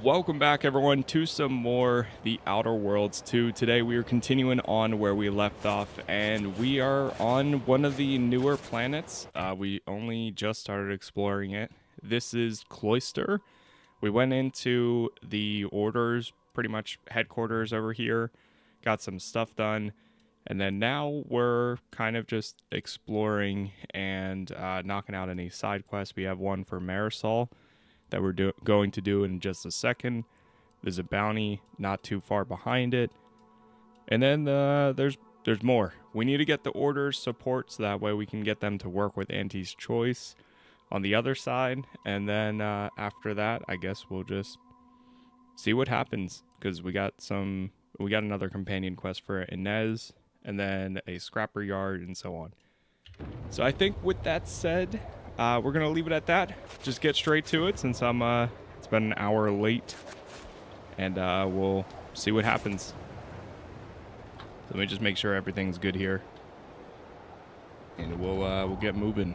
Welcome back, everyone, to some more The Outer Worlds 2. Today we are continuing on where we left off, and we are on one of the newer planets. We only just started exploring it. This is Cloister. We went into the Order's pretty much headquarters over here, got some stuff done, and then now we're kind of just exploring and knocking out any side quests. We have one for Marisol that we're going to do in just a second. There's a bounty not too far behind it, and then there's more. We need to get the Order's support so that way we can get them to work with Auntie's Choice on the other side, and then after that, I guess we'll just see what happens, because we got another companion quest for Inez, and then a scrapper yard, and so on. So I think with that said, we're gonna leave it at that. Just get straight to it, since it's been an hour late, and we'll see what happens. So let me just make sure everything's good here, and we'll get moving.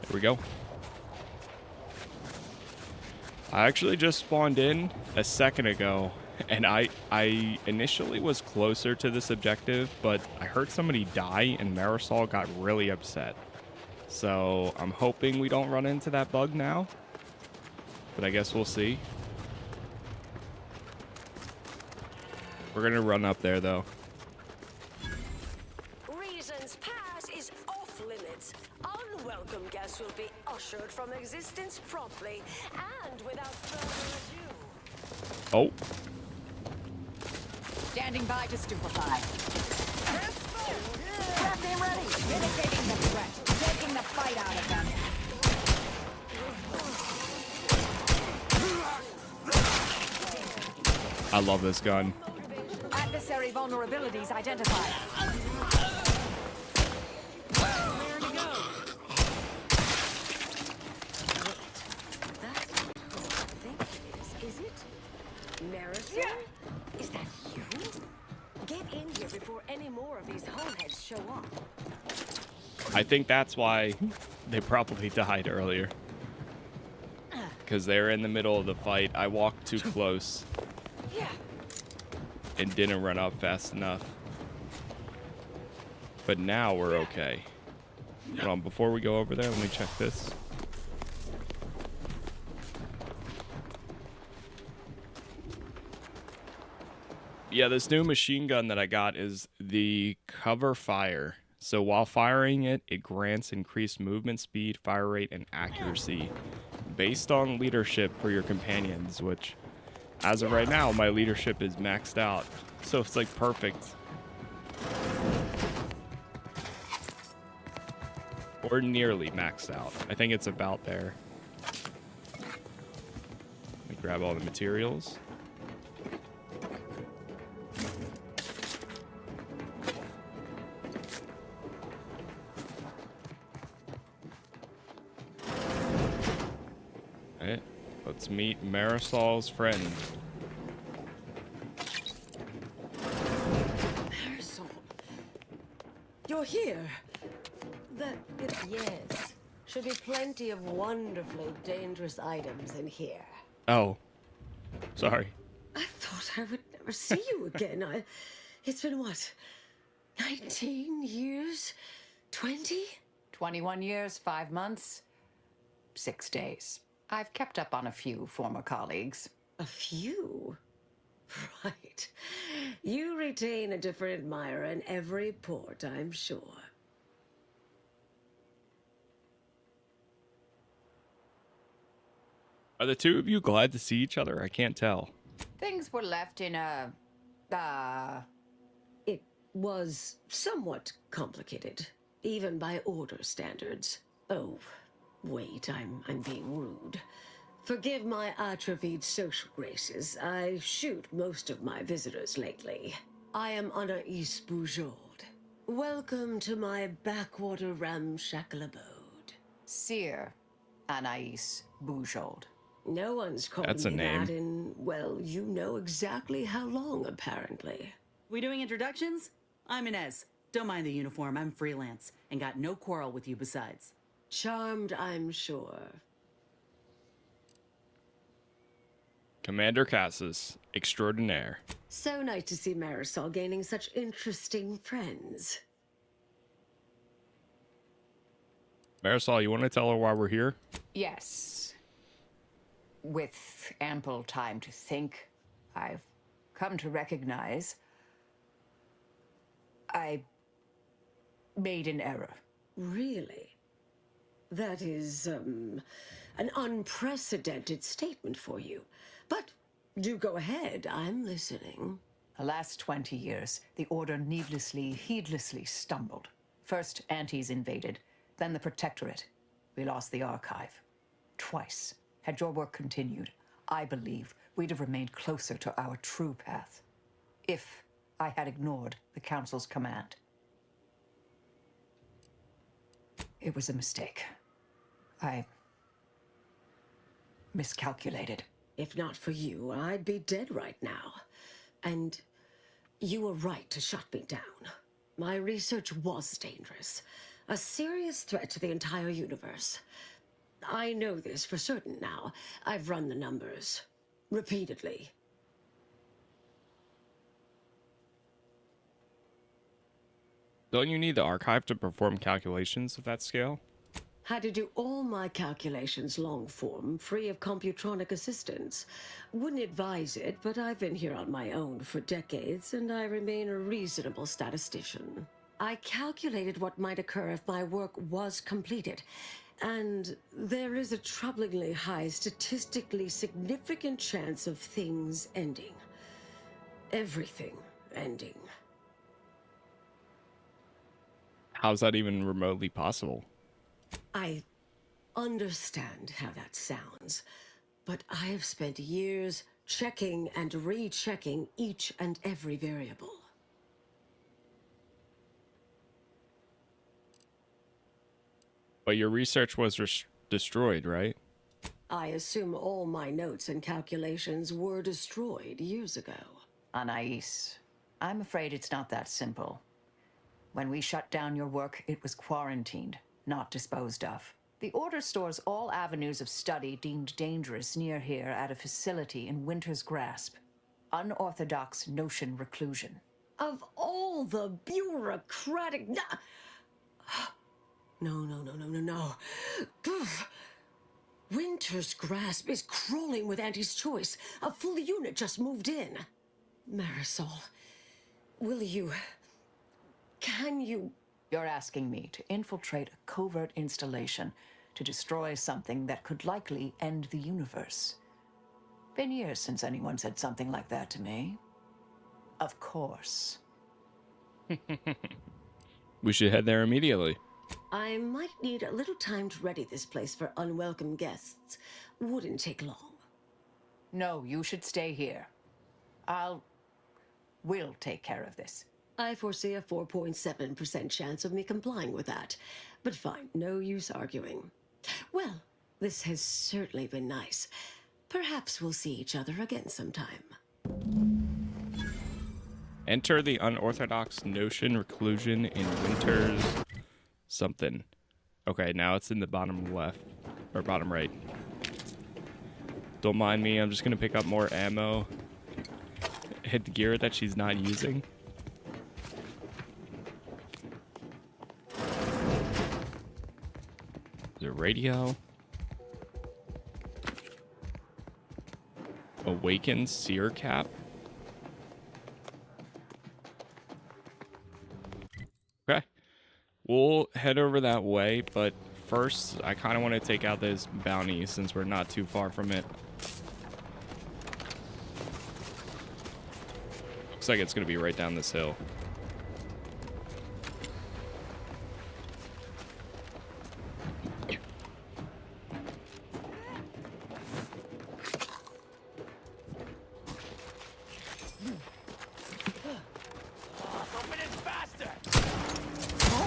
There we go. I actually just spawned in a second ago, and I initially was closer to this objective, but I heard somebody die, and Marisol got really upset. So I'm hoping we don't run into that bug now, but I guess we'll see. We're gonna run up there, though. Reason's Pass is off limits. Unwelcome guests will be ushered from existence promptly and without further ado. Oh. Standing by to stupefy. Grab them ready. Mitigating the threat. Taking the fight out of them. I love this gun. Adversary vulnerabilities identified. Where to go? That's who I think it is it? Marisol? Is that you? Get in here before any more of these homeheads show up. I think that's why they probably died earlier, because they're in the middle of the fight. I walked too close and didn't run up fast enough. But now we're okay. Hold on, before we go over there, let me check this. Yeah, this new machine gun that I got is the cover fire. So while firing it, it grants increased movement speed, fire rate, and accuracy based on leadership for your companions, which as of right now, my leadership is maxed out. So it's like perfect. Or nearly maxed out. I think it's about there. Let me grab all the materials. Alright, let's meet Marisol's friend. Marisol, you're here. Yes. Should be plenty of wonderfully dangerous items in here. Oh, sorry. I thought I would never see you again. It's been what? 19 years? 20? 21 years, 5 months, 6 days. I've kept up on a few former colleagues. A few? Right. You retain a different admirer in every port, I'm sure. Are the two of you glad to see each other? I can't tell. Things were left in a... It was somewhat complicated, even by Order standards. Oh, wait, I'm being rude. Forgive my atrophied social graces. I shoot most of my visitors lately. I am Anaïs Boujold. Welcome to my backwater ramshackle abode. Seer Anaïs Boujold. No one's called That's a me name. that in, well, you know exactly how long, apparently. We doing introductions? I'm Inez. Don't mind the uniform, I'm freelance, and got no quarrel with you besides. Charmed, I'm sure. Commander Casas, extraordinaire. So nice to see Marisol gaining such interesting friends. Marisol, you want to tell her why we're here? Yes. With ample time to think, I've come to recognize I made an error. Really? That is, an unprecedented statement for you. But do go ahead, I'm listening. The last 20 years, the Order needlessly, heedlessly stumbled. First, Antes invaded, then the Protectorate. We lost the Archive. Twice. Had your work continued, I believe we'd have remained closer to our true path. If I had ignored the Council's command. It was a mistake. I miscalculated. If not for you, I'd be dead right now. And you were right to shut me down. My research was dangerous. A serious threat to the entire universe. I know this for certain now. I've run the numbers. Repeatedly. Don't you need the archive to perform calculations of that scale? Had to do all my calculations long form, free of computronic assistance. Wouldn't advise it, but I've been here on my own for decades, and I remain a reasonable statistician. I calculated what might occur if my work was completed, and there is a troublingly high, statistically significant chance of things ending. Everything ending. How's that even remotely possible? I understand how that sounds, but I have spent years checking and rechecking each and every variable. But your research was destroyed, right? I assume all my notes and calculations were destroyed years ago. Anais, I'm afraid it's not that simple. When we shut down your work, it was quarantined, not disposed of. The Order stores all avenues of study deemed dangerous near here at a facility in Winter's Grasp. Unorthodox notion reclusion. Of all the bureaucratic... No. Winter's Grasp is crawling with Auntie's choice. A full unit just moved in. Marisol, will you... Can you... You're asking me to infiltrate a covert installation to destroy something that could likely end the universe. Been years since anyone said something like that to me. Of course. We should head there immediately. I might need a little time to ready this place for unwelcome guests. Wouldn't take long. No, you should stay here. We'll take care of this. I foresee a 4.7% chance of me complying with that. But fine, no use arguing. Well, this has certainly been nice. Perhaps we'll see each other again sometime. Enter the unorthodox notion reclusion in Winter's something. Okay, now it's in the bottom left or bottom right. Don't mind me, I'm just gonna pick up more ammo. Hit the gear that she's not using. The radio. Awakened seer cap. Okay. We'll head over that way, but first I kind of want to take out this bounty since we're not too far from it. Looks like it's going to be right down this hill.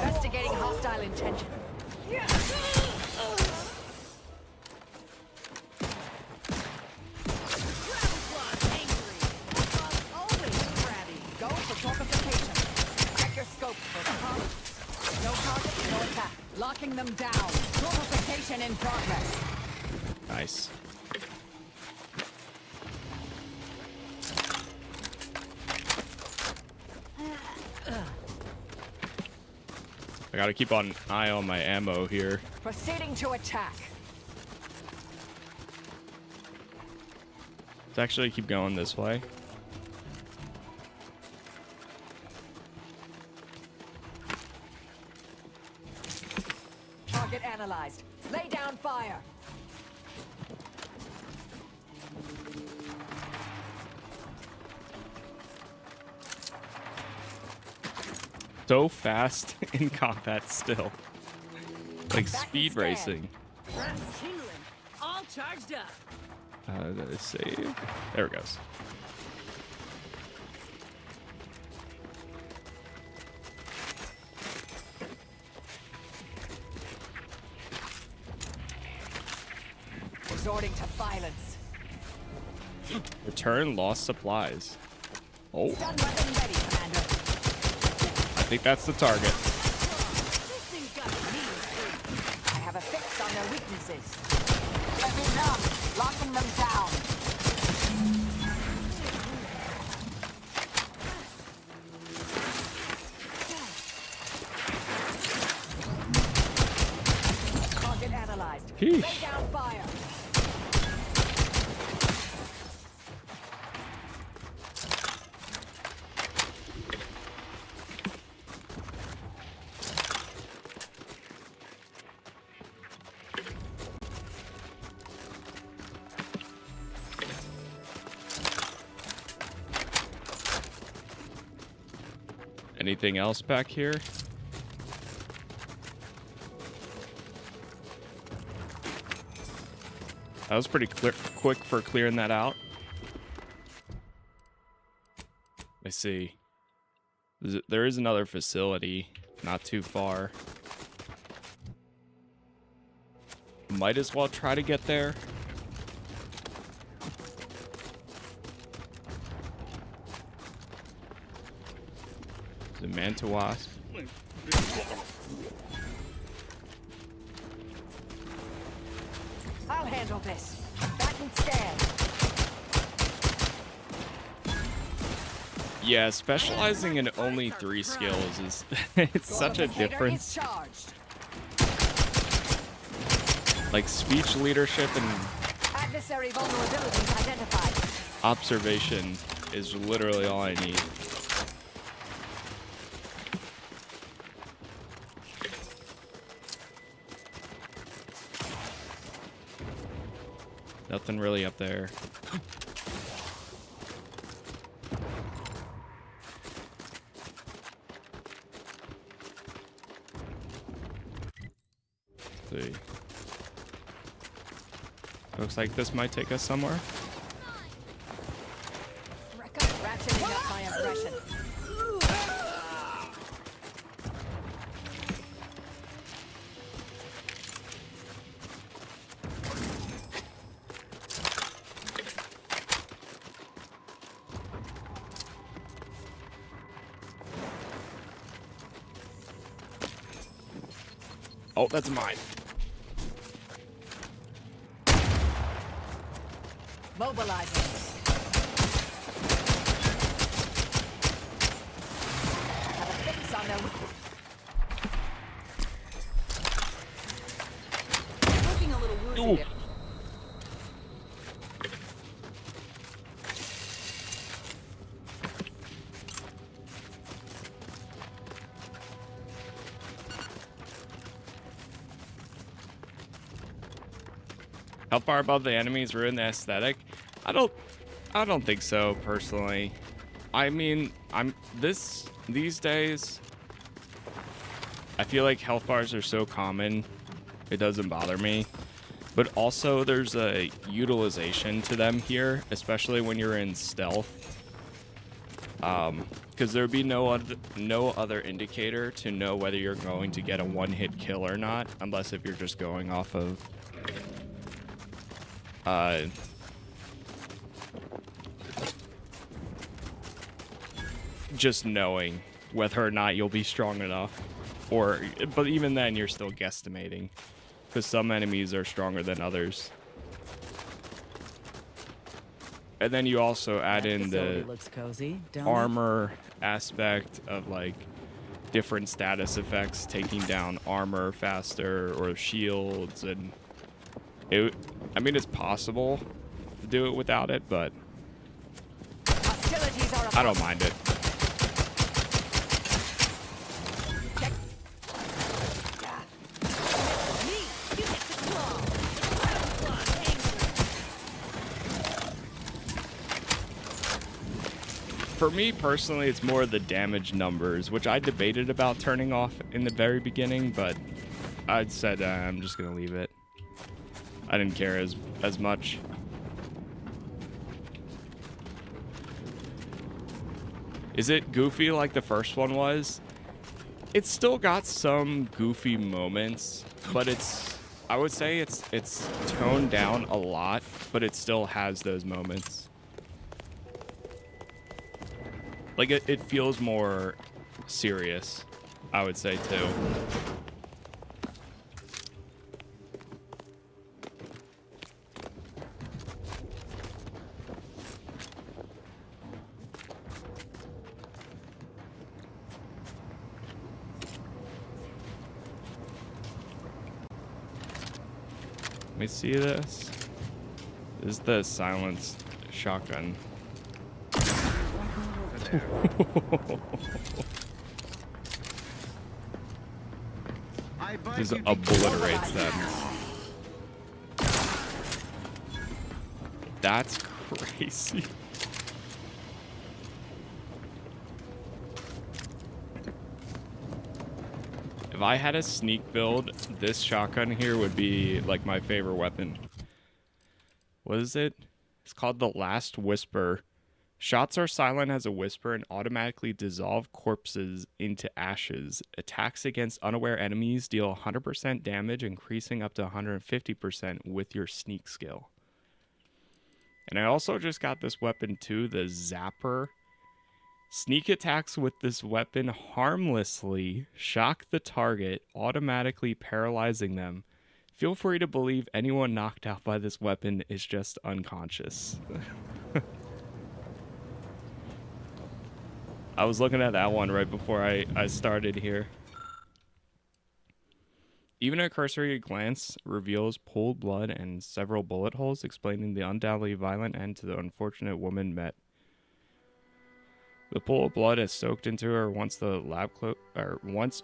Investigating hostile intention. Go for torpification. Check your scope for targets. No target, no attack. Locking them down. Torpification in progress. Nice. I gotta keep an eye on my ammo here. Proceeding to attack. Let's actually keep going this way. Target analyzed. Lay down fire. So fast in combat still. Like Back speed and stand. racing. Tingling. All charged up. Did I save? There it goes. Resorting to violence. Return lost supplies. Oh, Stun weapon ready, Commander. I think that's the target. This thing's got me. I have a fix on their weaknesses. Heavy down, locking them down. Target analyzed. Sheesh. Lay down fire. Anything else back here? That was pretty quick for clearing that out. I see. There is another facility not too far. Might as well try to get there. The Manta Wasp. I'll handle this. Back and stand. Yeah, specializing in only 3 skills is it's such a Glorificator difference. is charged. Like speech leadership and Adversary vulnerabilities identified. observation is literally all I need. Nothing really up there. Let's see. Looks like this might take us somewhere. Ratcheting up my aggression. Oh, that's mine. Mobilizing. Have a fix on them. Looking a little woozy Ooh. there. How far above the enemies ruin the aesthetic? I don't think so personally. I mean, these days I feel like health bars are so common it doesn't bother me. But also there's a utilization to them here, especially when you're in stealth. Because there would be no other indicator to know whether you're going to get a one-hit kill or not, unless if you're just going off of just knowing whether or not you'll be strong enough, but even then you're still guesstimating because some enemies are stronger than others. And then you also add That in facility the looks cozy, don't it? armor aspect of like different status effects, taking down armor faster or shields, and I mean, it's possible to do it without it, but Hostilities are I don't mind it. For me personally, it's more the damage numbers, which I debated about turning off in the very beginning, but I said I'm just gonna leave it. I didn't care as much. Is it goofy like the first one was? It's still got some goofy moments, but I would say it's toned down a lot, but it still has those moments. Like, it feels more serious, I would say, too. Let me see this. This is the silenced shotgun. Just obliterates them. That's crazy. If I had a sneak build, this shotgun here would be like my favorite weapon. What is it? It's called the Last Whisper. Shots are silent as a whisper and automatically dissolve corpses into ashes. Attacks against unaware enemies deal 100% damage, increasing up to 150% with your sneak skill. And I also just got this weapon too, the Zapper. Sneak attacks with this weapon harmlessly shock the target, automatically paralyzing them. Feel free to believe anyone knocked out by this weapon is just unconscious. I was looking at that one right before I started here. Even a cursory glance reveals pooled blood and several bullet holes, explaining the undoubtedly violent end to the unfortunate woman met. The pool of blood has soaked into her once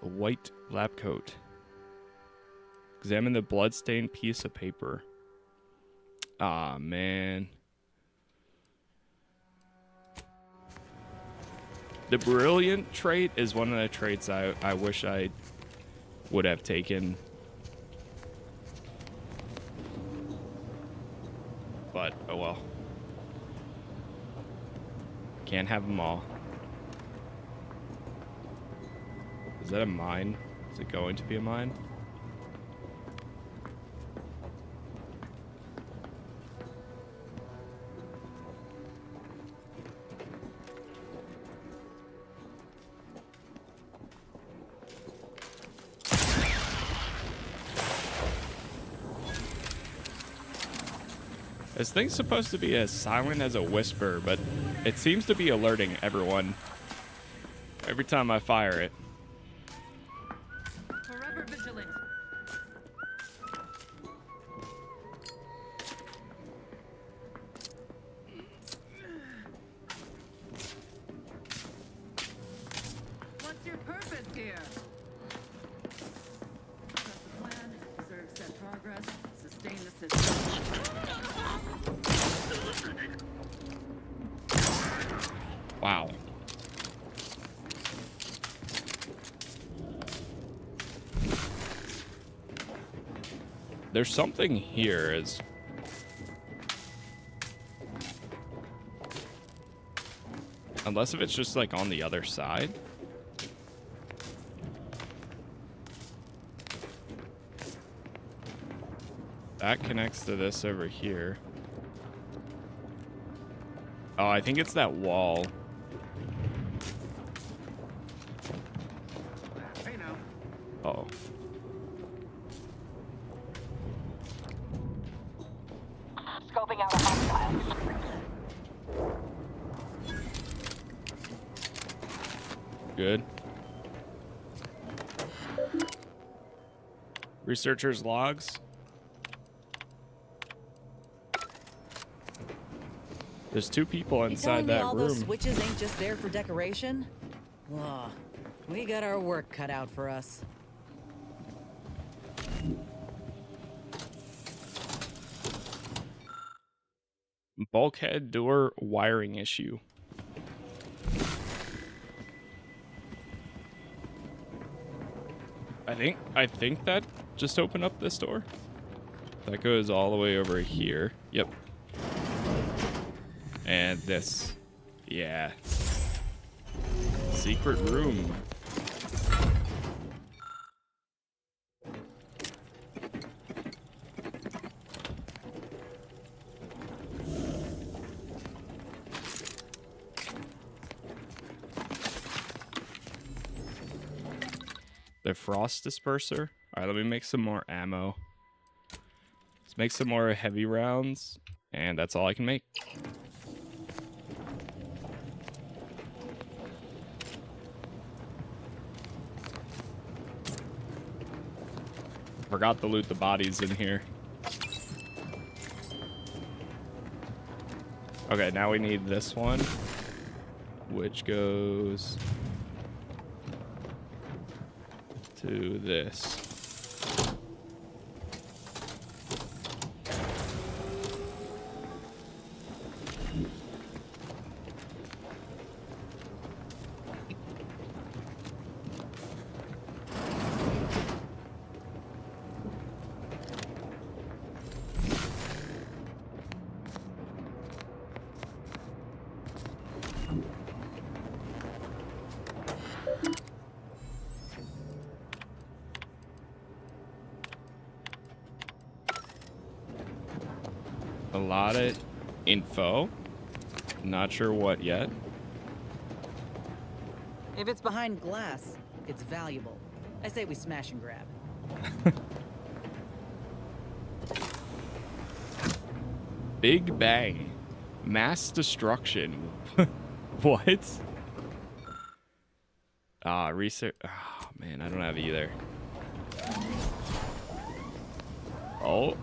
white lab coat. Examine the blood-stained piece of paper. Ah, man. The brilliant trait is one of the traits I wish I would have taken. But, oh well. Can't have them all. Is that a mine? Is it going to be a mine? This thing's supposed to be as silent as a whisper, but it seems to be alerting everyone every time I fire it. Forever vigilant. What's your purpose here? Trust the plan, preserve set progress, sustain the system. Wow. There's something here is... Unless if it's just like on the other side. That connects to this over here. Oh, I think it's that wall. Hey now. Uh-oh. Scoping out a hostile. Good. Researcher's logs. There's 2 people You inside telling me that all those room. switches ain't just there for decoration? Ugh, we got our work cut out for us. Bulkhead door wiring issue. I think that just opened up this door. That goes all the way over here. Yep. And this. Yeah. Secret room. The frost disperser. All right, let me make some more ammo. Let's make some more heavy rounds, and that's all I can make. Forgot to loot the bodies in here. Okay, now we need this one, which goes to this. A lot of info. Not sure what yet. If it's behind glass, it's valuable. I say we smash and grab. Big Bang. Mass destruction. What? Research. Oh, man, I don't have either. Oh.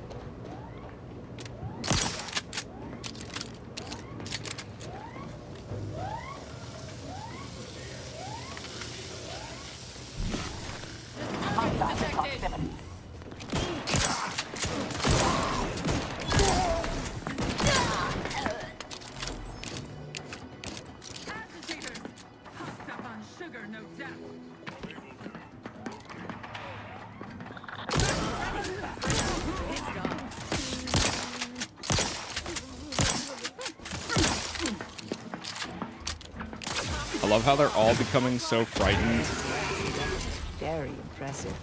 I love how they're all becoming so frightened. Very impressive.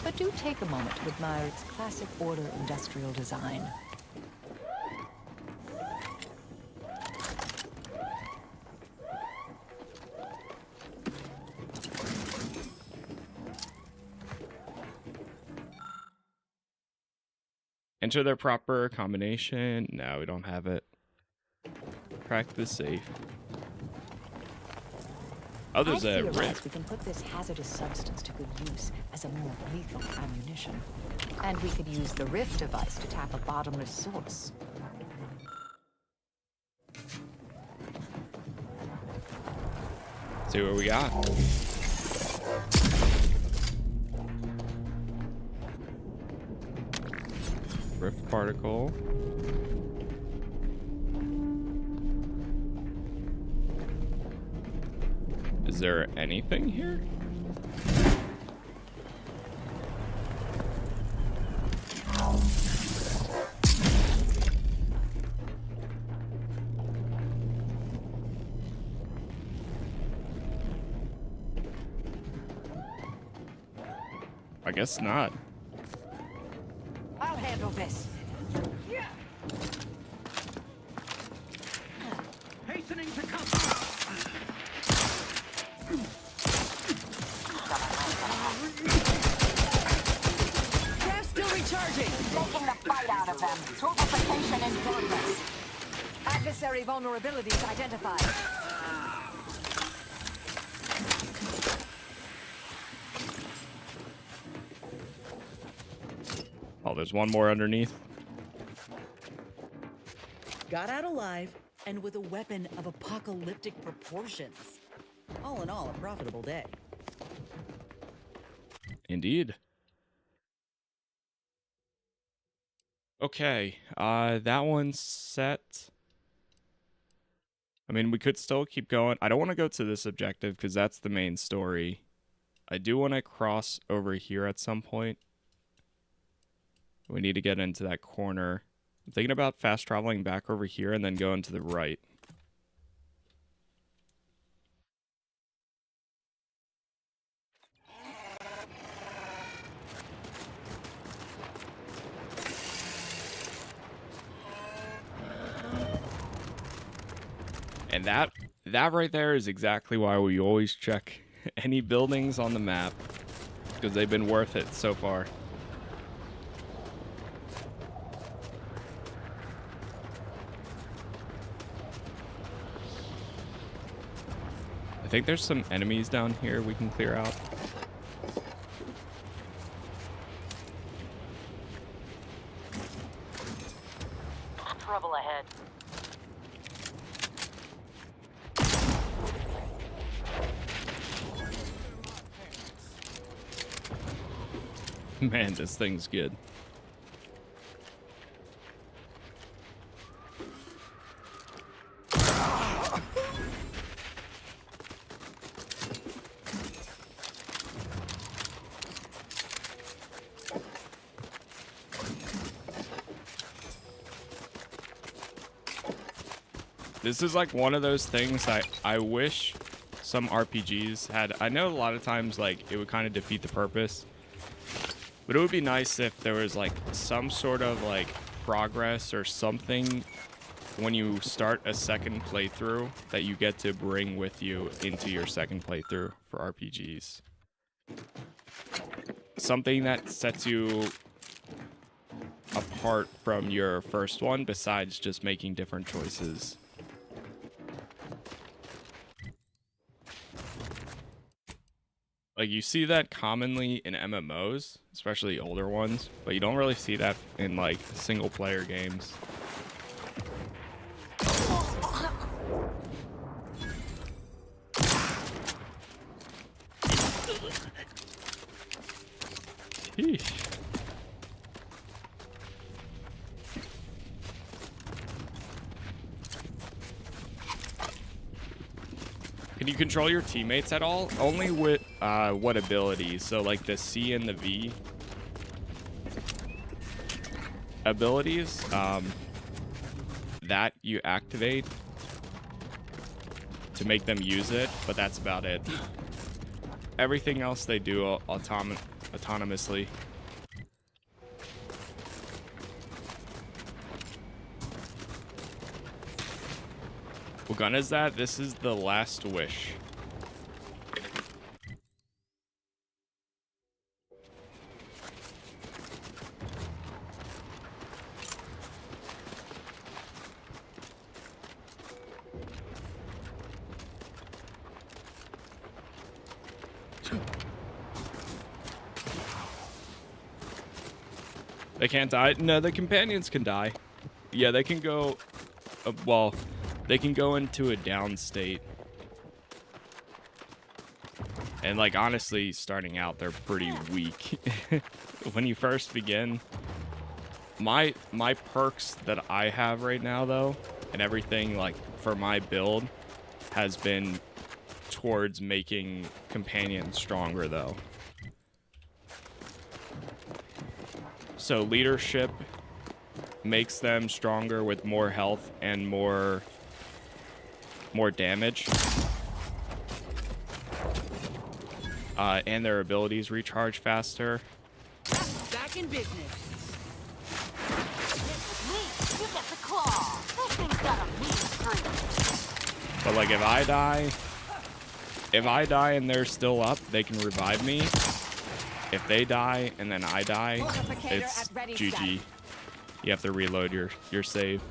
But do take a moment to admire its classic order industrial design. Enter their proper combination. No, we don't have it. Crack the safe. Oh, there's a rift. We can put this hazardous substance to good use as a more lethal ammunition. And we could use the rift device to tap a bottomless source. See what we got. Rift particle. Is there anything here? I guess not. I'll handle this. Hastening to come. Gas still recharging! Taking the fight out of them. Torpification in progress. Adversary vulnerabilities identified. Oh, there's one more underneath. Got out alive and with a weapon of apocalyptic proportions. All in all, a profitable day. Indeed. Okay, that one's set. I mean, we could still keep going. I don't want to go to this objective because that's the main story. I do want to cross over here at some point. We need to get into that corner. I'm thinking about fast traveling back over here and then going to the right. And that right there is exactly why we always check any buildings on the map, because they've been worth it so far. I think there's some enemies down here we can clear out. Trouble ahead. Man, this thing's good. This is like one of those things I wish some RPGs had. I know a lot of times like it would kind of defeat the purpose, but it would be nice if there was like some sort of like progress or something when you start a second playthrough that you get to bring with you into your second playthrough for RPGs. Something that sets you apart from your first one besides just making different choices. Like, you see that commonly in MMOs, especially older ones, but you don't really see that in, like, single-player games. Sheesh. Can you control your teammates at all? Only with what abilities? So like the C and the V abilities that you activate to make them use it, but that's about it. Everything else they do autonomously. What gun is that? This is the Last Wish. They can't die? No, the companions can die. Yeah, they can go... well, they can go into a down state. And, like, honestly, starting out, they're pretty weak. When you first begin... My perks that I have right now, though, and everything, like, for my build, has been towards making companions stronger, though. So leadership makes them stronger with more health and more damage. And their abilities recharge faster. Back in business. You get the claw. This thing's got a mean streak. But like if I die and they're still up, they can revive me. If they die and then I die, it's GG. You have to reload your save.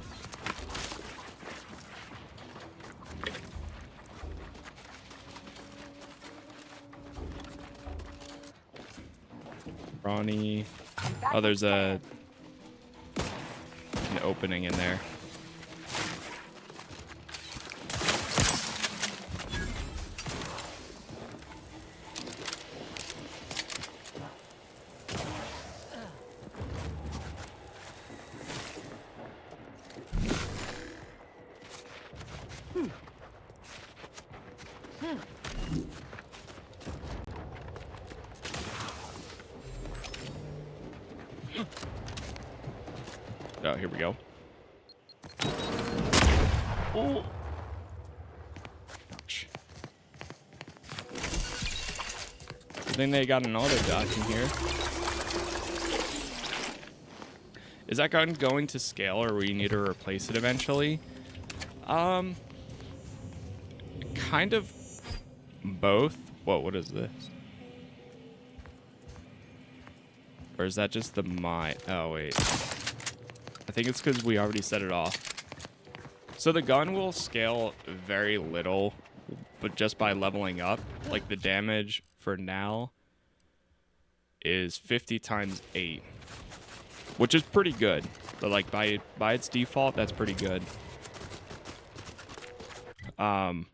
Ronnie. Oh, there's an opening in there. Oh, here we go. Oh. Ouch. I think they got an auto dodge in here. Is that gun going to scale, or we need to replace it eventually? Kind of both. Whoa, what is this? Or is that just the mine? Oh, wait. I think it's because we already set it off. So the gun will scale very little, but just by leveling up. Like the damage for now is 50 times 8, which is pretty good. But like by its default, that's pretty good. But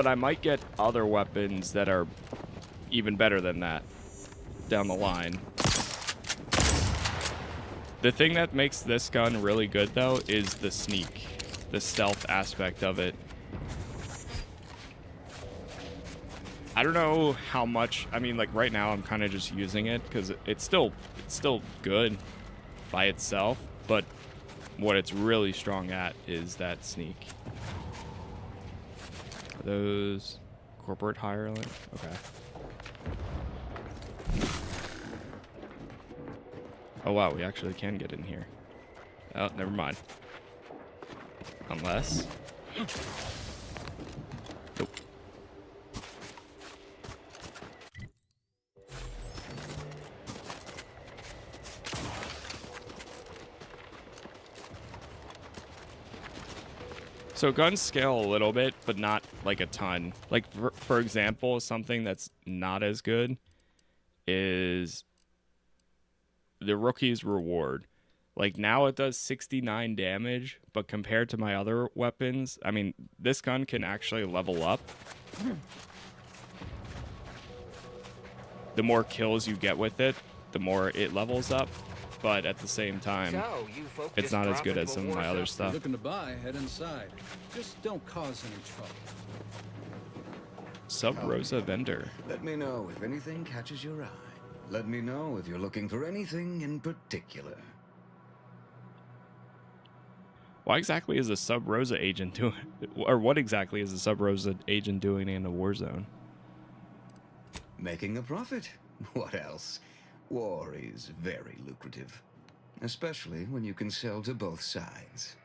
I might get other weapons that are even better than that down the line. The thing that makes this gun really good, though, is the sneak, the stealth aspect of it. I don't know how much. I mean, like right now, I'm kind of just using it because it's still good by itself. But what it's really strong at is that sneak. Are those corporate hireling? Okay. Oh wow, we actually can get in here. Oh, never mind. Unless. Nope. So guns scale a little bit, but not like a ton. Like for example, something that's not as good is the Rookie's Reward. Like now it does 69 damage, but compared to my other weapons, I mean, this gun can actually level up. The more kills you get with it, the more it levels up. But at the same time, it's not as good as some of my other stuff. Looking to buy, head inside. Just don't cause any trouble. Sub Rosa vendor. Let me know if anything catches your eye. Let me know if you're looking for anything in particular. Why exactly is a Sub Rosa agent doing, or what exactly is a Sub Rosa agent doing in a war zone? Making a profit. What else? War is very lucrative, especially when you can sell to both sides.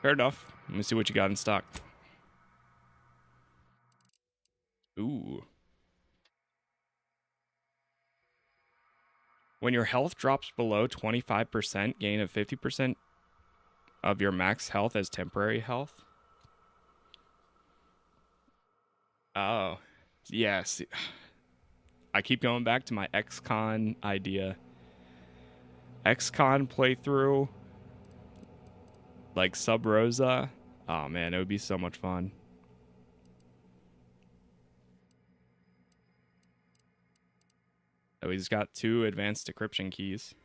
Fair enough. Let me see what you got in stock. Ooh. When your health drops below 25%, gain of 50% of your max health as temporary health. Oh, yes. I keep going back to my XCon idea. XCon playthrough, like Sub Rosa. Oh man, it would be so much fun. Oh, we just got 2 advanced decryption keys.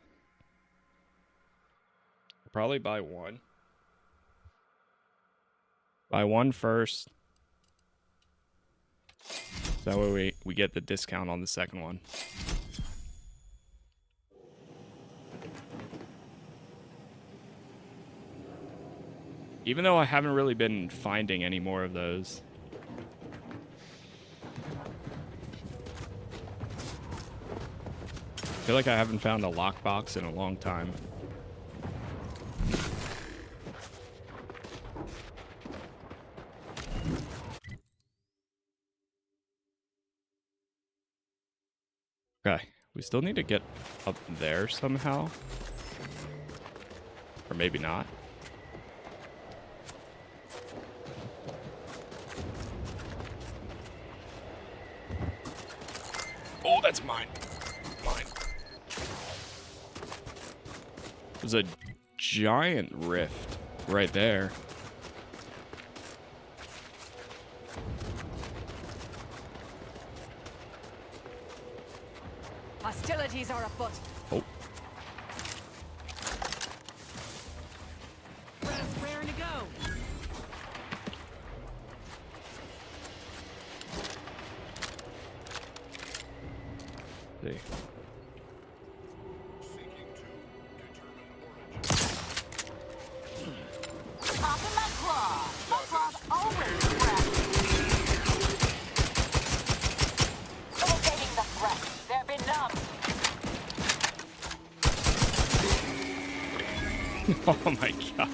Probably buy one. Buy one first. So that way we get the discount on the second one. Even though I haven't really been finding any more of those. I feel like I haven't found a lockbox in a long time. Okay, we still need to get up there somehow. Or maybe not. Oh, that's mine. Mine. There's a giant rift right there. Hostilities are afoot. Oh. Raring to go. See. Popping my claw. My claw's always fresh. Mitigating the threat. They've been numbed. Oh my god.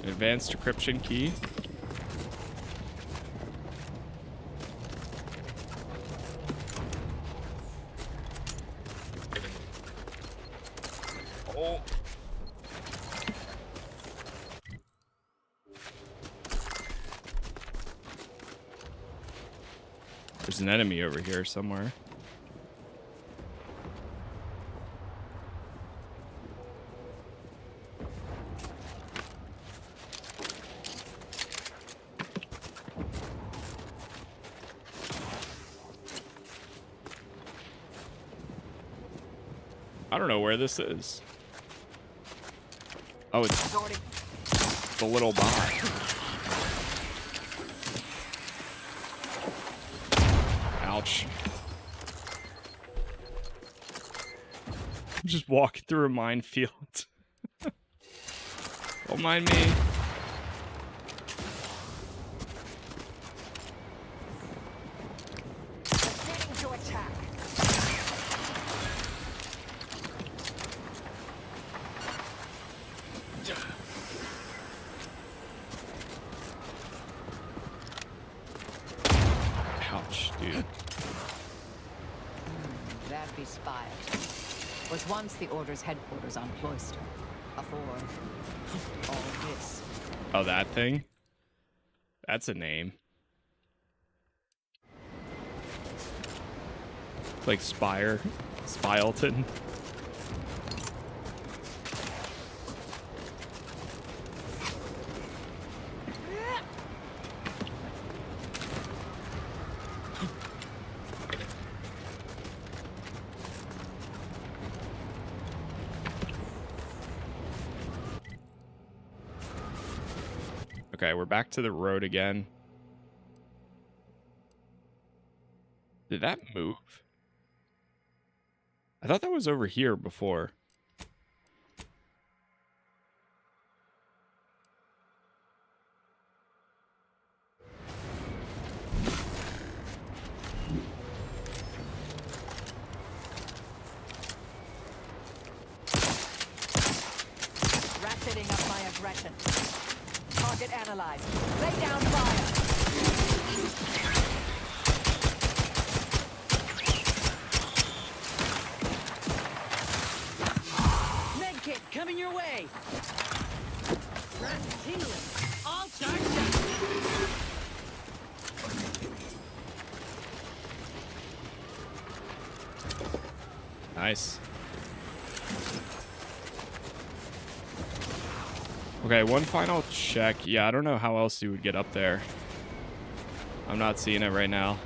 Advanced decryption key. Oh. There's an enemy over here somewhere. I don't know where this is. Oh, it's the little bot. Ouch. I'm just walking through a minefield. Don't mind me. Proceeding to attack. Ouch, dude. That be Spire. Was once the Order's headquarters on Cloister. Before all this. Oh, that thing? That's a name. Like Spire. Spileton. Okay, we're back to the road again. Did that move? I thought that was over here before. Ratcheting up my aggression. Target analyzed. Lay down fire. Medkit coming your way. Rats tingling. All charged up. Nice. Okay, one final check. Yeah, I don't know how else you would get up there. I'm not seeing it right now.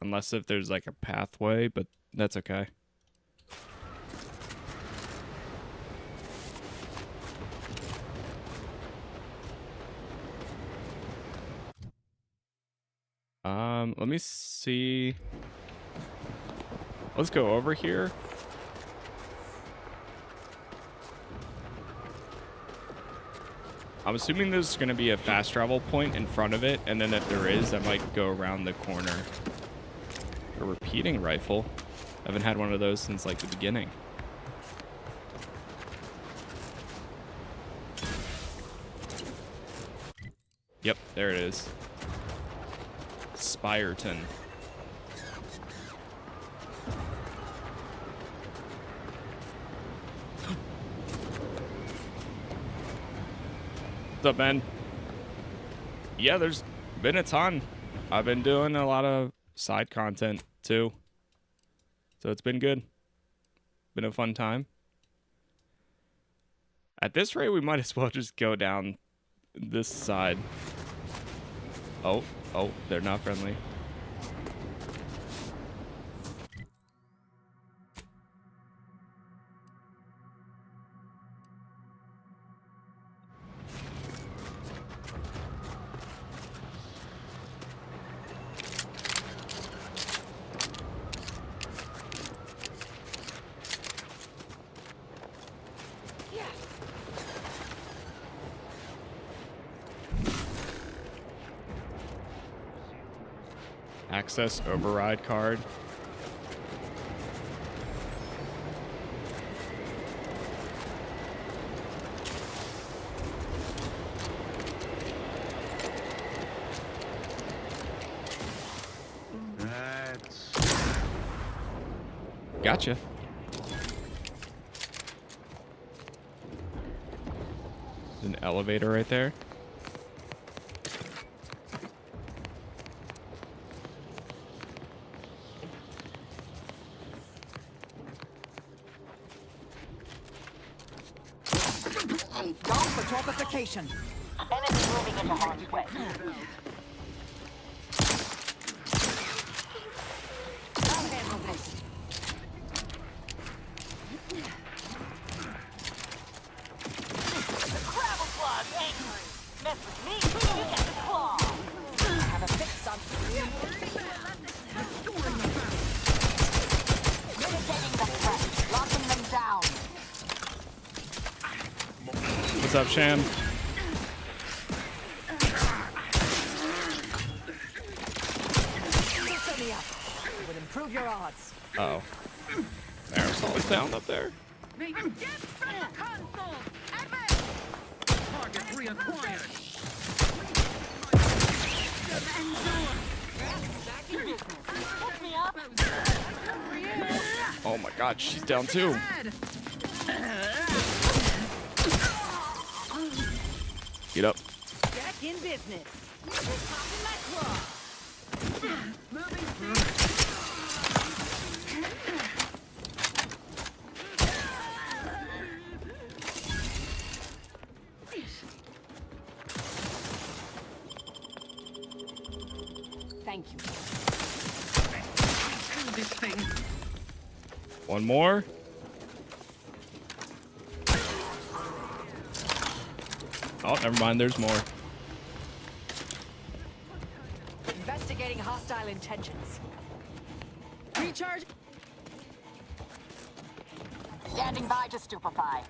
Unless if there's like a pathway, but that's okay. Let me see. Let's go over here. I'm assuming there's going to be a fast travel point in front of it, and then if there is, I might go around the corner. A repeating rifle. I haven't had one of those since like the beginning. Yep, there it is. Spireton. What's up, man? Yeah, there's been a ton. I've been doing a lot of side content too. So it's been good. Been a fun time. At this rate, we might as well just go down this side. Oh, they're not friendly. Access override card. Gotcha. There's an elevator right there. Go for torpification. Enemy moving into harm's way. I'll handle this. The Crabbleclaw's angry. Mess with me, you get the claw. Have a fix on. Mitigating the threat, locking them down. What's up, Sham? Loosen me up. It would improve your odds. Uh-oh. There's always down up there. Target reacquired. Pick me up. Oh my god, she's down too. Get up. Back in business. Popping my claw. Thank you. One more. Oh, never mind, there's more. Investigating hostile intentions. Recharge. Standing by to stupefy.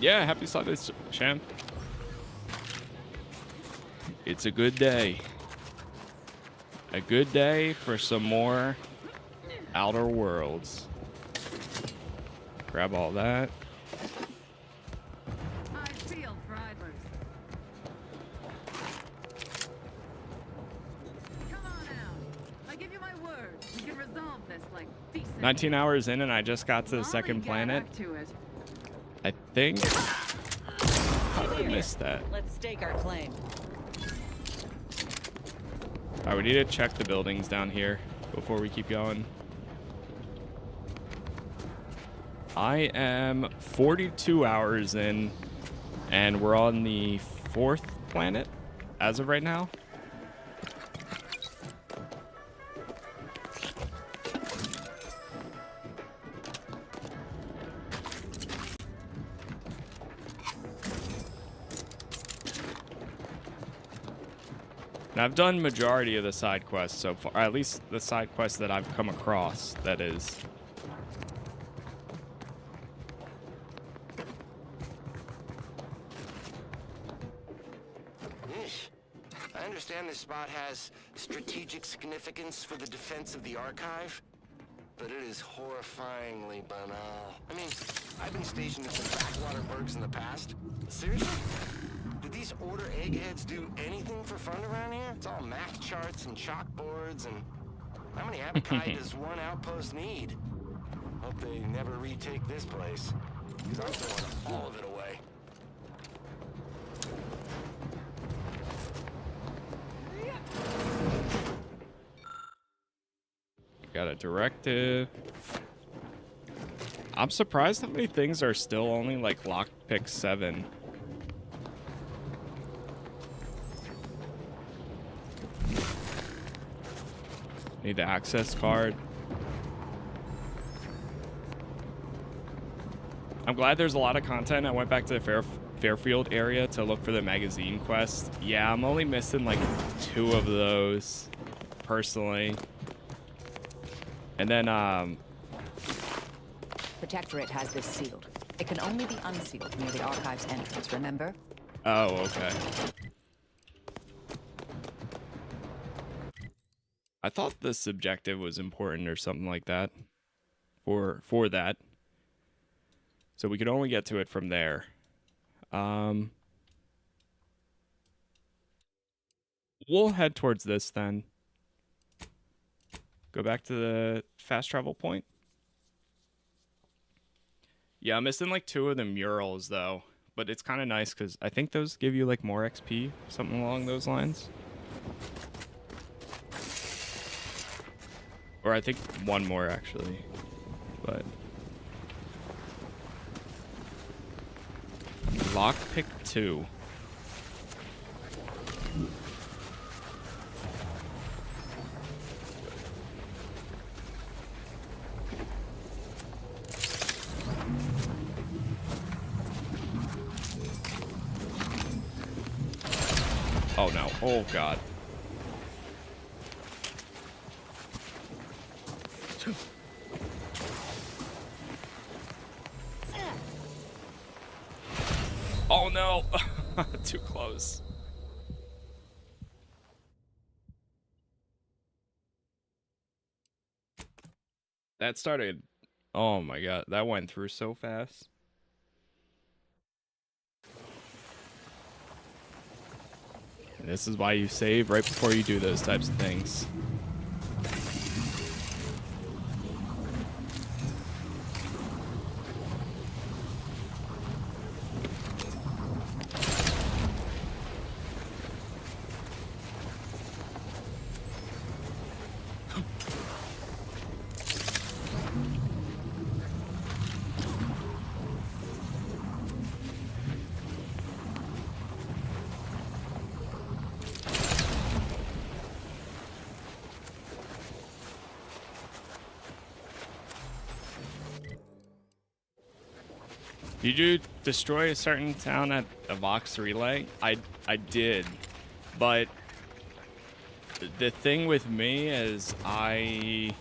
Yeah, happy Sunday, Sham. It's a good day. A good day for some more Outer Worlds. Grab all that. I feel for idlers. Come on out. I give you my word. We can resolve this like decent. 19 hours in and I just got to the second planet. Back to it. I think. I missed that. Let's stake our claim. Alright, we need to check the buildings down here before we keep going. I am 42 hours in, and we're on the 4th planet as of right now. And I've done majority of the side quests so far, or at least the side quests that I've come across, that is. I understand this spot has strategic significance for the defense of the archive. but it is horrifyingly banal. I mean, I've been stationed in some backwater burgs in the past. Seriously? Did these order eggheads do anything for fun around here? It's all math charts and chalkboards, and how many Abakai does one outpost need? Hope they never retake this place, because I'm throwing all of it away. Got a directive. I'm surprised how many things are still only like lockpick 7. Need the access card. I'm glad there's a lot of content. I went back to the Fairfield area to look for the magazine quest. Yeah, I'm only missing like 2 of those personally. And then Protectorate has this sealed. It can only be unsealed near the archive's entrance, remember? oh, okay. I thought the subjective was important or something like that for that. So we could only get to it from there. We'll head towards this then. Go back to the fast travel point. Yeah, I'm missing like 2 of the murals though, but it's kind of nice because I think those give you like more XP, something along those lines. Or I think 1 more actually, but lockpick 2. Oh no, oh god. Oh no, too close. That started, oh my god, that went through so fast. And this is why you save right before you do those types of things. Did you destroy a certain town at a Vox relay? I did, but the thing with me is I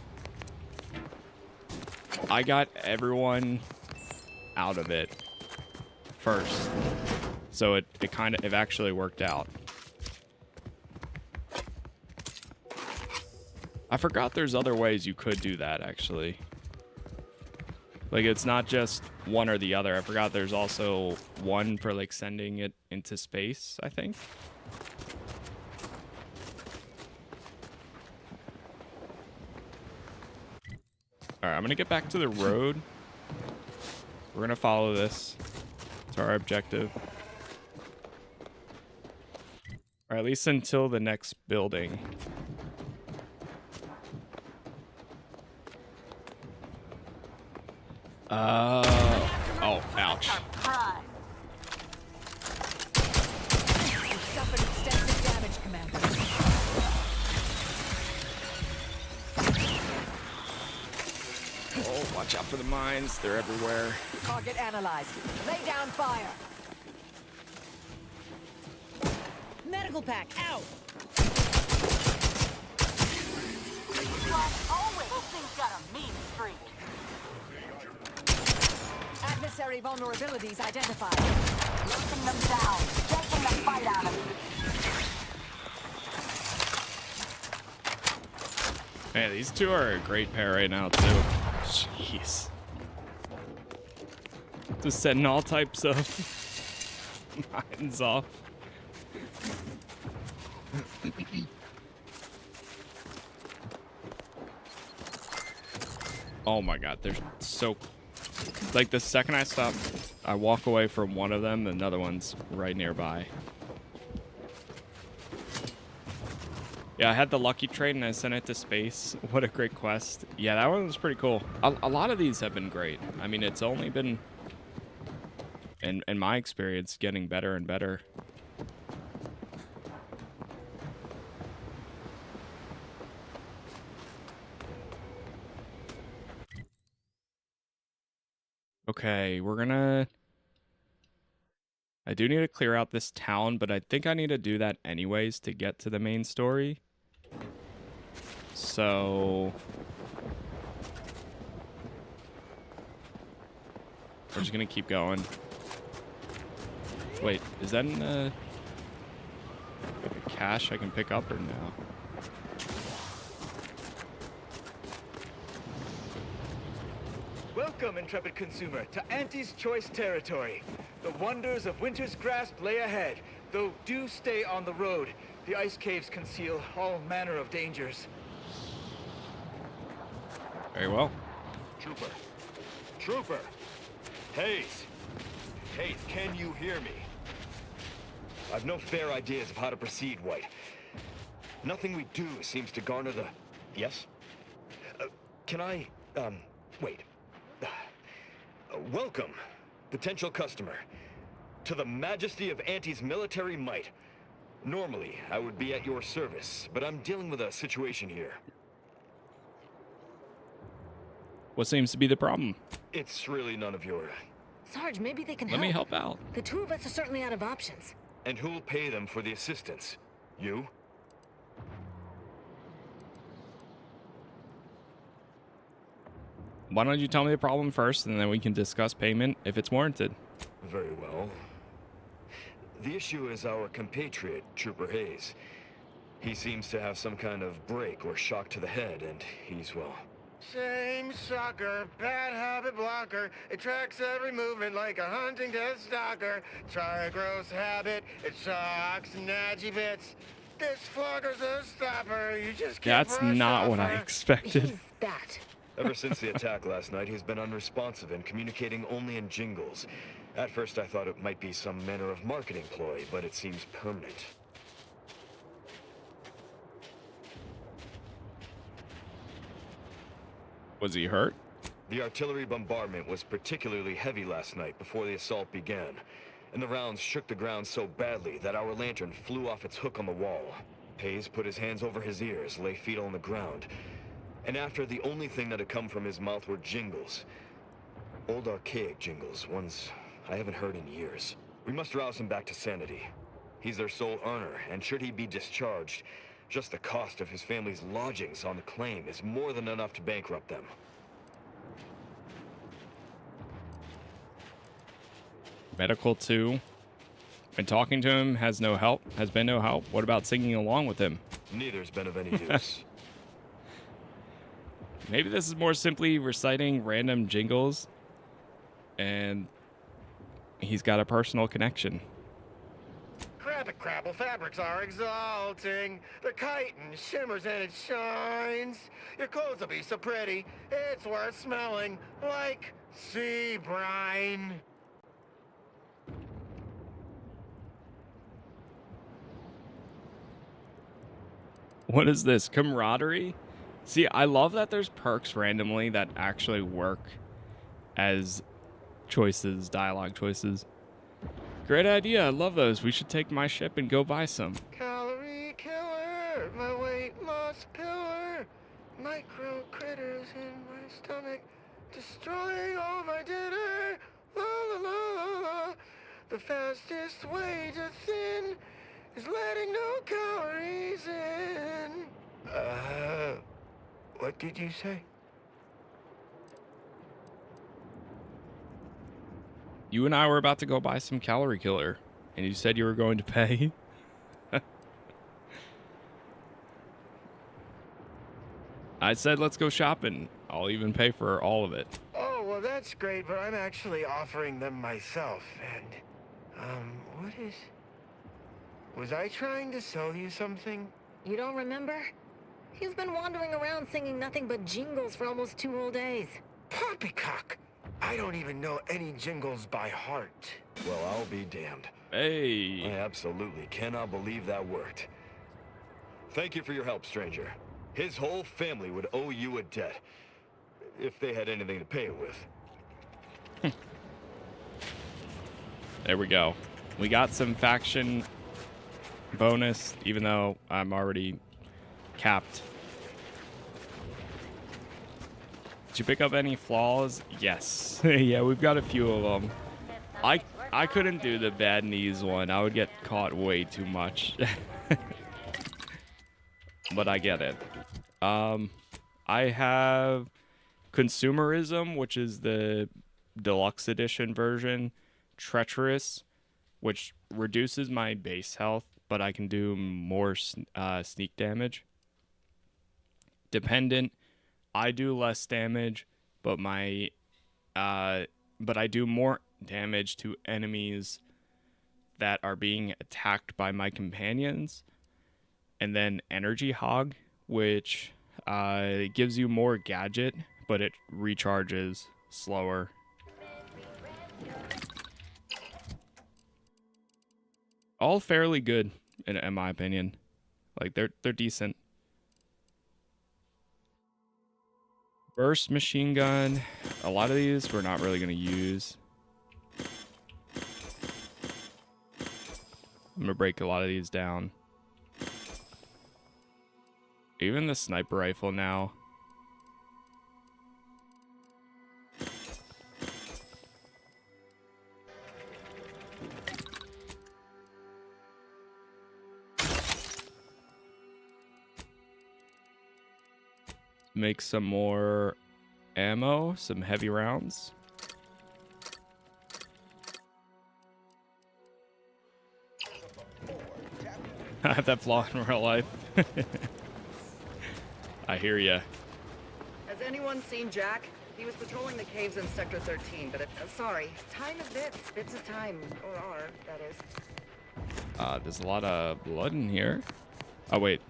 got everyone out of it first, so it actually worked out. I forgot there's other ways you could do that actually. Like, it's not just one or the other. I forgot there's also one for, like, sending it into space, I think. Alright, I'm gonna get back to the road. We're gonna follow this. It's our objective. Or at least until the next building. Oh, ouch. You suffered extensive damage, Commander. Oh, watch out for the mines. They're everywhere. Target analyzed. Lay down fire. Medical pack, out! Like always, this thing's got a mean streak. Adversary vulnerabilities identified. Locking them down, taking the fight out of Man, these two are a great pair right now, too. Jeez. Just setting all types of mines off. Oh my god, they're so... Like, the second I stop, I walk away from one of them, another one's right nearby. Yeah, I had the lucky trade and I sent it to space. What a great quest. Yeah, that one was pretty cool. A lot of these have been great. I mean, it's only been, in my experience, getting better and better. Okay, we're gonna... I do need to clear out this town, but I think I need to do that anyways to get to the main story. So... we're just gonna keep going. Wait, is that in a cache I can pick up or no? Welcome, intrepid consumer, to Auntie's Choice territory. The wonders of winter's grasp lay ahead, though do stay on the road. The ice caves conceal all manner of dangers. Very well. Trooper. Trooper! Hayes! Hayes, can you hear me? I've no fair ideas of how to proceed, White. Nothing we do seems to garner the... Yes? Can I... wait. Welcome, potential customer, to the majesty of Auntie's military might. Normally, I would be at your service, but I'm dealing with a situation here. What seems to be the problem? It's really none of your... Sarge, maybe they can Let help. me help out. The two of us are certainly out of options. And who'll pay them for the assistance? You? Why don't you tell me the problem first, and then we can discuss payment if it's warranted. Very well. The issue is our compatriot, Trooper Hayes. He seems to have some kind of break or shock to the head, and he's, well... Same sucker, bad habit blocker. It tracks every movement like a hunting death stalker. Try a gross habit, it sucks natty bits. This flogger's a stopper, you just can't That's brush not off what I her. expected. He's that. Ever since the attack last night, he's been unresponsive and communicating only in jingles. At first I thought it might be some manner of marketing ploy, but it seems permanent. Was he hurt? The artillery bombardment was particularly heavy last night before the assault began, and the rounds shook the ground so badly that our lantern flew off its hook on the wall. Hayes put his hands over his ears, lay fetal on the ground, and after the only thing that had come from his mouth were jingles. Old archaic jingles, ones I haven't heard in years. We must rouse him back to sanity. He's their sole earner, and should he be discharged, just the cost of his family's lodgings on the claim is more than enough to bankrupt them. Medical too. And talking to him has no help. Has been no help. What about singing along with him? Neither's been of any use. Maybe this is more simply reciting random jingles, and he's got a personal connection. Crabble, crabble, fabrics are exalting. The chitin shimmers and it shines. Your clothes will be so pretty, it's worth smelling like sea brine. What is this? Camaraderie? See, I love that there's perks randomly that actually work as choices, dialogue choices. Great idea. I love those. We should take my ship and go buy some. Calorie killer, my weight loss pillar. Micro critters in my stomach, destroying all my dinner. La la la la la. The fastest way to thin is letting no calories in. What did you say? You and I were about to go buy some calorie killer, and you said you were going to pay. I said let's go shopping. I'll even pay for all of it. Oh, well, that's great, but I'm actually offering them myself, and, what is... Was I trying to sell you something? You don't remember? You've been wandering around singing nothing but jingles for almost 2 whole days. Poppycock! I don't even know any jingles by heart. Well, I'll be damned. Hey. I absolutely cannot believe that worked. Thank you for your help, stranger. His whole family would owe you a debt. If they had anything to pay it with. There we go. We got some faction bonus, even though I'm already capped. Did you pick up any flaws? Yes. Yeah, we've got a few of them. I couldn't do the bad knees one. I would get caught way too much. But I get it. I have Consumerism, which is the deluxe edition version. Treacherous, which reduces my base health, but I can do more sneak damage. Dependent, I do less damage, but I do more damage to enemies that are being attacked by my companions. And then Energy Hog, which gives you more gadget, but it recharges slower. All fairly good, in my opinion. Like, they're decent. Burst machine gun. A lot of these we're not really going to use. I'm going to break a lot of these down. Even the sniper rifle now. Make some more ammo, some heavy rounds. I have that flaw in real life. I hear ya. Has anyone seen Jack? He was patrolling the caves in Sector 13, but sorry. Time is bits. Bits is time. Or are, that is. There's a lot of blood in here. Oh, wait.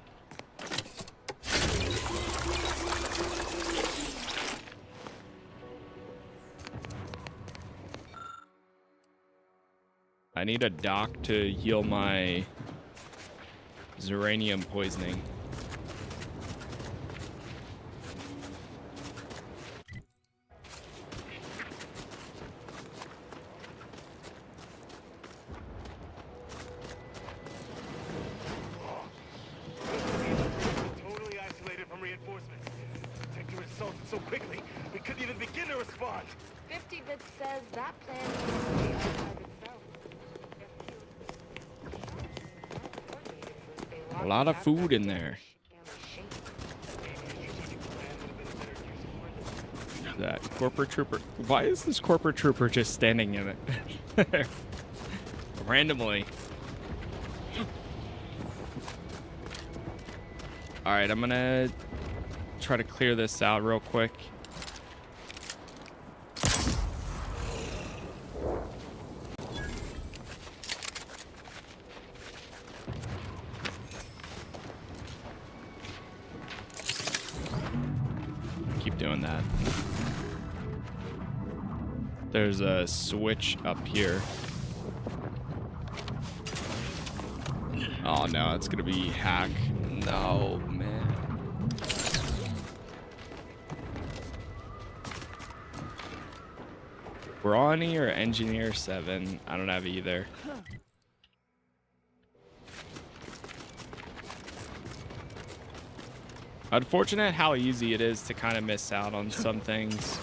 I need a doc to heal my uranium poisoning. Totally isolated from reinforcements. Detector assaulted so quickly, we couldn't even begin to respond. 50 bits says that plan is the archive itself. A lot of food in there. That corporate trooper. Why is this corporate trooper just standing in it? Randomly. Alright, I'm gonna try to clear this out real quick. Keep doing that. There's a switch up here. Oh no, it's gonna be hack. No, man. Brawny or Engineer 7? I don't have either. Unfortunate how easy it is to kind of miss out on some things.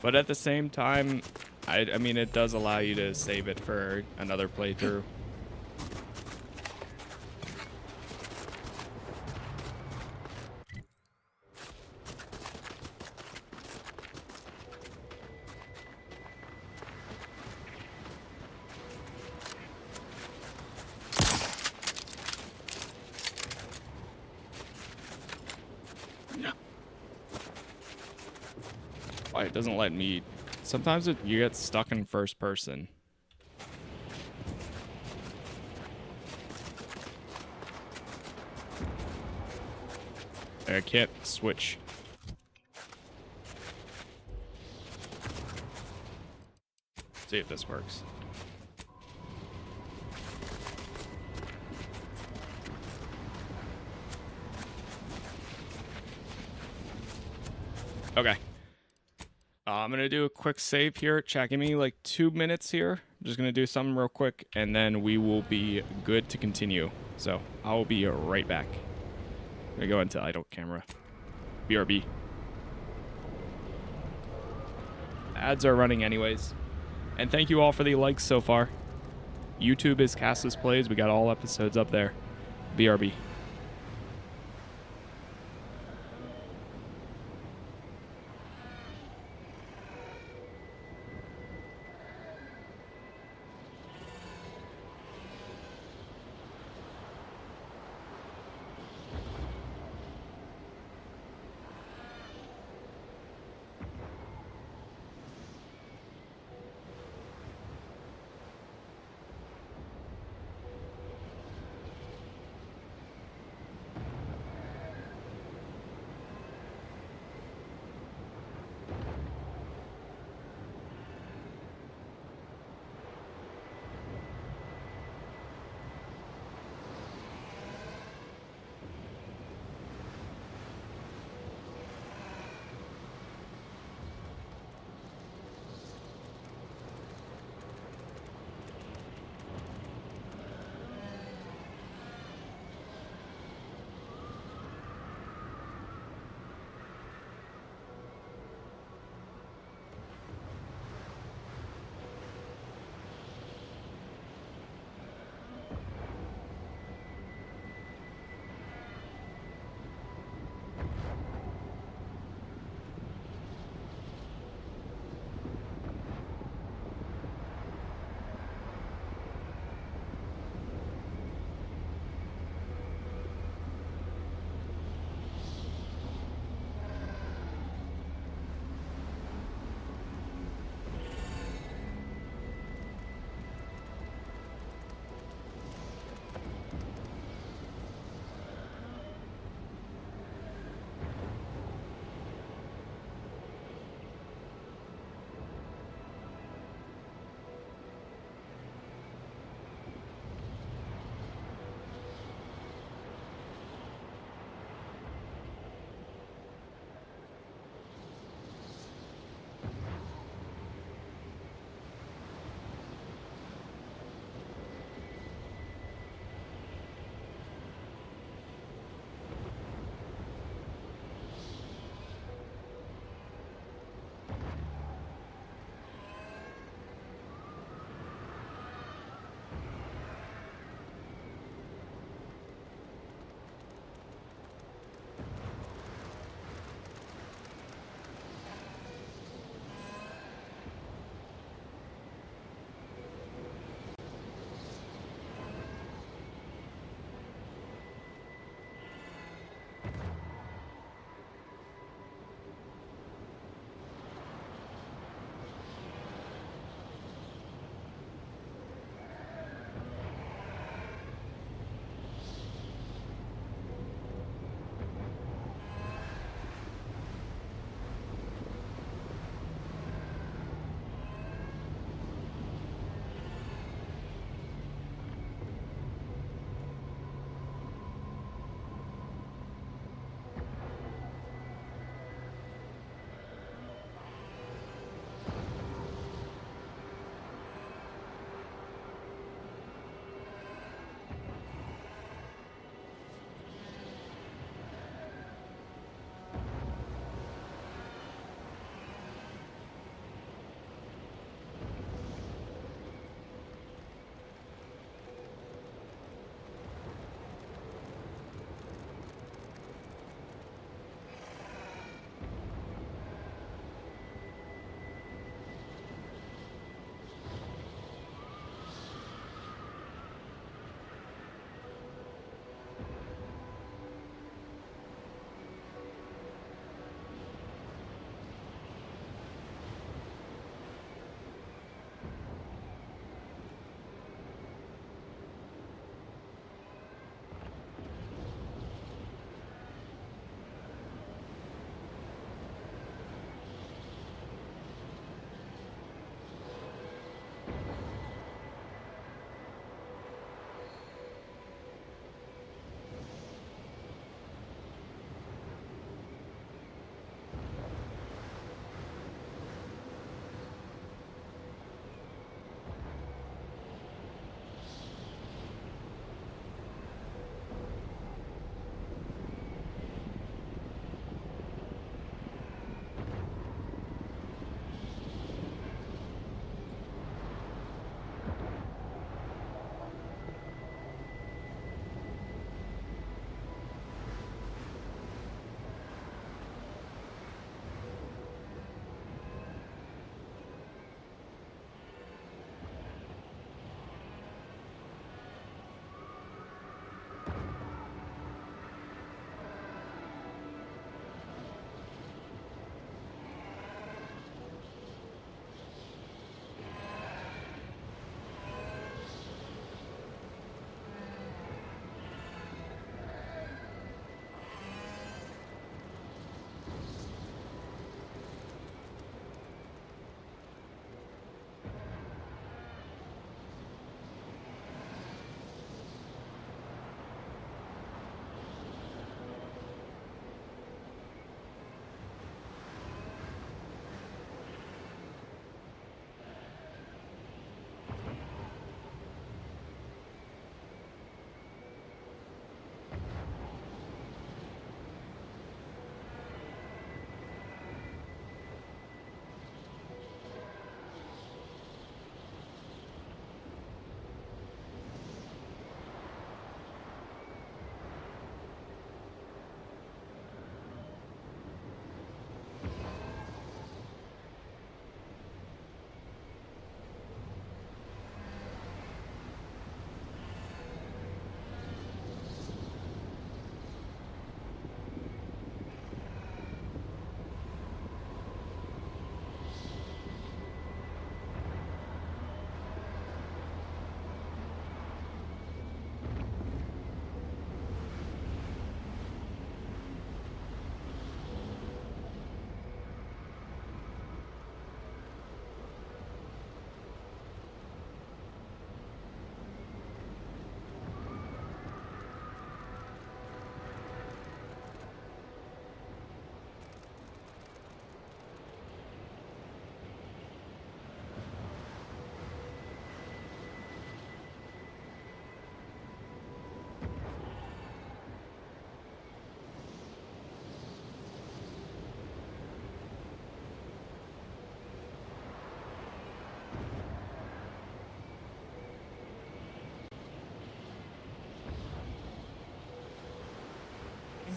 But at the same time, I mean, it does allow you to save it for another playthrough. why it doesn't let me. Sometimes you get stuck in first person. I can't switch. See if this works. Okay. I'm going to do a quick save here. Chat, give me like 2 minutes here. I'm just going to do something real quick, and then we will be good to continue. So I will be right back. I'm going to go into idle camera. BRB. Ads are running anyways. And thank you all for the likes so far. YouTube is Casas Plays. We got all episodes up there. BRB.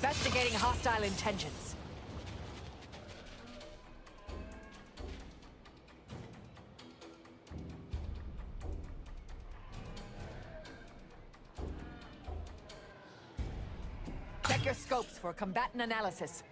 Investigating hostile intentions. Check your scopes for combatant analysis.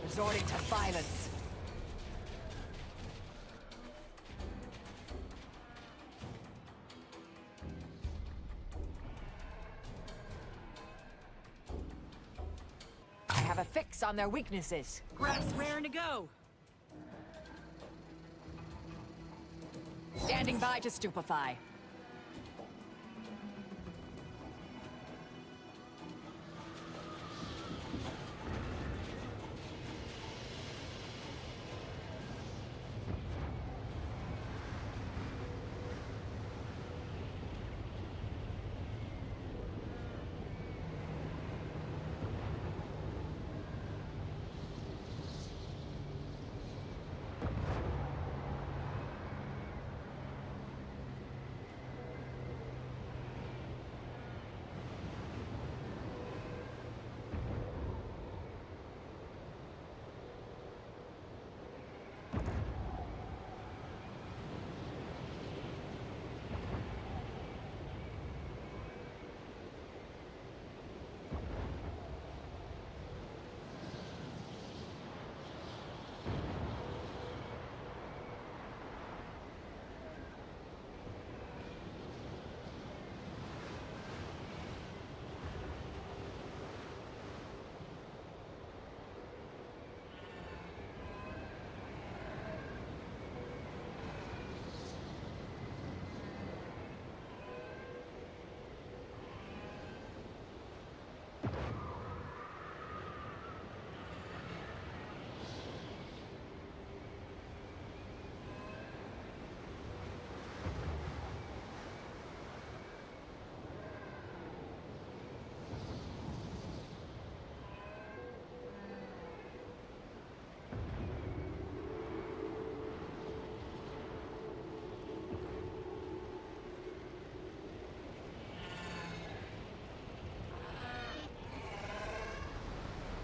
Resorting to violence. I have a fix on their weaknesses. Grass raring to go. Standing by to stupefy.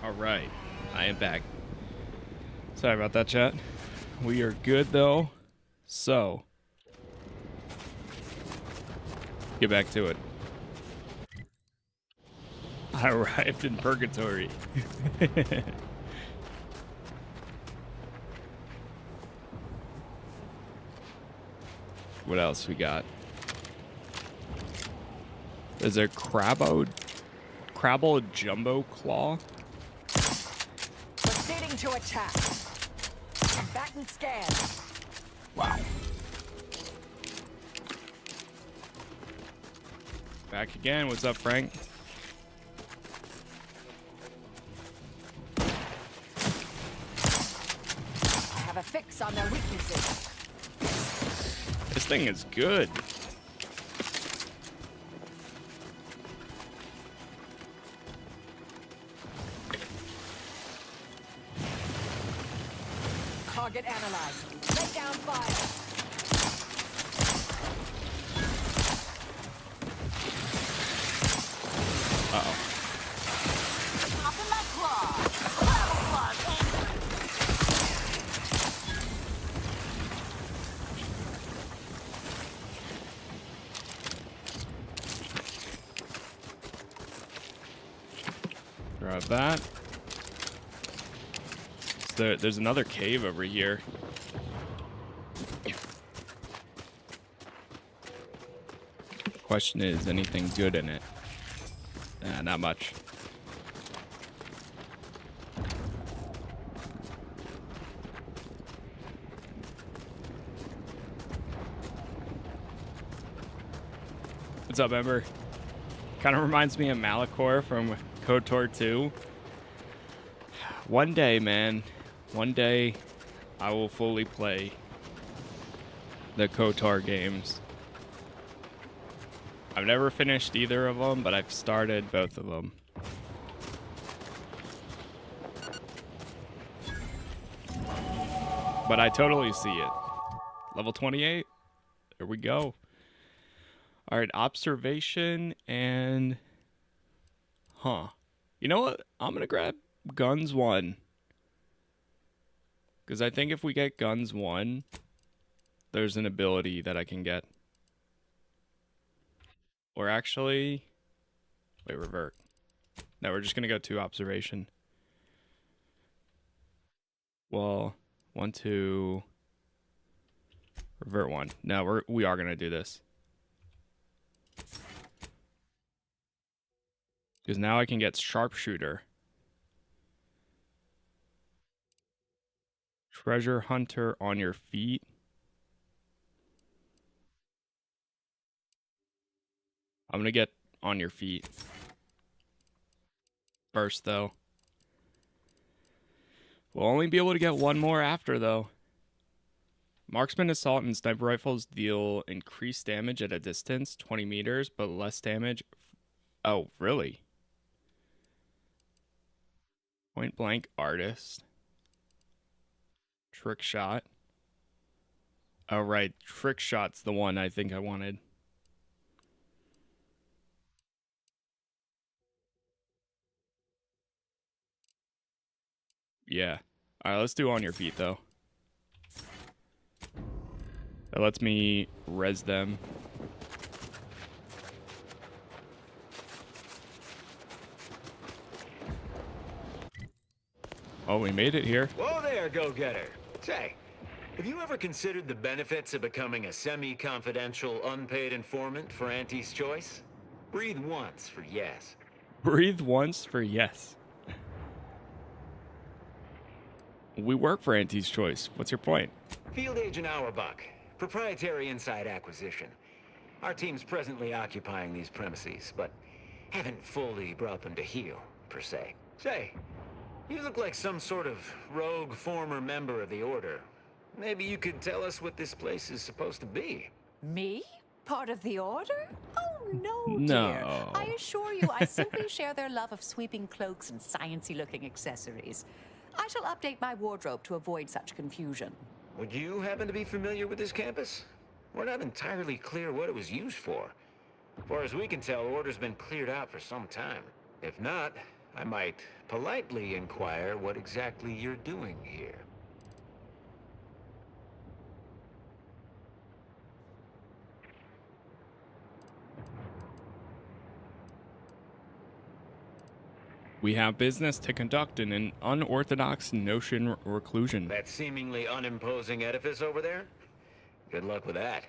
All right, I am back. Sorry about that, chat. We are good though. So, get back to it. I arrived in purgatory. What else we got? Is there Crabble Jumbo Claw? Proceeding to attack. Combatant scan. Wow. Back again. What's up, Frank? I have a fix on their weaknesses. This thing is good. Target analyzed. Lay down fire. Uh-oh. Popping my claw. of that. There's another cave over here. Question is, anything good in it? Not much. What's up, Ember? Kind of reminds me of Malachor from KOTOR 2. One day, man. One day, I will fully play the KOTOR games. I've never finished either of them, but I've started both of them. But I totally see it. Level 28. There we go. All right, observation and... Huh. You know what? I'm going to grab Guns 1. Because I think if we get Guns 1, there's an ability that I can get. Or actually... Wait, revert. No, we're just going to go to observation. Well, 1, 2... Revert 1. No, we are going to do this. Because now I can get Sharpshooter. Treasure Hunter on your feet. I'm going to get on your feet first, though. We'll only be able to get one more after, though. Marksman Assault and Sniper Rifles deal increased damage at a distance, 20 meters, but less damage. Oh, really? Point Blank Artist. Trick Shot. Oh, right. Trick Shot's the one I think I wanted. Yeah. Alright, let's do On Your Feet, though. That lets me res them. Oh, we made it here. Whoa there, go-getter. Say, have you ever considered the benefits of becoming a semi-confidential, unpaid informant for Auntie's Choice? Breathe once for yes. Breathe once for yes. We work for Auntie's Choice. What's your point? Field Agent Auerbach, proprietary inside acquisition. Our team's presently occupying these premises, but haven't fully brought them to heel, per se. Say, you look like some sort of rogue former member of the Order. Maybe you could tell us what this place is supposed to be. Me? Part of the Order? Oh, no, No. dear. I assure you, I simply share their love of sweeping cloaks and sciencey-looking accessories. I shall update my wardrobe to avoid such confusion. Would you happen to be familiar with this campus? We're not entirely clear what it was used for. As far as we can tell, Order's been cleared out for some time. If not, I might politely inquire what exactly you're doing here. We have business to conduct in an unorthodox notion reclusion. That seemingly unimposing edifice over there? Good luck with that.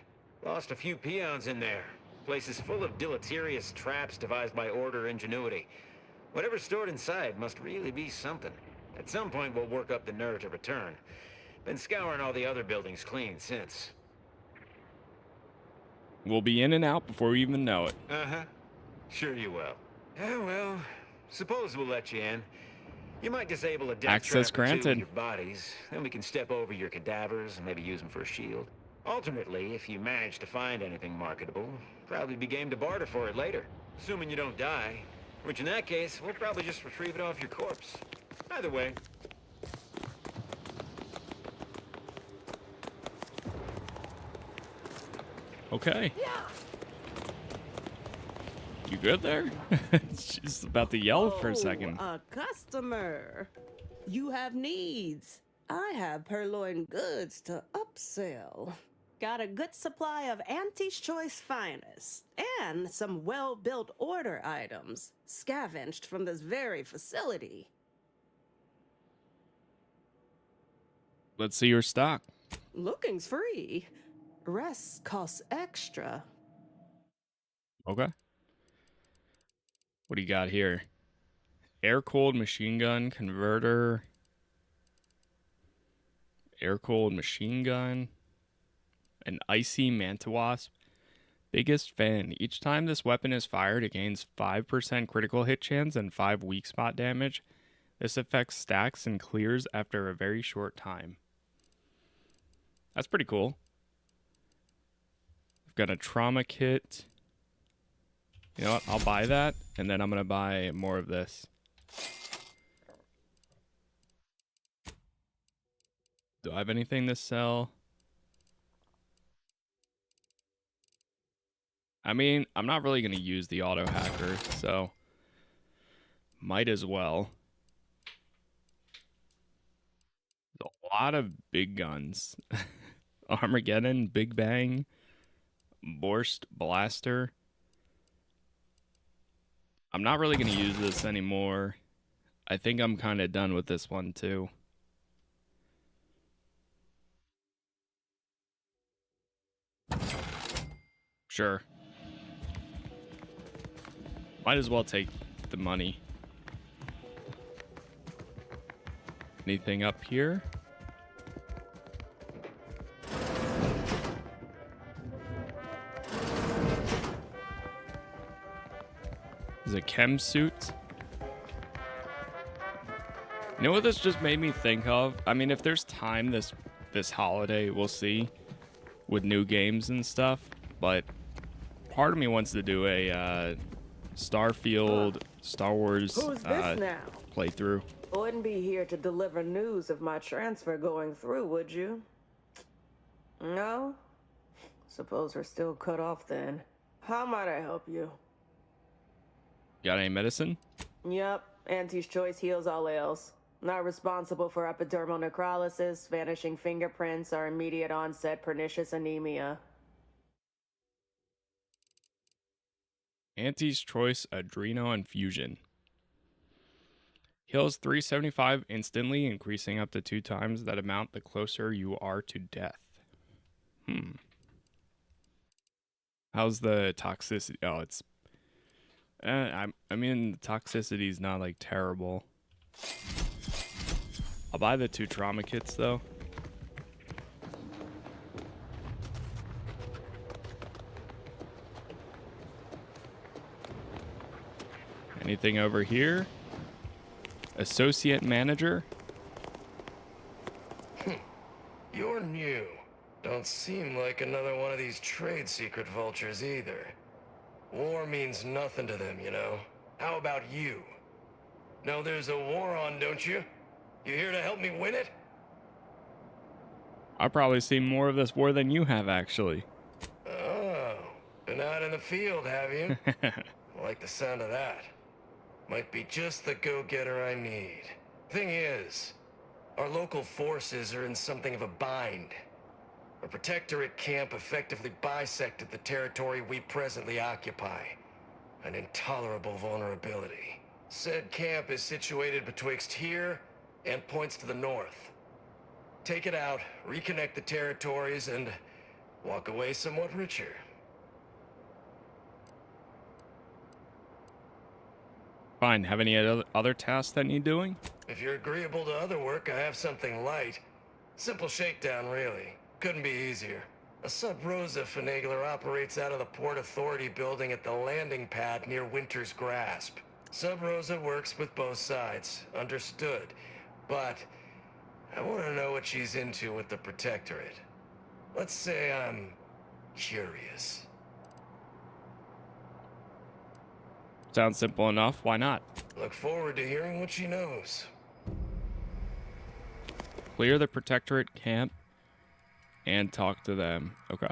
Lost a few peons in there. Place is full of deleterious traps devised by Order ingenuity. Whatever's stored inside must really be something. At some point, we'll work up the nerve to return. Been scouring all the other buildings clean since. We'll be in and out before we even know it. Uh-huh. Sure you will. Yeah, well, suppose we'll let you in. You might disable a death Access trap or two with granted. your bodies. Then we can step over your cadavers and maybe use them for a shield. Alternately, if you manage to find anything marketable, probably be game to barter for it later. Assuming you don't die. Which in that case, we'll probably just retrieve it off your corpse. Either way. Okay. You good there? She's about to yell for a second. A customer. You have needs. I have purloined goods to upsell. got a good supply of Auntie's Choice finest and some well-built order items scavenged from this very facility. Let's see your stock. Looking's free. Rest costs extra. Okay. What do you got here? Air-cooled machine gun converter. Air-cooled machine gun. An icy manta-wasp. Biggest fan. Each time this weapon is fired, it gains 5% critical hit chance and 5 weak spot damage. This effect stacks and clears after a very short time. That's pretty cool. I've got a trauma kit. You know what? I'll buy that, and then I'm going to buy more of this. Do I have anything to sell? I mean, I'm not really going to use the auto hacker, so might as well. There's a lot of big guns. Armageddon, Big Bang, Borst Blaster. I'm not really going to use this anymore. I think I'm kind of done with this one too. Sure. Might as well take the money. Anything up here? Is a chem suit. You know what this just made me think of? I mean, if there's time this holiday, we'll see with new games and stuff. But part of me wants to do a Starfield, Star Wars Who's this now? playthrough. Wouldn't be here to deliver news of my transfer going through, would you? No? Suppose we're still cut off then. How might I help you? Got any medicine? Yep, Auntie's Choice heals all ails. Not responsible for epidermal necrolysis, vanishing fingerprints, or immediate onset pernicious anemia. Auntie's Choice Adreno Infusion. Heals 375 instantly, increasing up to 2 times that amount the closer you are to death. How's the toxicity? Oh, it's... I mean, the toxicity's not, like, terrible. I'll buy the 2 trauma kits, though. Anything over here? Associate manager? You're new. Don't seem like another one of these trade secret vultures either. War means nothing to them, you know. How about you? Know there's a war on, don't you? You here to help me win it? I've probably seen more of this war than you have, actually. Oh, been out in the field, have you? I like the sound of that. Might be just the go-getter I need. Thing is, our local forces are in something of a bind. A protectorate camp effectively bisected the territory we presently occupy. An intolerable vulnerability. Said camp is situated betwixt here and points to the north. Take it out, reconnect the territories, and walk away somewhat richer. Fine. Have any other tasks that need doing? If you're agreeable to other work, I have something light. Simple shakedown, really. Couldn't be easier. A Sub-Rosa finagler operates out of the Port Authority building at the landing pad near Winter's Grasp. Sub-Rosa works with both sides, understood. But I want to know what she's into with the Protectorate. Let's say I'm curious. Sounds simple enough. Why not? Look forward to hearing what she knows. Clear the Protectorate camp and talk to them. Okay.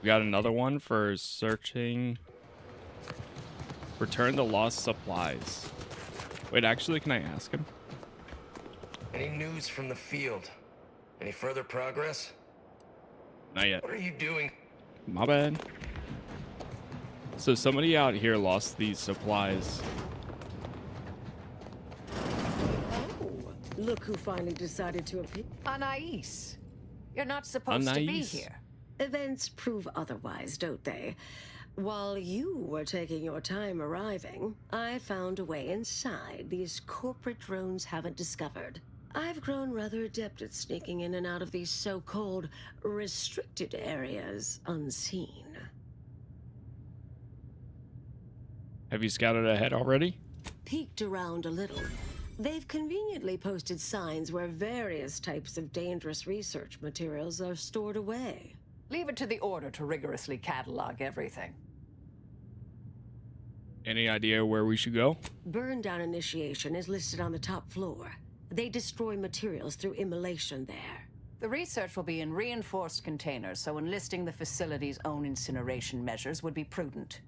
We got another one for searching. Return the lost supplies. Wait, actually, can I ask him? Any news from the field? Any further progress? Not yet. What are you doing? My bad. So somebody out here lost these supplies. Oh, look who finally decided to appear. Anais, you're not supposed to be Anais? here. Events prove otherwise, don't they? While you were taking your time arriving, I found a way inside these corporate drones haven't discovered. I've grown rather adept at sneaking in and out of these so-called restricted areas unseen. Have you scouted ahead already? Peeked around a little. They've conveniently posted signs where various types of dangerous research materials are stored away. Leave it to the Order to rigorously catalog everything. Any idea where we should go? Burn down initiation is listed on the top floor. They destroy materials through immolation there. The research will be in reinforced containers, so enlisting the facility's own incineration measures would be prudent.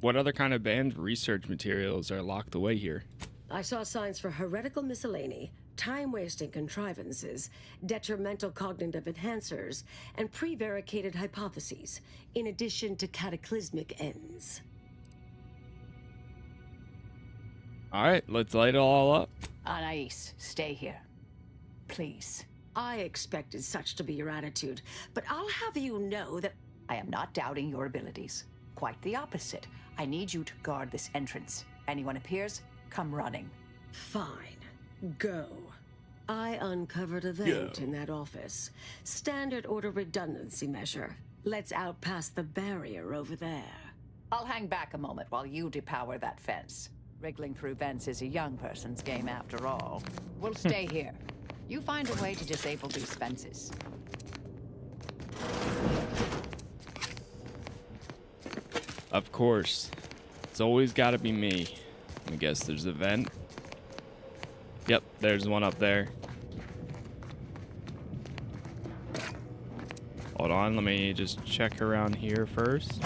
What other kind of banned research materials are locked away here? I saw signs for heretical miscellany, time-wasting contrivances, detrimental cognitive enhancers, and prevaricated hypotheses, in addition to cataclysmic ends. All right, let's light it all up. Anais, stay here. Please. I expected such to be your attitude, but I'll have you know that I am not doubting your abilities. Quite the opposite. I need you to guard this entrance. Anyone appears, come running. Fine. Go. I uncovered a vent in that office. Standard order redundancy measure. Let's out past the barrier over there. I'll hang back a moment while you depower that fence. Wriggling through vents is a young person's game after all. We'll stay here. You find a way to disable these fences. Of course. It's always got to be me. I guess there's a vent. Yep, there's one up there. Hold on, let me just check around here first.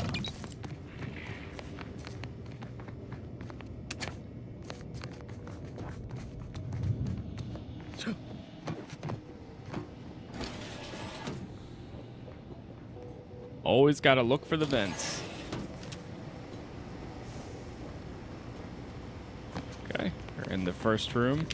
Always got to look for the vents. Okay, we're in the first room.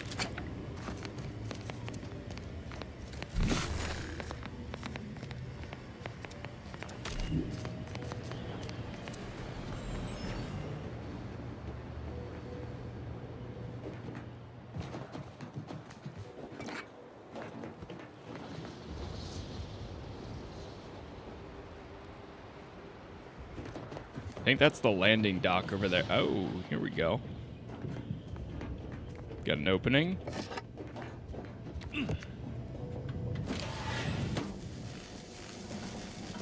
I think that's the landing dock over there. Oh, here we go. Got an opening.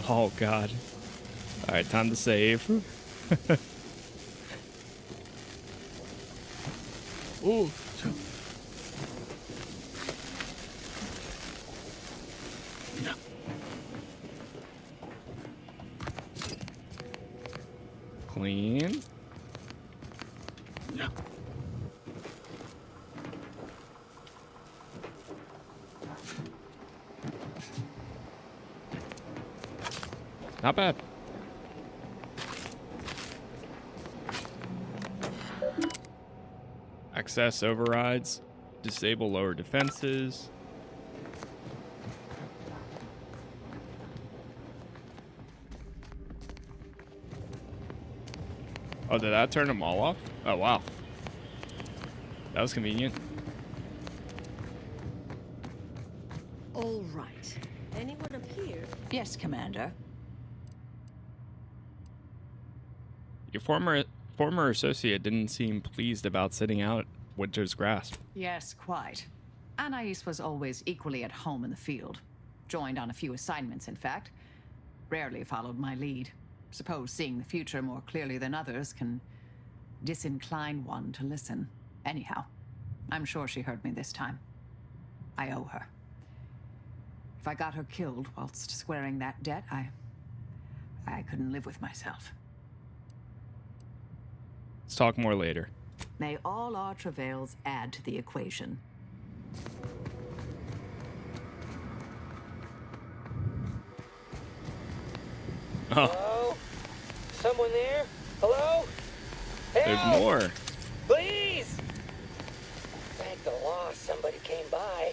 Oh, God. All right, time to save. Ooh. Clean. Not bad. Access overrides. Disable lower defenses. Oh, did that turn them all off? Oh, wow. That was convenient. All right. Anyone up here? Yes, Commander. Your former associate didn't seem pleased about sitting out Winter's grasp. Yes, quite. Anais was always equally at home in the field. Joined on a few assignments, in fact. Rarely followed my lead. Suppose seeing the future more clearly than others can disincline one to listen. Anyhow, I'm sure she heard me this time. I owe her. If I got her killed whilst squaring that debt, I couldn't live with myself. Let's talk more later. May all our travails add to the equation. Oh, Hello? Someone there? Hello? there's Help! more. Please! Thank the law somebody came by.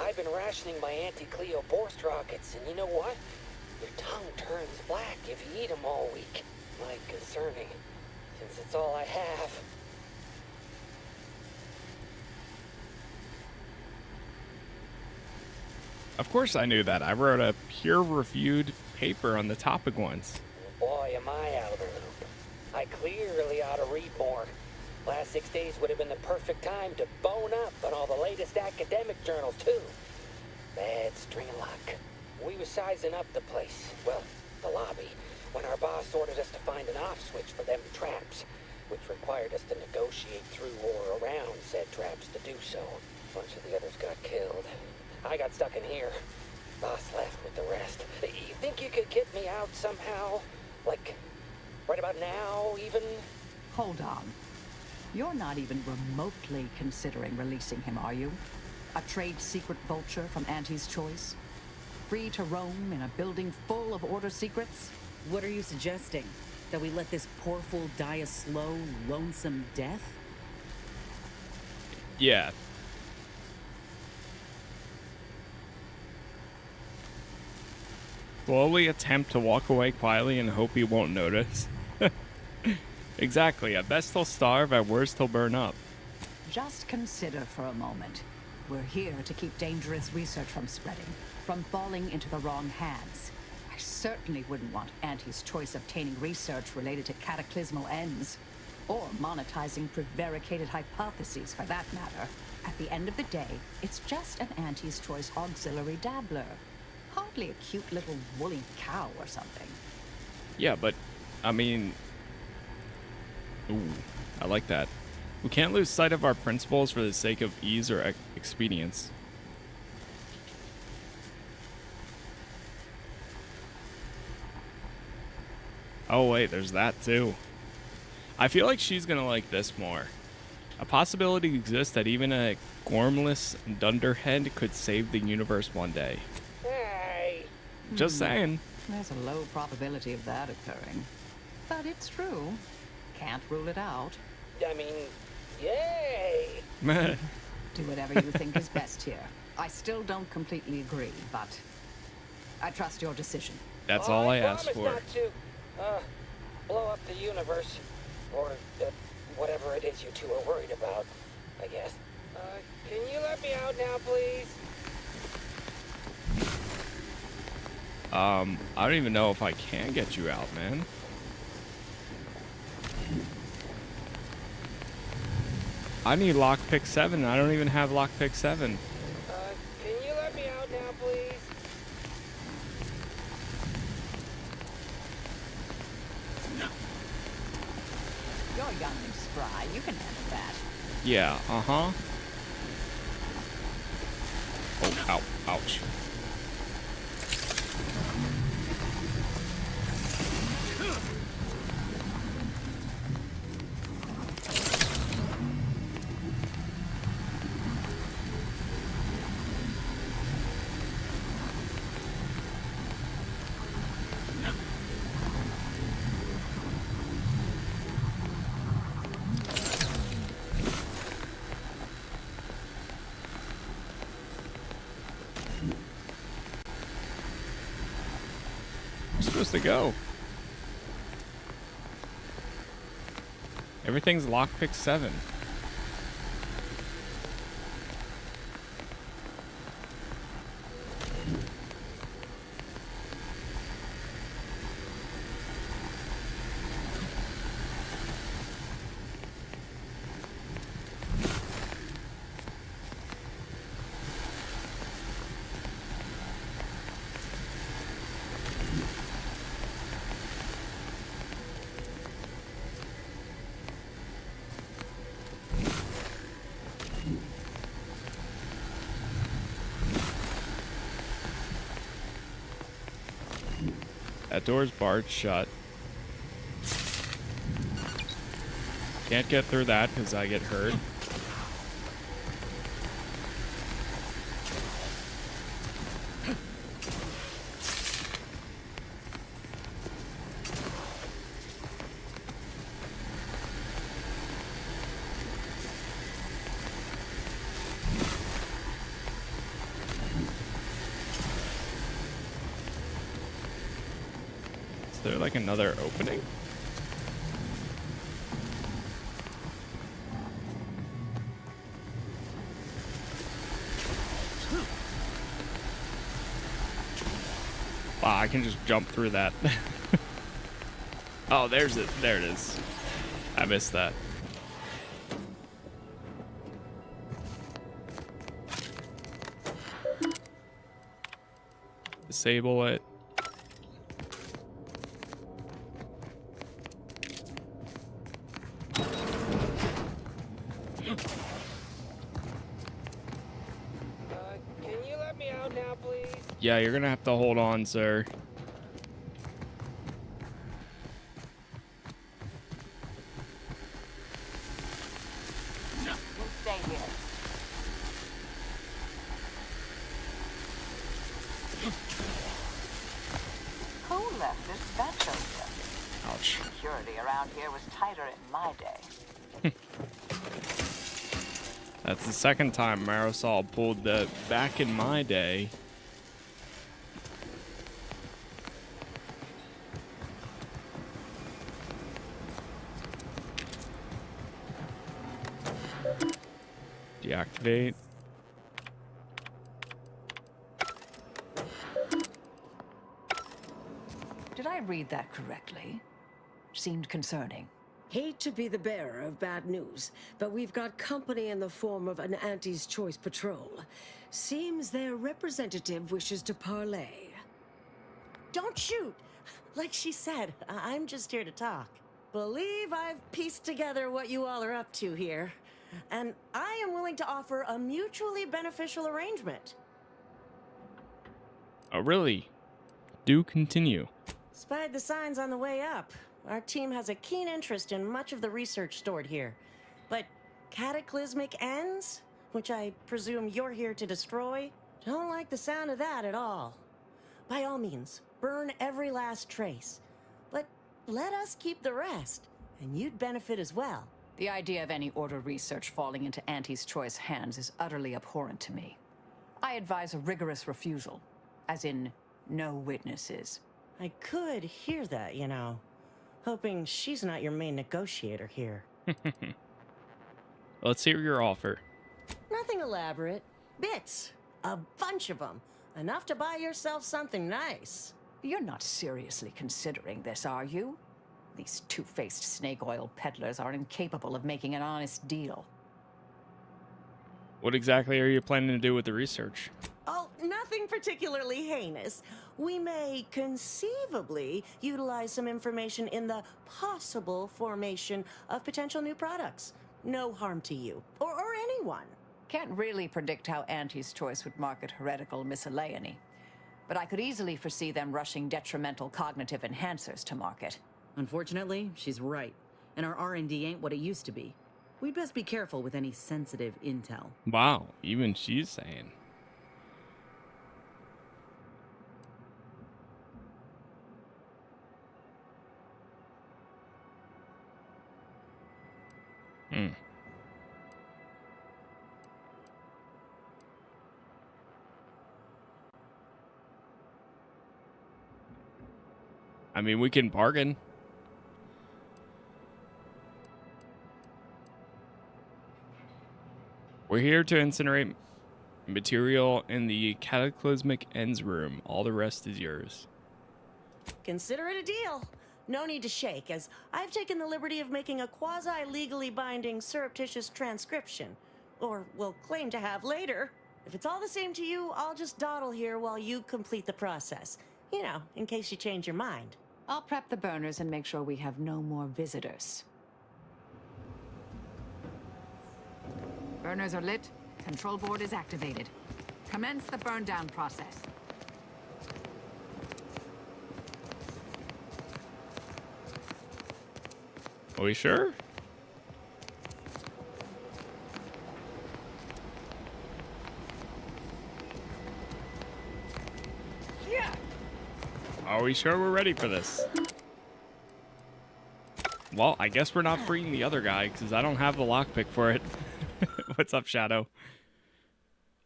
I've been rationing my anti-Cleo Borst rockets, and you know what? Your tongue turns black if you eat them all week. Like, concerning, since it's all I have. Of course I knew that. I wrote a peer-reviewed paper on the topic once. Boy, am I out of the loop. I clearly ought to read more. Last 6 days would have been the perfect time to bone up on all the latest academic journals, too. Bad string of luck. We was sizing up the place, well, the lobby, when our boss ordered us to find an off switch for them traps, which required us to negotiate through or around said traps to do so. A bunch of the others got killed. I got stuck in here. Boss left with the rest. You think you could get me out somehow? Like, right about now, even? Hold on. You're not even remotely considering releasing him, are you? A trade secret vulture from Auntie's choice? Free to roam in a building full of order secrets? What are you suggesting? That we let this poor fool die a slow, lonesome death? Yeah. Slowly attempt to walk away quietly and hope he won't notice. Exactly. At best he'll starve, at worst he'll burn up. Just consider for a moment. We're here to keep dangerous research from spreading, from falling into the wrong hands. I certainly wouldn't want Auntie's choice obtaining research related to cataclysmal ends, or monetizing prevaricated hypotheses for that matter. At the end of the day, it's just an Auntie's choice auxiliary dabbler. Hardly a cute little woolly cow or something. Yeah, but, I mean... Ooh, I like that. We can't lose sight of our principles for the sake of ease or expedience. Oh wait, there's that too. I feel like she's gonna like this more. A possibility exists that even a gormless dunderhead could save the universe one day. Hey! Just saying. There's a low probability of that occurring. But it's true. Can't rule it out. I mean, yay! Do whatever you think is best here. I still don't completely agree, but I trust your decision. That's all I asked for. Not to, blow up the universe, or whatever it is you two are worried about, I guess. Can you let me out now, please? I don't even know if I can get you out, man. I need lockpick 7. I don't even have lockpick 7. Can you let me out now, please? You're young and spry. You can handle that. Yeah, uh-huh. Oh, ow, ouch. To go. Everything's lockpick 7. That door's barred shut. Can't get through that because I get hurt. Is there like another opening? Wow, I can just jump through that. Oh, there's it. There it is. I missed that. Disable it. Can you let me out now, please? Yeah, you're gonna have to hold on, sir. We'll stay here. Who left this vent open? Ouch. Security around here was tighter in my day. That's the second time Marisol pulled the back in my day. Deactivate. Did I read that correctly? Seemed concerning. Hate to be the bearer of bad news, but we've got company in the form of an Auntie's Choice patrol. Seems their representative wishes to parley. Don't shoot! Like she said, I'm just here to talk. Believe I've pieced together what you all are up to here. And I am willing to offer a mutually beneficial arrangement. Oh, really? Do continue. Spied the signs on the way up. Our team has a keen interest in much of the research stored here. But cataclysmic ends, which I presume you're here to destroy, don't like the sound of that at all. By all means, burn every last trace. But let us keep the rest, and you'd benefit as well. The idea of any Order research falling into Auntie's Choice hands is utterly abhorrent to me. I advise a rigorous refusal, as in no witnesses. I could hear that, you know. Hoping she's not your main negotiator here. Let's hear your offer. Nothing elaborate. Bits. A bunch of them. Enough to buy yourself something nice. You're not seriously considering this, are you? These two-faced snake oil peddlers are incapable of making an honest deal. What exactly are you planning to do with the research? Oh, nothing particularly heinous. We may conceivably utilize some information in the possible formation of potential new products. No harm to you, or anyone. Can't really predict how Auntie's Choice would market heretical miscellany, but I could easily foresee them rushing detrimental cognitive enhancers to market. Unfortunately, she's right. And our R&D ain't what it used to be. We'd best be careful with any sensitive intel. Wow, even she's saying. I mean, we can bargain. We're here to incinerate material in the cataclysmic ends room. All the rest is yours. Consider it a deal. No need to shake, as I've taken the liberty of making a quasi-legally binding surreptitious transcription. Or will claim to have later. If it's all the same to you, I'll just dawdle here while you complete the process. You know, in case you change your mind. I'll prep the burners and make sure we have no more visitors. Burners are lit. Control board is activated. Commence the burn down process. Are we sure? Are we sure we're ready for this? Well, I guess we're not freeing the other guy because I don't have the lockpick for it. What's up, Shadow?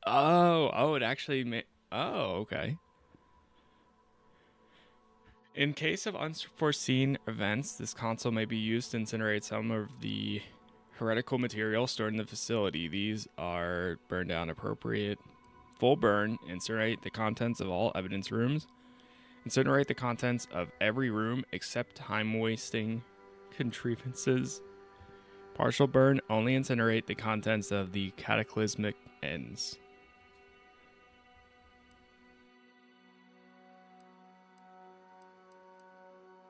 Oh, it actually okay. In case of unforeseen events, this console may be used to incinerate some of the heretical material stored in the facility. These are burned down appropriate. Full burn, incinerate the contents of all evidence rooms. Incinerate the contents of every room except time-wasting contrivances. Partial burn, only incinerate the contents of the cataclysmic ends.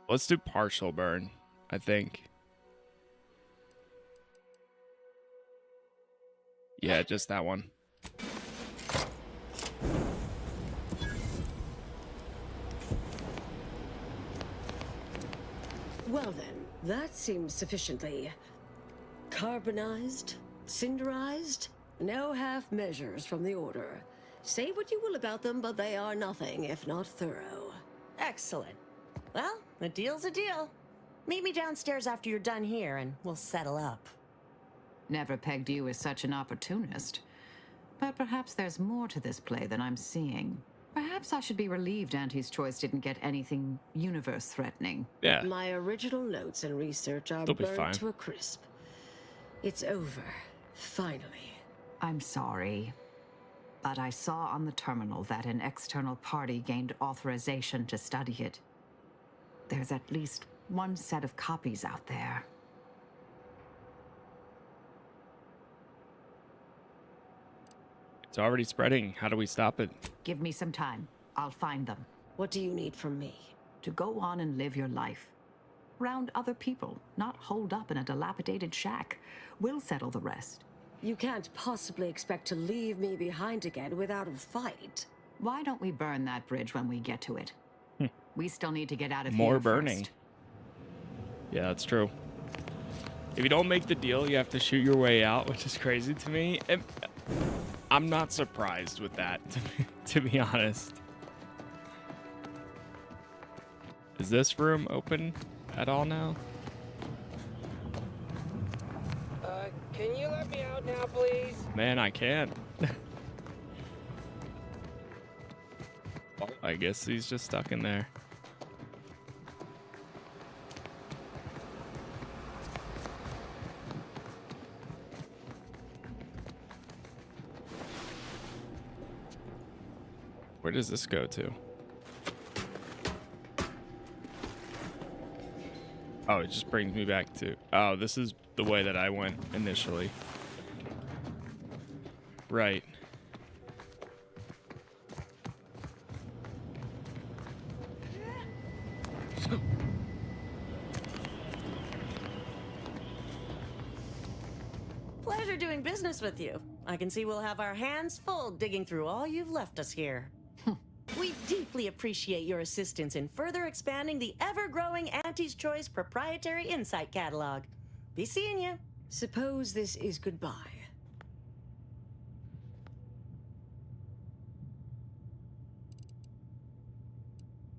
Let's do partial burn, I think. Yeah, just that one. Well then, that seems sufficiently carbonized, cinderized. No half measures from the Order. Say what you will about them, but they are nothing if not thorough. Excellent. Well, a deal's a deal. Meet me downstairs after you're done here, and we'll settle up. Never pegged you as such an opportunist. But perhaps there's more to this play than I'm seeing. Perhaps I should be relieved Auntie's Choice didn't get anything universe-threatening. Yeah. My original notes and research are burned to a crisp. It's over. Finally. I'm sorry. But I saw on the terminal that an external party gained authorization to study it. There's at least one set of copies out there. It's already spreading. How do we stop it? Give me some time. I'll find them. What do you need from me? To go on and live your life. Around other people, not holed up in a dilapidated shack. We'll settle the rest. You can't possibly expect to leave me behind again without a fight. Why don't we burn that bridge when we get to it? We still need to get out of here More burning. first. Yeah, that's true. If you don't make the deal, you have to shoot your way out, which is crazy to me. And I'm not surprised with that, to be honest. Is this room open at all now? Can you let me out now, please? Man, I can't. I guess he's just stuck in there. Where does this go to? Oh, it just brings me back to... Oh, this is the way that I went initially. Right. Pleasure doing business with you. I can see we'll have our hands full digging through all you've left us here. We deeply appreciate your assistance in further expanding the ever-growing Auntie's Choice proprietary insight catalog. Be seeing you. Suppose this is goodbye.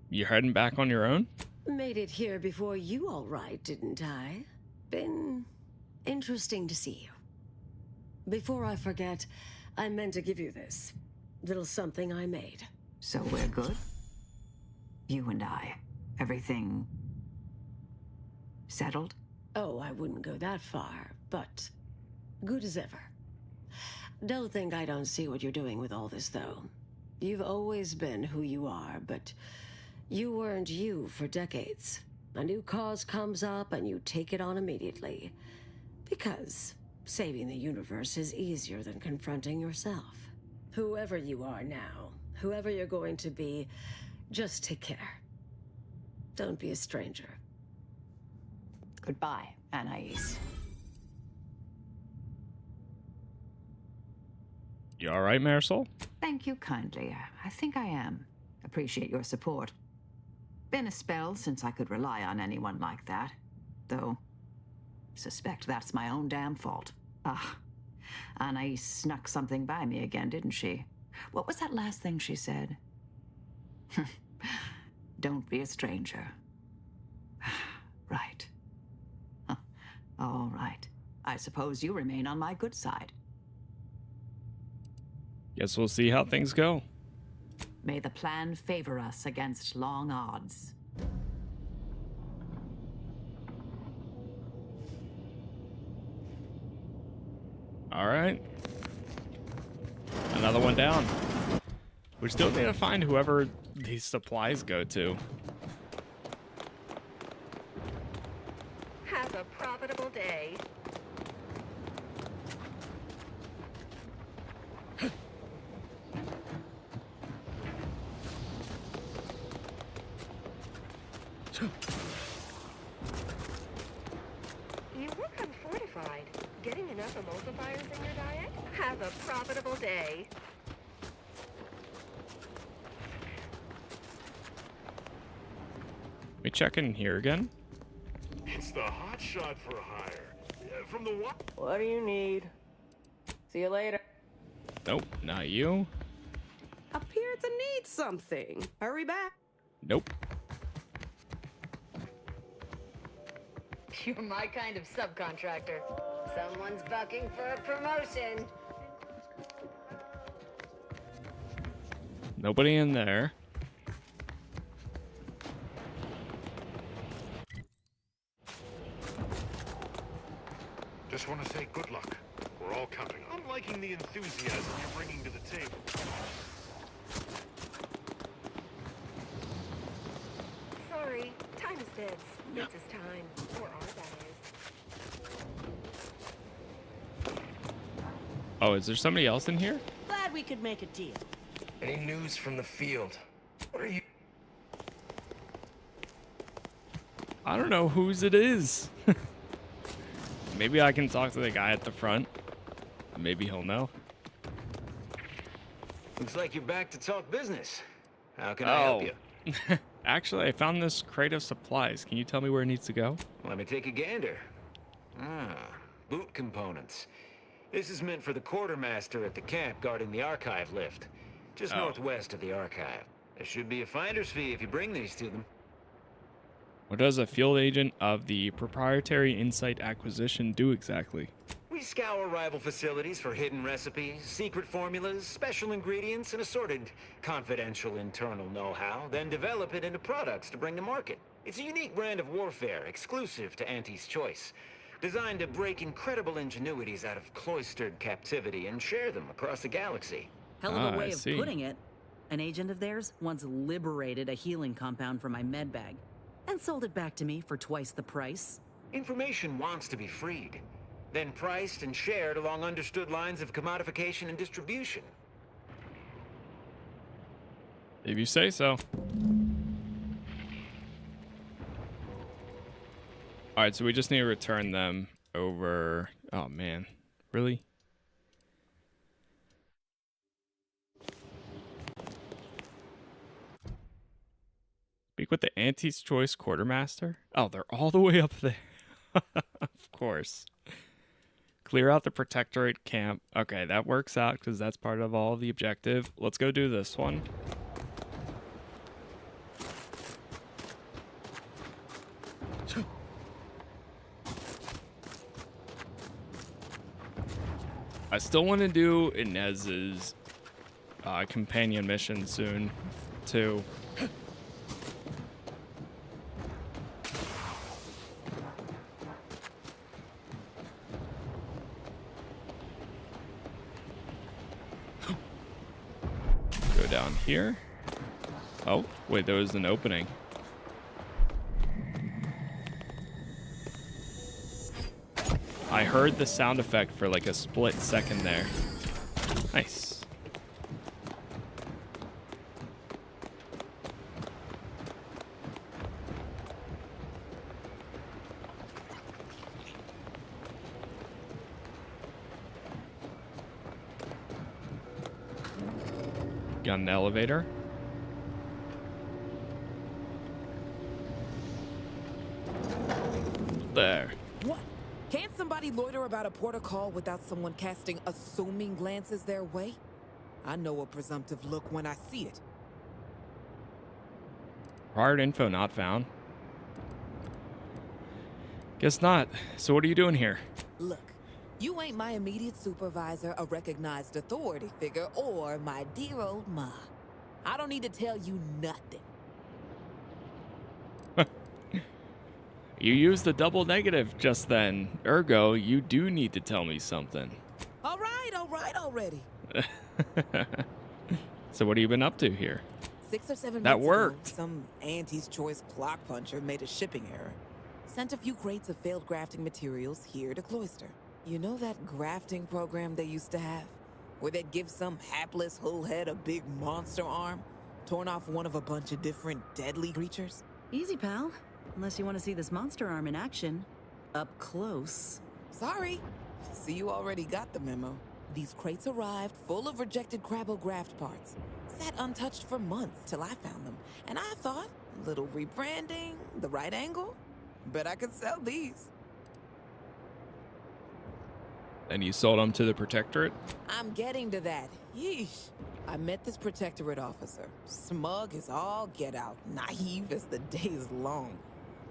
You're heading back on your own? Made it here before you all right, didn't I? Been interesting to see you. Before I forget, I meant to give you this little something I made. So we're good? You and I. Everything... settled? Oh, I wouldn't go that far, but good as ever. Don't think I don't see what you're doing with all this, though. You've always been who you are, but you weren't you for decades. A new cause comes up and you take it on immediately. Because saving the universe is easier than confronting yourself. Whoever you are now, whoever you're going to be, just take care. Don't be a stranger. Goodbye, Anais. You all right, Marisol? Thank you kindly. I think I am. Appreciate your support. Been a spell since I could rely on anyone like that. Though, suspect that's my own damn fault. Anais snuck something by me again, didn't she? What was that last thing she said? Don't be a stranger. Right. Huh. All right. I suppose you remain on my good side. Guess we'll see how things go. May the plan favor us against long odds. All right. Another one down. We still need to find whoever these supplies go to. Have a profitable day. You look unfortified. Getting enough emulsifiers in your diet? Have a profitable day. We check in here again. It's the hot shot for hire. From the what? What do you need? See you later. Nope, not you. Appear to need something. Hurry back. Nope. You're my kind of subcontractor. Someone's bucking for a promotion. Nobody in there. Just want to say good luck. We're all counting on. I'm liking the enthusiasm you're bringing to the table. Sorry, time is bids. Bids is time. Or are, that is. Oh, is there somebody else in here? Glad we could make a deal. Any news from the field? What are you... I don't know whose it is. Maybe I can talk to the guy at the front. Maybe he'll know. Looks like you're back to talk business. How can I help you? Actually, I found this crate of supplies. Can you tell me where it needs to go? Let me take a gander. Boot components. This is meant for the quartermaster at the camp guarding the archive lift. Just northwest of the archive. There should be a finder's fee if you bring these to them. What does a field agent of the proprietary insight acquisition do exactly? We scour rival facilities for hidden recipes, secret formulas, special ingredients, and assorted confidential internal know-how, then develop it into products to bring to market. It's a unique brand of warfare, exclusive to Auntie's Choice, designed to break incredible ingenuities out of cloistered captivity and share them across the galaxy. Hell of a way of putting it. An agent of theirs once liberated a healing compound from my med bag and sold it back to me for twice the price. Information wants to be freed, then priced and shared along understood lines of commodification and distribution. If you say so. Alright, so we just need to return them over... Oh, man. Really? Speak with the Auntie's Choice Quartermaster? Oh, they're all the way up there. Of course. Clear out the Protectorate camp. Okay, that works out because that's part of all the objective. Let's go do this one. I still want to do Inez's companion mission soon, too. Go down here. Oh, wait, there was an opening. I heard the sound effect for like a split second there. Nice. Got an elevator. There. What? Can't somebody loiter about a protocol without someone casting assuming glances their way? I know a presumptive look when I see it. Required info not found. Guess not. So what are you doing here? Look, you ain't my immediate supervisor, a recognized authority figure, or my dear old ma. I don't need to tell you nothing. You used the double negative just then. Ergo, you do need to tell me something. All right already. So what have you been up to here? 6 or 7 That months worked. ago, some Auntie's Choice clock puncher made a shipping error. Sent a few crates of failed grafting materials here to Cloister. You know that grafting program they used to have? Where they'd give some hapless hullhead a big monster arm, torn off one of a bunch of different deadly creatures? Easy, pal. Unless you want to see this monster arm in action. Up close. Sorry. See, you already got the memo. These crates arrived full of rejected Crabble-Graft parts. Sat untouched for months till I found them. And I thought, little rebranding, the right angle? Bet I could sell these. And you sold them to the Protectorate? I'm getting to that. Yeesh. I met this Protectorate officer. Smug as all get out, naive as the day is long.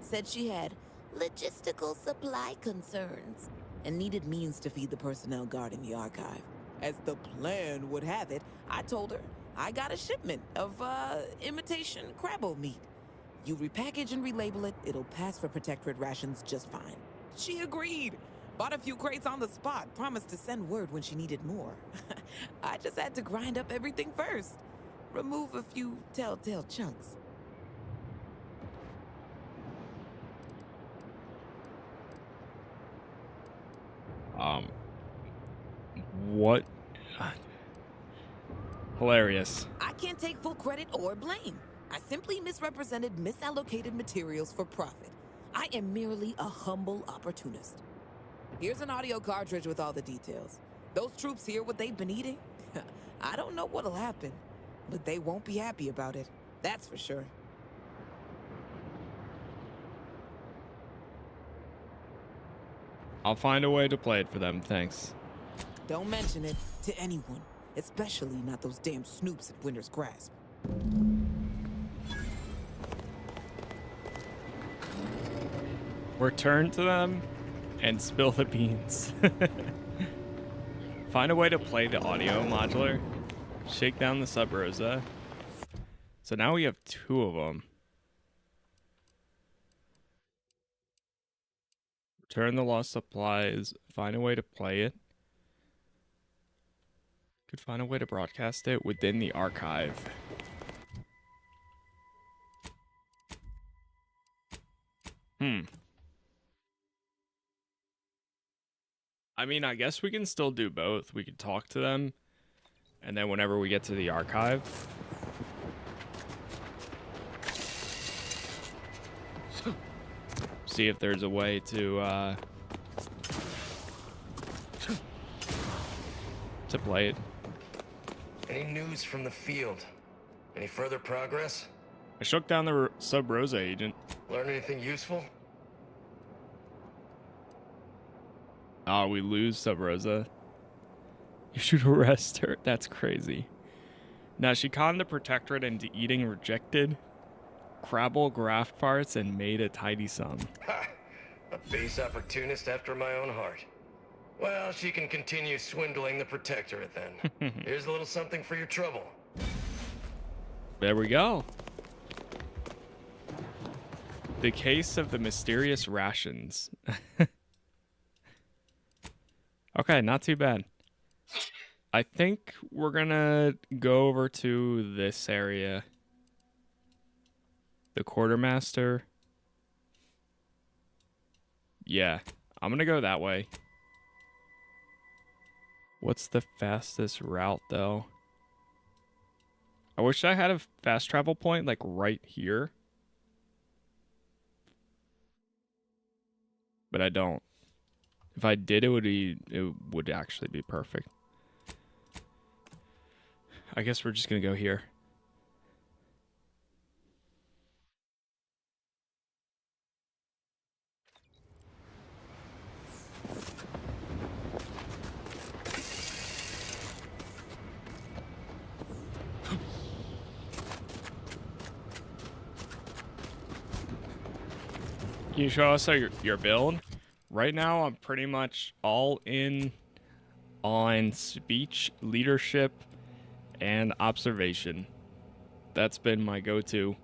Said she had logistical supply concerns and needed means to feed the personnel guarding the archive. As the plan would have it, I told her I got a shipment of, imitation Crabble meat. You repackage and relabel it, it'll pass for Protectorate rations just fine. She agreed. Bought a few crates on the spot, promised to send word when she needed more. I just had to grind up everything first. Remove a few telltale chunks. What? Hilarious. I can't take full credit or blame. I simply misrepresented misallocated materials for profit. I am merely a humble opportunist. Here's an audio cartridge with all the details. Those troops hear what they've been eating? I don't know what'll happen, but they won't be happy about it. That's for sure. I'll find a way to play it for them, thanks. Don't mention it to anyone, especially not those damn snoops at Winter's Grasp. Return to them and spill the beans. Find a way to play the audio modular. Shake down the Sub Rosa. So now we have 2 of them. Return the lost supplies. Find a way to play it. Could find a way to broadcast it within the archive. I mean, I guess we can still do both. We could talk to them, and then whenever we get to the archive, see if there's a way to play it. Any news from the field? Any further progress? I shook down the Sub Rosa agent. Learn anything useful? Oh, we lose Sub Rosa. You should arrest her. That's crazy. Now, she conned the Protectorate into eating rejected Crabble graft parts and made a tidy sum. Ha! A base opportunist after my own heart. Well, she can continue swindling the Protectorate then. Here's a little something for your trouble. There we go. The case of the mysterious rations. Okay, not too bad. I think we're gonna go over to this area. The Quartermaster. Yeah, I'm gonna go that way. What's the fastest route, though? I wish I had a fast travel point, like, right here. But I don't. If I did, it would actually be perfect. I guess we're just gonna go here. Can you show us your build? Right now, I'm pretty much all in on speech, leadership, and observation. That's been my go-to.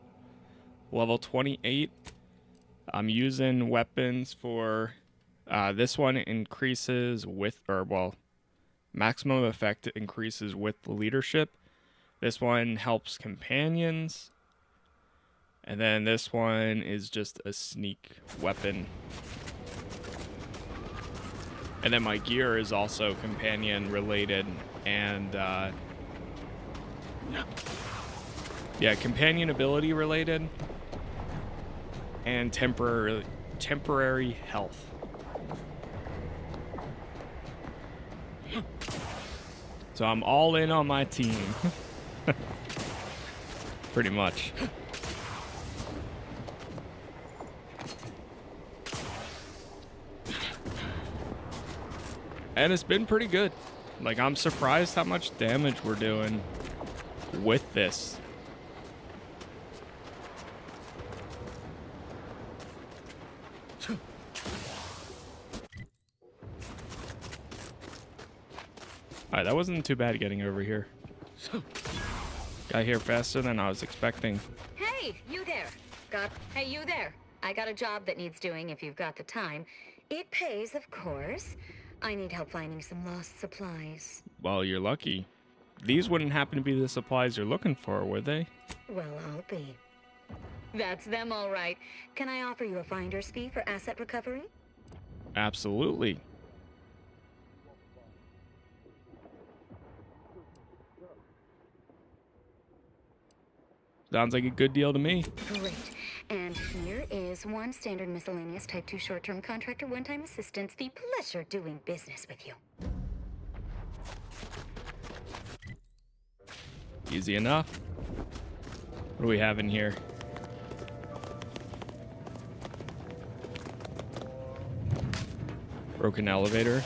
Level 28. I'm using weapons for... this one increases with... maximum effect increases with the leadership. This one helps companions. And then this one is just a sneak weapon. And then my gear is also companion related and yeah, companion ability related and temporary health. So I'm all in on my team. Pretty much. And it's been pretty good. Like, I'm surprised how much damage we're doing with this. Alright, that wasn't too bad getting over here. Got here faster than I was expecting. Hey, you there. Hey, you there. I got a job that needs doing if you've got the time. It pays, of course. I need help finding some lost supplies. Well, you're lucky. These wouldn't happen to be the supplies you're looking for, would they? Well, I'll be. That's them, all right. Can I offer you a finder's fee for asset recovery? Absolutely. Sounds like a good deal to me. Great. And here is one standard miscellaneous type 2 short-term contractor one-time assistance fee. Pleasure doing business with you. Easy enough. What do we have in here? Broken elevator.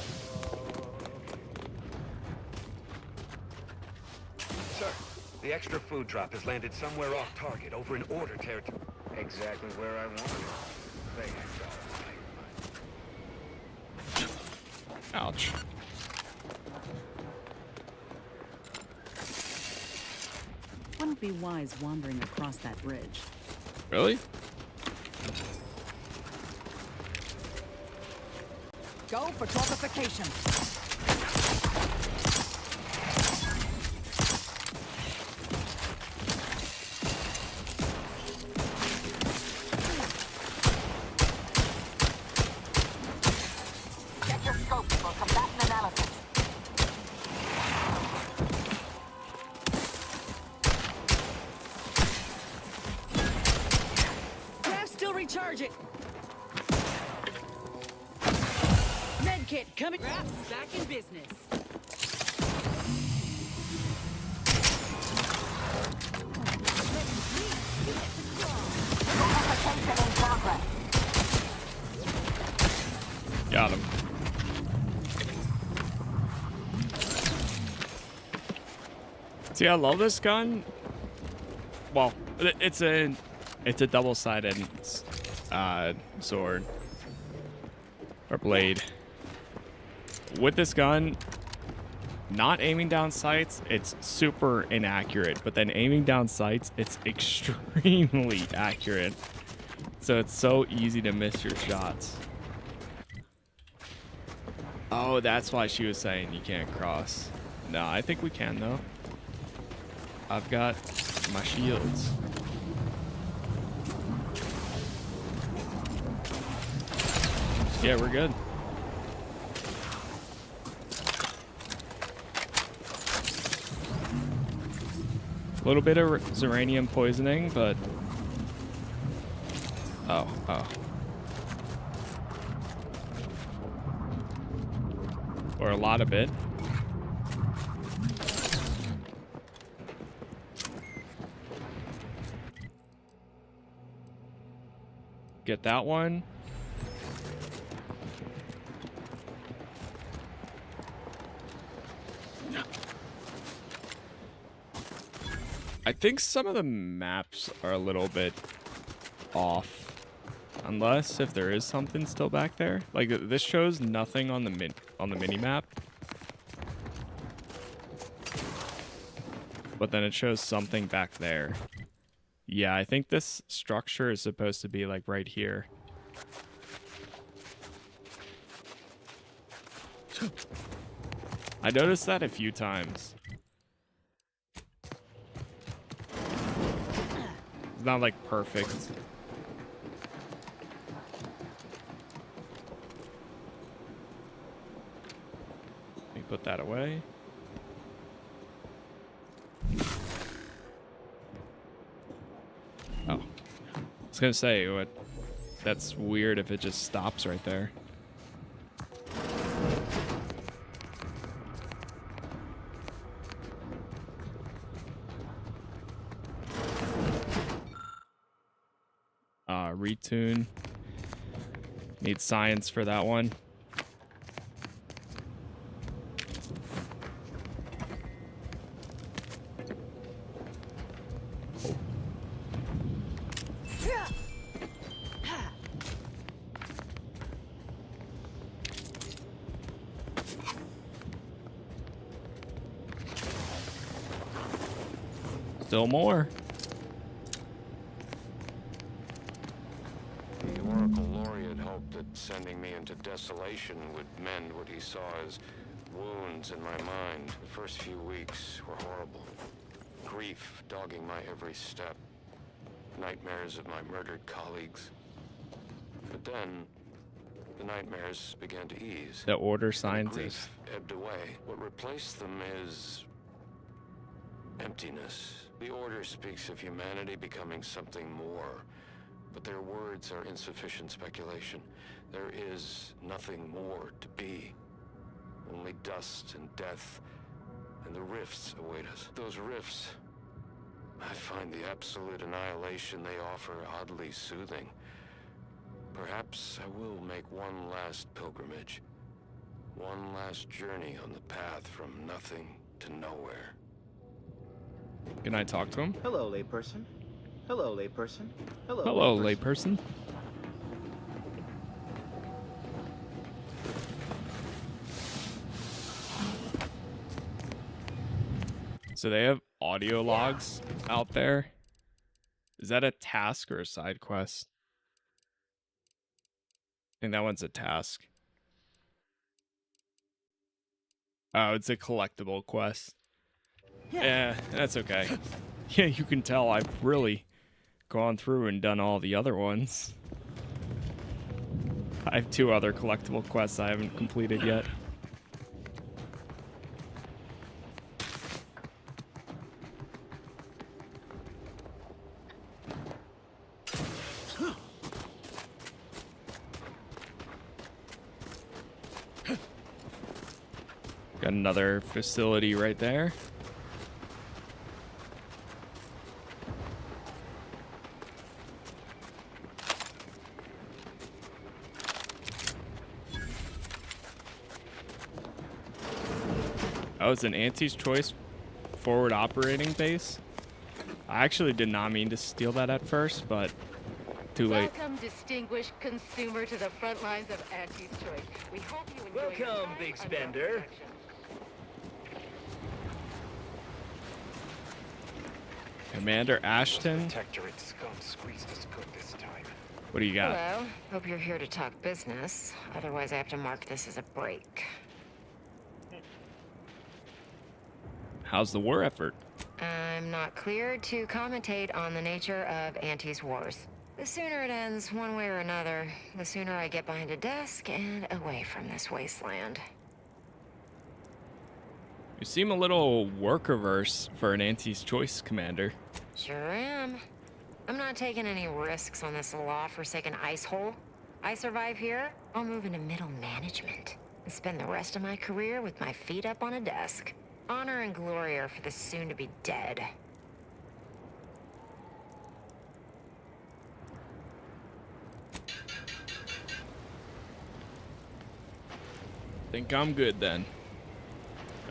Sir, the extra food drop has landed somewhere off target over in order territory. Exactly where I wanted it. Ouch. Wouldn't be wise wandering across that bridge. Really? Go for torpification. Check your scopes for combatant analysis. Gas still recharging. Medkit coming. Graph's back in business. Got him. See, I love this gun. Well, it's a double-sided sword or blade. With this gun, not aiming down sights, it's super inaccurate. But then aiming down sights, it's extremely accurate. So it's so easy to miss your shots. Oh, that's why she was saying you can't cross. No, I think we can, though. I've got my shields. Yeah, we're good. A little bit of Zeranium poisoning, but... Oh. Or a lot of it. Get that one. I think some of the maps are a little bit off. Unless if there is something still back there. Like this shows nothing on the mini map. But then it shows something back there. Yeah, I think this structure is supposed to be like right here. I noticed that a few times. It's not like perfect. Let me put that away. Oh. I was gonna say, what? That's weird if it just stops right there. Retune. Need science for that one. Still more. The Oracle Laureate hoped that sending me into desolation would mend what he saw as wounds in my mind. The first few weeks were horrible. Grief dogging my every step. Nightmares of my murdered colleagues. But then, the nightmares began to ease. The Order scientist. Grief ebbed away. What replaced them is emptiness. The Order speaks of humanity becoming something more, but their words are insufficient speculation. There is nothing more to be. Only dust and death, and the rifts await us. Those rifts, I find the absolute annihilation they offer oddly soothing. Perhaps I will make one last pilgrimage. One last journey on the path from nothing to nowhere. Can I talk to him? Hello, layperson. Hello, layperson. Hello, Hello, layperson. So they have audio logs out there. Is that a task or a side quest? I think that one's a task. Oh, it's a collectible quest. Yeah, that's okay. Yeah, you can tell I've really gone through and done all the other ones. I have 2 other collectible quests I haven't completed yet. Got another facility right there. Oh, it's an Auntie's Choice forward operating base. I actually did not mean to steal that at first, but too late. Welcome, distinguished consumer, to the front lines of Auntie's Choice. We hope you enjoy your Welcome, time big under our spender. protection. Commander Ashton. Protectorate scum squeezed us good this time. What do you got? Hello. Hope you're here to talk business. Otherwise, I have to mark this as a break. How's the war effort? I'm not cleared to commentate on the nature of Auntie's wars. The sooner it ends, one way or another, the sooner I get behind a desk and away from this wasteland. You seem a little work-averse for an Auntie's Choice commander. Sure am. I'm not taking any risks on this law-forsaken ice hole. I survive here, I'll move into middle management and spend the rest of my career with my feet up on a desk. Honor and glory are for the soon-to-be dead. Think I'm good then.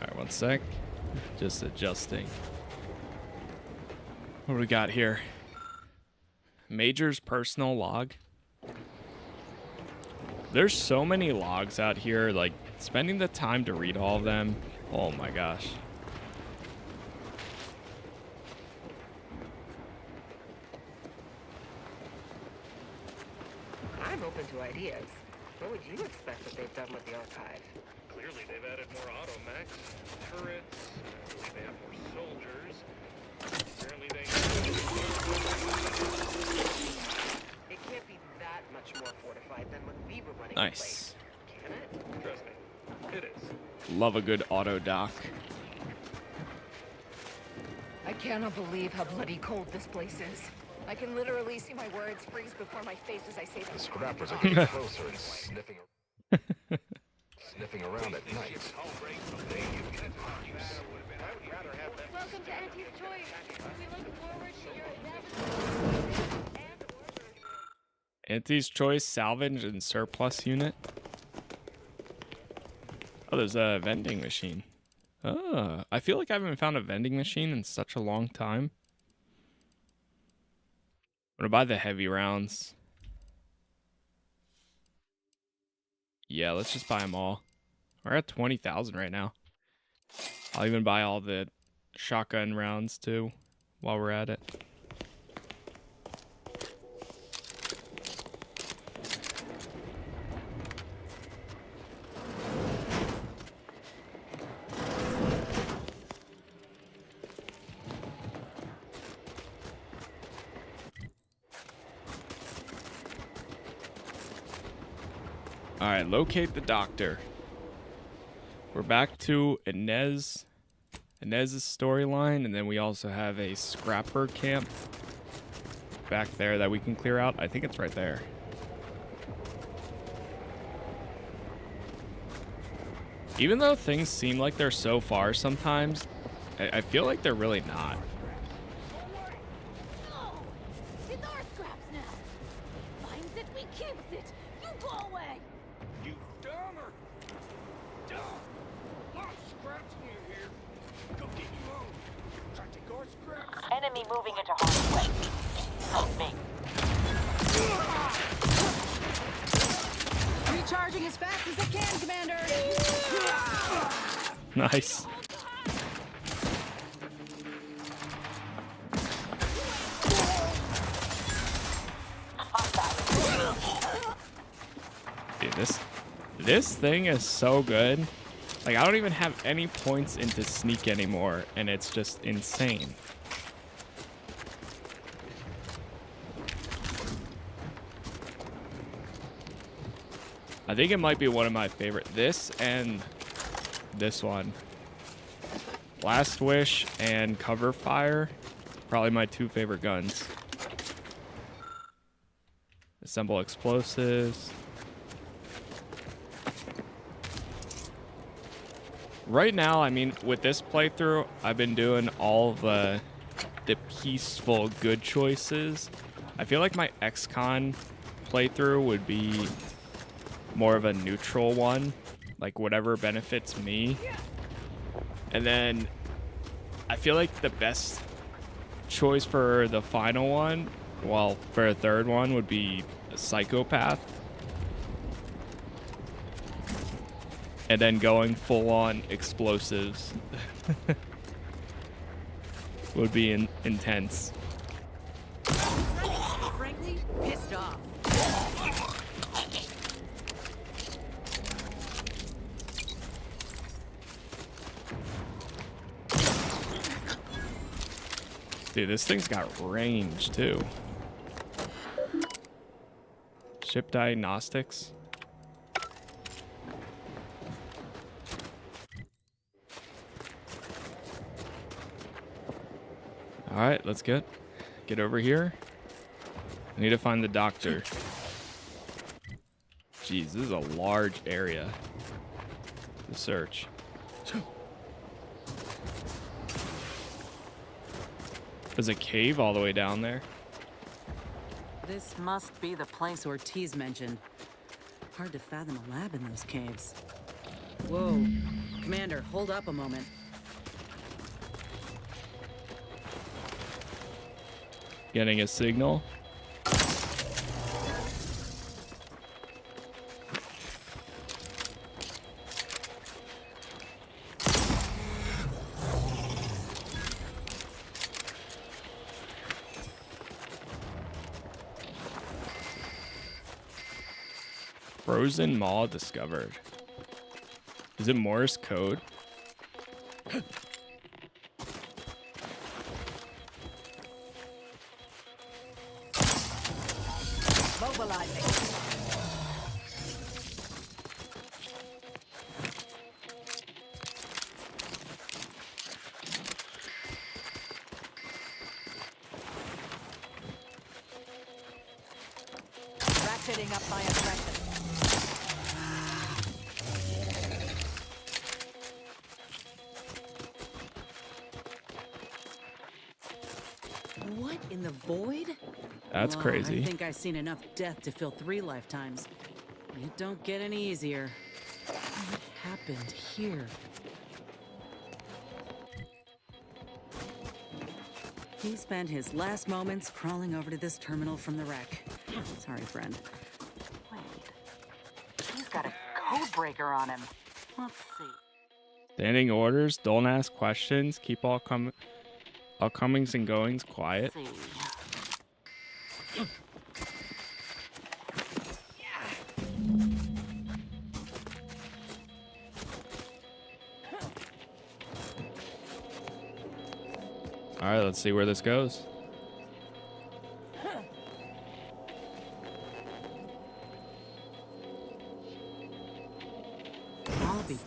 Alright, one sec. Just adjusting. What do we got here? Major's personal log. There's so many logs out here, like spending the time to read all of them. Oh my gosh. I'm open to ideas. What would you expect that they've done with the archive? Clearly, they've added more automechs, turrets. I believe they have more soldiers. Apparently, they. It can't be that much more fortified than when we were running Nice. the place, can it? Trust me, it is. Love a good auto dock. I cannot believe how bloody cold this place is. I can literally see my words freeze before my face as I say them. The scrappers are getting closer and sniffing around at night. Welcome to Auntie's Choice. We look forward to your adventures. Auntie's Choice salvage and surplus unit. Oh, there's a vending machine. Oh, I feel like I haven't found a vending machine in such a long time. I'm gonna buy the heavy rounds. Yeah, let's just buy them all. We're at 20,000 right now. I'll even buy all the shotgun rounds too while we're at it. All right, locate the doctor. We're back to Inez's storyline, and then we also have a scrapper camp back there that we can clear out. I think it's right there. Even though things seem like they're so far sometimes, I feel like they're really not. It's our scraps now. Finds it, we keeps it. You go away. You dumber! Dumb! Lot of scraps near here. Go get your own. Try to take our scraps. Enemy moving into hard way. Help me. Recharging as fast as I can, Commander. Nice. Dude, this thing is so good. Like, I don't even have any points into sneak anymore, and it's just insane. I think it might be one of my favorite. This and this one. Blast Wish and Cover Fire. Probably my two favorite guns. Assemble explosives. Right now, I mean, with this playthrough, I've been doing all the peaceful good choices. I feel like my XCON playthrough would be more of a neutral one, like whatever benefits me. And then I feel like the best choice for the final one, well, for a third one, would be a psychopath. And then going full on explosives would be intense. Frankly, pissed off. Dude, this thing's got range too. Ship diagnostics. All right, let's get over here. I need to find the doctor. Jeez, this is a large area to search. There's a cave all the way down there. This must be the place Ortiz mentioned. Hard to fathom a lab in those caves. Whoa. Commander, hold up a moment. Getting a signal. Frozen Mall discovered. Is it Morse code? Mobilizing. Ratcheting up my aggression. What in the void? That's Whoa, crazy. I think I've seen enough death to fill 3 lifetimes. It don't get any easier. What happened here? He spent his last moments crawling over to this terminal from the wreck. Sorry, friend. Wait. He's got a code breaker on him. Let's see. Standing orders, don't ask questions, keep all comings and goings quiet. All right, let's see where this goes. I'll be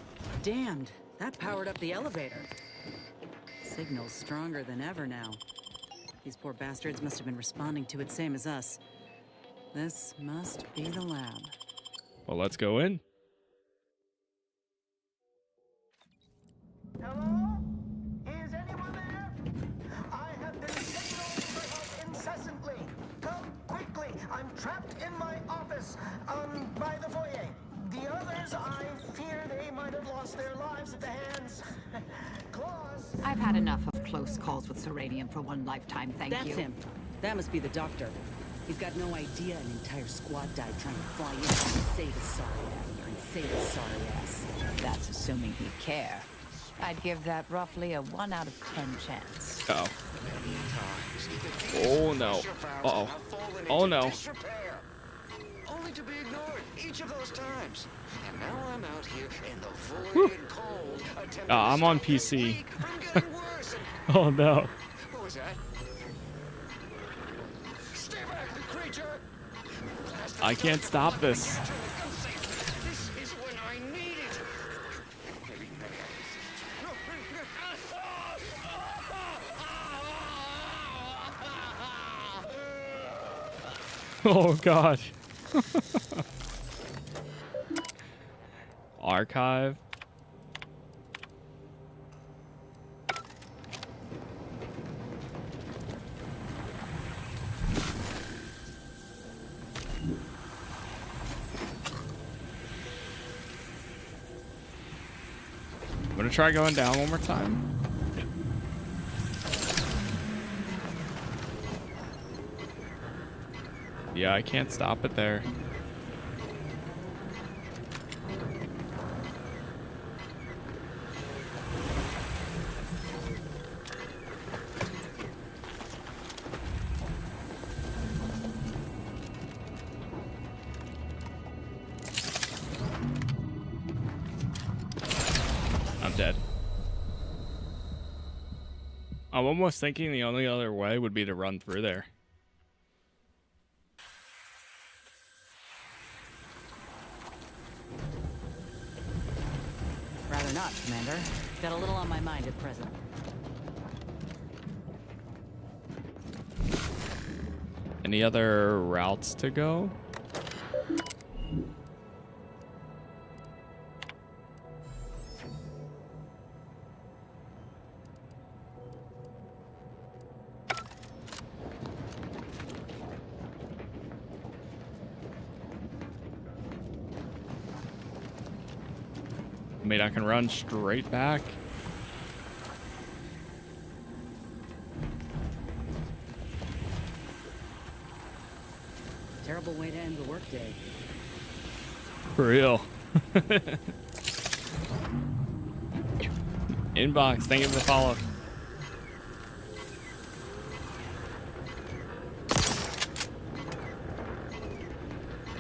damned. That powered up the elevator. Signal's stronger than ever now. These poor bastards must have been responding to it same as us. This must be the lab. Well, let's go in. Hello? Is anyone there? I have been signaling for help incessantly. Come quickly. I'm trapped in my office, by the foyer. The others, I fear they might have lost their lives at the hands. Claws. I've had enough of close calls with Seradium for one lifetime, thank you. That's him. That must be the doctor. He's got no idea an entire squad died trying to fly in and save his sorry ass. And save his sorry ass. That's assuming he'd care. I'd give that roughly a 1 out of 10 chance. Uh-oh. Oh no. Uh-oh. Oh no. Only to be ignored each of those times. And now I'm out here in the void and cold. I'm on PC. Oh no. What was that? Stay back, the creature! I can't stop this. This is when I need it. Oh god. Archive. I'm gonna try going down one more time. Yeah, I can't stop it there. I'm dead. I'm almost thinking the only other way would be to run through there. Rather not, Commander. Got a little on my mind at present. Any other routes to go? I mean, I can run straight back. Terrible way to end the workday. For real. Inbox, thank you for the follow.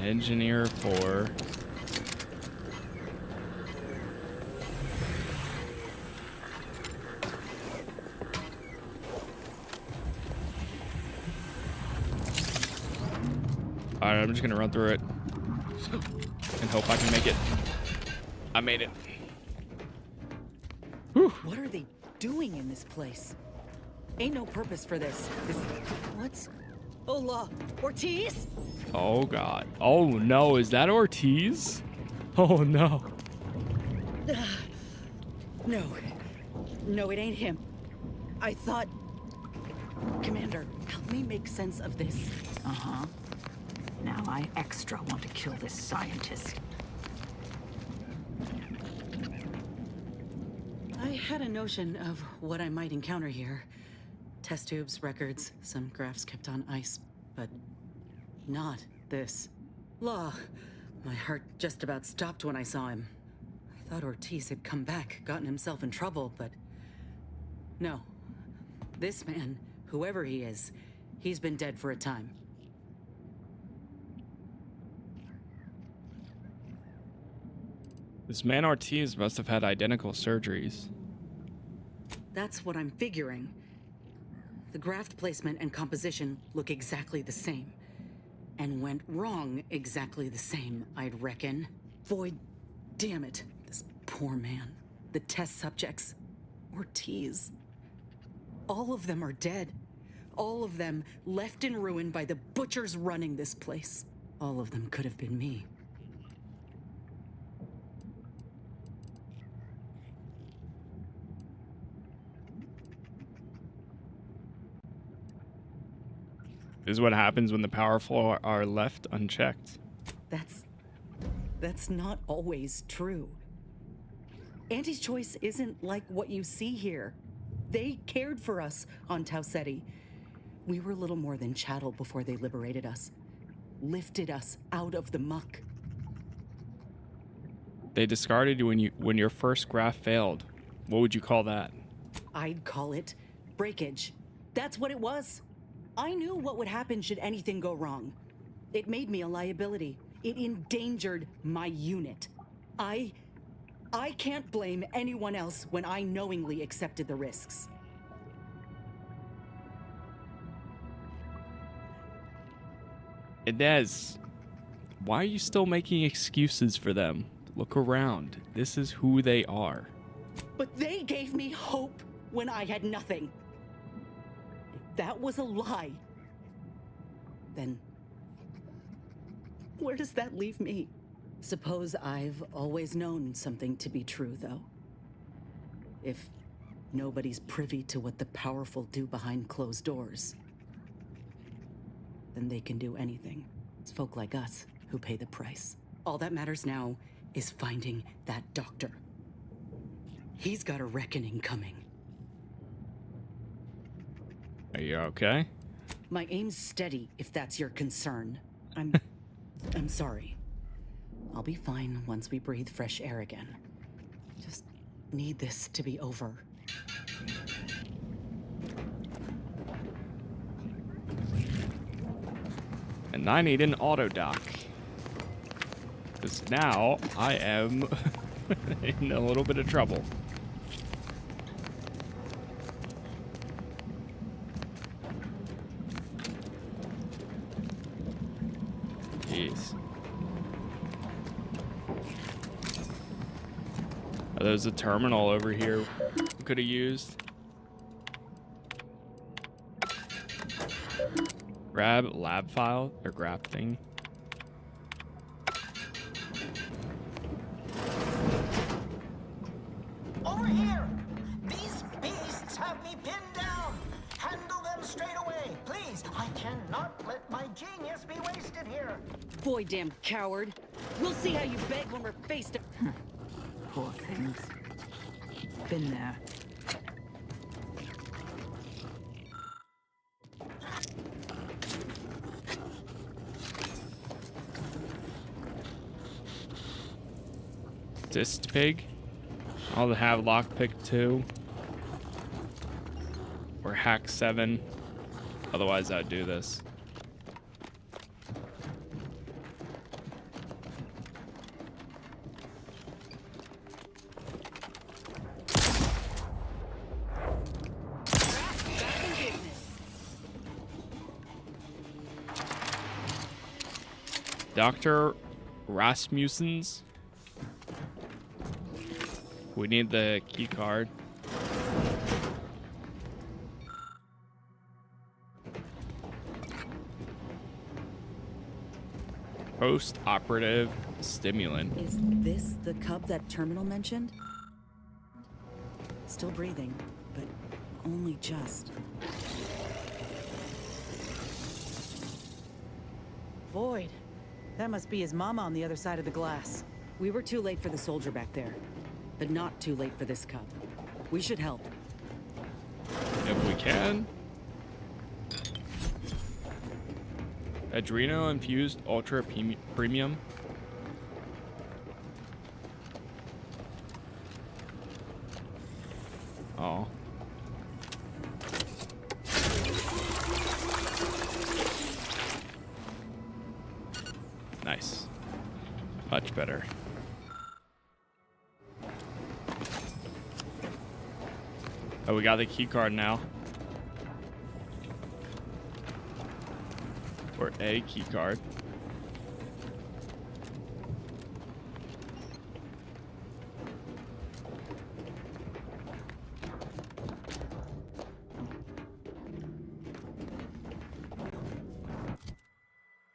Engineer 4. Alright, I'm just gonna run through it and hope I can make it. I made it. Whew. What are they doing in this place? Ain't no purpose for this. What's... Hola, Ortiz? Oh god. Oh no, is that Ortiz? Oh no. No. No, it ain't him. I thought... Commander, help me make sense of this. Uh-huh. Now I extra want to kill this scientist. I had a notion of what I might encounter here. Test tubes, records, some graphs kept on ice, but not this. Law. My heart just about stopped when I saw him. I thought Ortiz had come back, gotten himself in trouble, but no. This man, whoever he is, he's been dead for a time. This man Ortiz must have had identical surgeries. That's what I'm figuring. The graft placement and composition look exactly the same. And went wrong exactly the same, I'd reckon. Void, damn it. This poor man. The test subjects. Ortiz. All of them are dead. All of them left in ruin by the butchers running this place. All of them could have been me. This is what happens when the powerful are left unchecked. That's not always true. Auntie's choice isn't like what you see here. They cared for us on Tau Ceti. We were little more than chattel before they liberated us. Lifted us out of the muck. They discarded you when your first graph failed. What would you call that? I'd call it breakage. That's what it was. I knew what would happen should anything go wrong. It made me a liability. It endangered my unit. I can't blame anyone else when I knowingly accepted the risks. Inez, why are you still making excuses for them? Look around. This is who they are. But they gave me hope when I had nothing. If that was a lie, then where does that leave me? Suppose I've always known something to be true, though. If nobody's privy to what the powerful do behind closed doors, then they can do anything. It's folk like us who pay the price. All that matters now is finding that doctor. He's got a reckoning coming. Are you okay? My aim's steady, if that's your concern. I'm sorry. I'll be fine once we breathe fresh air again. Just need this to be over. And I need an auto dock. Because now I am in a little bit of trouble. Jeez. Oh, there's a terminal over here we could have used. Grab lab file or grab thing. Over here! These beasts have me pinned down! Handle them straight away, please! I cannot let my genius be wasted here! Boy, damn coward. We'll see how you beg when we're face to... Poor things. Been there. Dist pig. I'll have lockpick 2 or hack 7. Otherwise, I'd do this. Dr. Rasmussen's. We need the key card. Post-operative stimulant. Is this the cub that Terminal mentioned? Still breathing, but only just. Void. That must be his mama on the other side of the glass. We were too late for the soldier back there, but not too late for this cub. We should help. If we can. Adreno infused ultra premium. Oh. Nice. Much better. Oh, we got the key card now. Or a key card.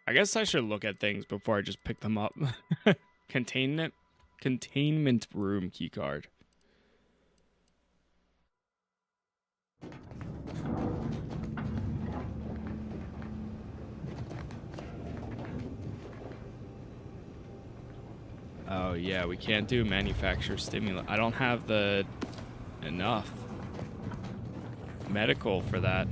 I guess I should look at things before I just pick them up. Containment room key card. Oh yeah, we can't do manufacturer stimulant. I don't have the enough medical for that.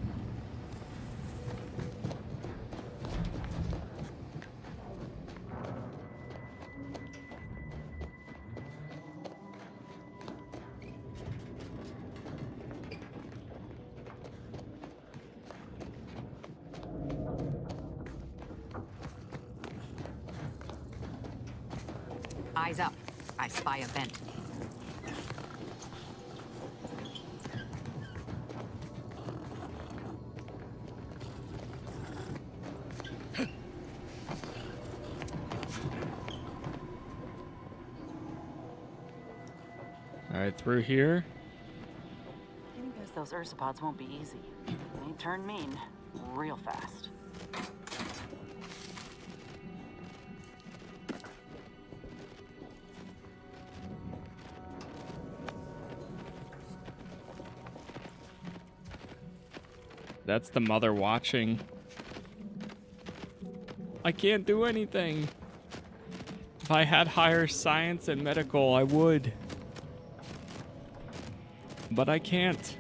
Eyes up. I spy a vent. All right, through here. Getting past those ursopods won't be easy. They turn mean real fast. That's the mother watching. I can't do anything. If I had higher science and medical, I would. But I can't.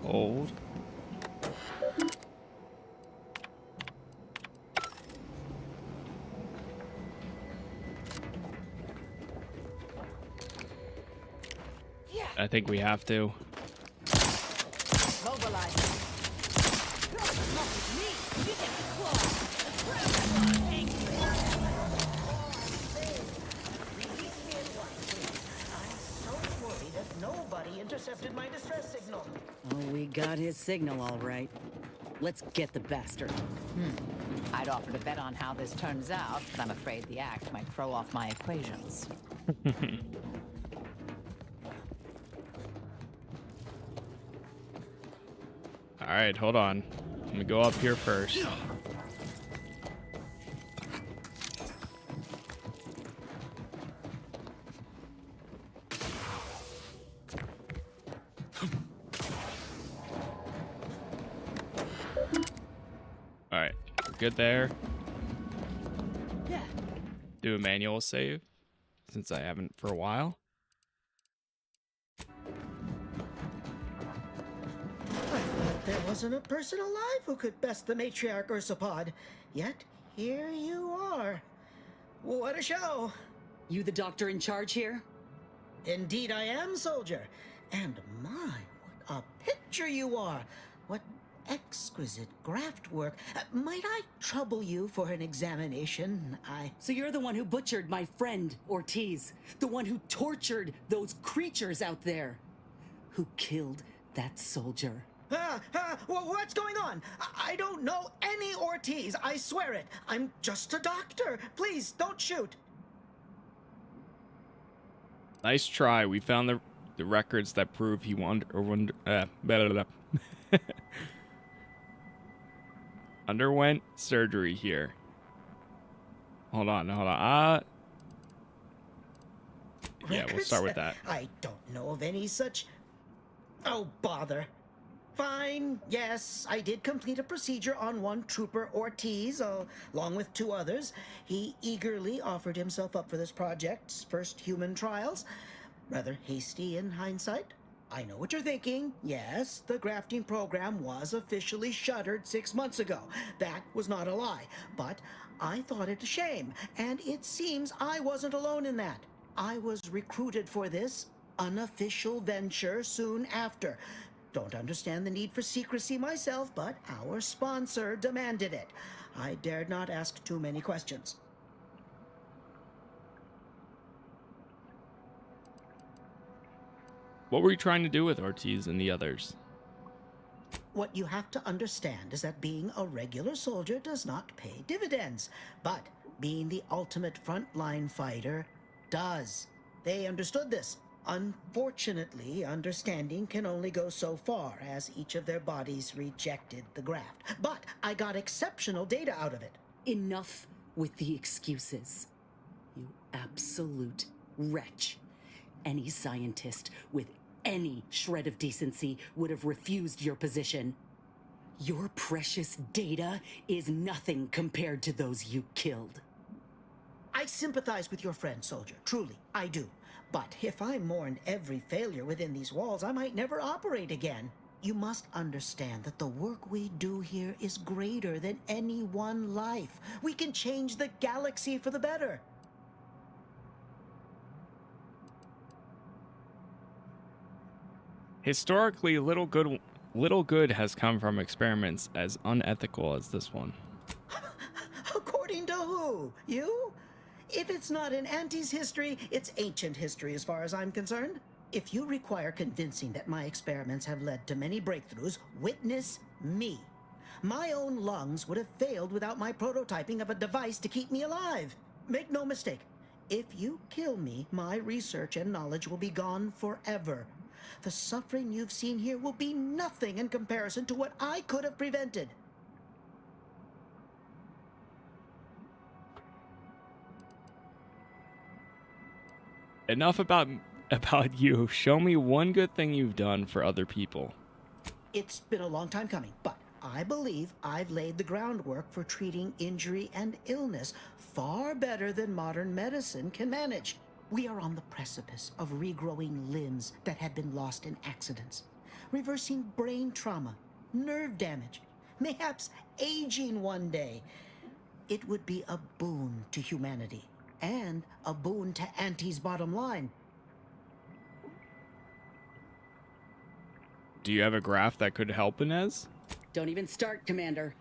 Old. I think we have to. Mobilize. Nobody intercepted my distress signal. Oh, we got his signal all right. Let's get the bastard. I'd offer to bet on how this turns out, but I'm afraid the act might throw off my equations. All right, hold on. Let me go up here first. All right, we're good there. Yeah. Do a manual save since I haven't for a while. There wasn't a person alive who could best the matriarch Ursopod. Yet, here you are. What a show. You the doctor in charge here? Indeed I am, soldier. And my, what a picture you are. What exquisite graft work. Might I trouble you for an examination? So you're the one who butchered my friend, Ortiz. The one who tortured those creatures out there. Who killed that soldier. What's going on? I don't know any Ortiz, I swear it. I'm just a doctor. Please, don't shoot. Nice try. We found the records that prove he underwent surgery here. Hold on. Yeah, Records? we'll start with that. I don't know of any such... Oh, bother. Fine, yes, I did complete a procedure on one Trooper Ortiz, along with 2 others. He eagerly offered himself up for this project's first human trials. Rather hasty in hindsight. I know what you're thinking. Yes, the grafting program was officially shuttered 6 months ago. That was not a lie. But I thought it a shame, and it seems I wasn't alone in that. I was recruited for this unofficial venture soon after. Don't understand the need for secrecy myself, but our sponsor demanded it. I dared not ask too many questions. What were you trying to do with Ortiz and the others? What you have to understand is that being a regular soldier does not pay dividends, but being the ultimate frontline fighter does. They understood this. Unfortunately, understanding can only go so far, as each of their bodies rejected the graft. But I got exceptional data out of it. Enough with the excuses. You absolute wretch. Any scientist with any shred of decency would have refused your position. Your precious data is nothing compared to those you killed. I sympathize with your friend, soldier. Truly, I do. But if I mourned every failure within these walls, I might never operate again. You must understand that the work we do here is greater than any one life. We can change the galaxy for the better. Historically, little good has come from experiments as unethical as this one. According to who? You? If it's not in Auntie's history, it's ancient history as far as I'm concerned. If you require convincing that my experiments have led to many breakthroughs, witness me. My own lungs would have failed without my prototyping of a device to keep me alive. Make no mistake, if you kill me, my research and knowledge will be gone forever. The suffering you've seen here will be nothing in comparison to what I could have prevented. Enough about you. Show me one good thing you've done for other people. It's been a long time coming, but I believe I've laid the groundwork for treating injury and illness far better than modern medicine can manage. We are on the precipice of regrowing limbs that had been lost in accidents, reversing brain trauma, nerve damage, mayhaps aging one day. It would be a boon to humanity and a boon to Auntie's bottom line. Do you have a graph that could help Inez? Don't even start, Commander.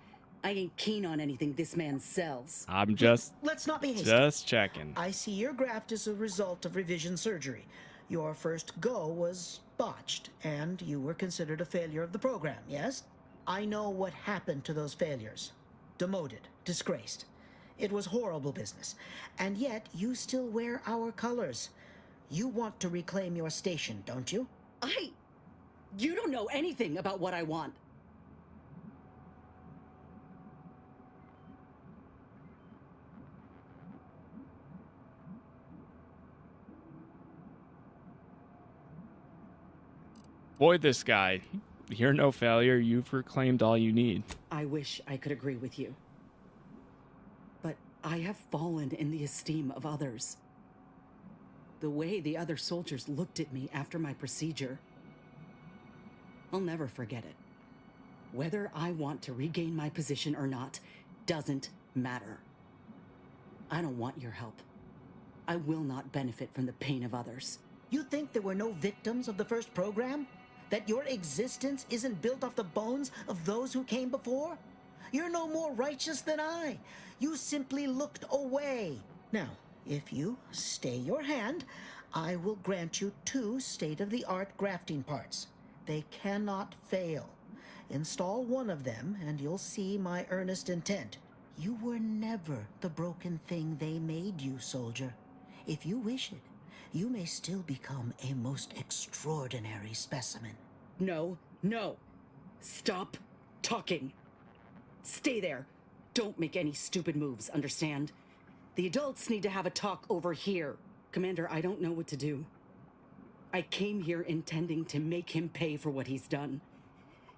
I ain't keen on anything this man sells. I'm just... Let's not be hasty. Just checking. I see your graft is a result of revision surgery. Your first go was botched, and you were considered a failure of the program, yes? I know what happened to those failures. Demoted, disgraced. It was horrible business. And yet, you still wear our colors. You want to reclaim your station, don't you? You don't know anything about what I want. Boy, this guy. You're no failure. You've reclaimed all you need. I wish I could agree with you. But I have fallen in the esteem of others. The way the other soldiers looked at me after my procedure, I'll never forget it. Whether I want to regain my position or not doesn't matter. I don't want your help. I will not benefit from the pain of others. You think there were no victims of the first program? That your existence isn't built off the bones of those who came before? You're no more righteous than I. You simply looked away. Now, if you stay your hand, I will grant you 2 state-of-the-art grafting parts. They cannot fail. Install one of them, and you'll see my earnest intent. You were never the broken thing they made you, soldier. If you wish it, you may still become a most extraordinary specimen. No, no. Stop talking. Stay there. Don't make any stupid moves, understand? The adults need to have a talk over here. Commander, I don't know what to do. I came here intending to make him pay for what he's done.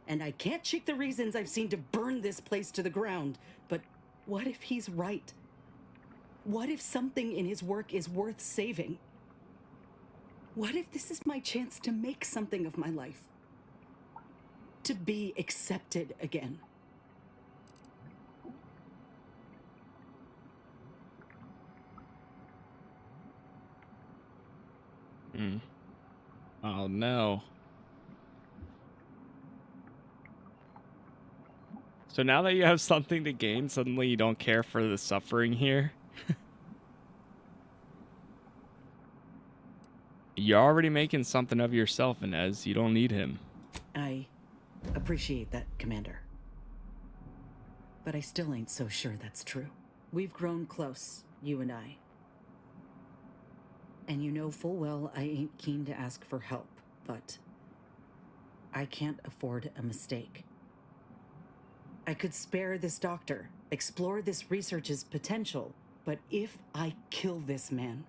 And I can't shake the reasons I've seen to burn this place to the ground. But what if he's right? What if something in his work is worth saving? What if this is my chance to make something of my life? To be accepted again? Oh no. So now that you have something to gain, suddenly you don't care for the suffering here? You're already making something of yourself, Inez. You don't need him. I appreciate that, Commander. But I still ain't so sure that's true. We've grown close, you and I. And you know full well I ain't keen to ask for help, but I can't afford a mistake. I could spare this doctor, explore this research's potential, but if I kill this man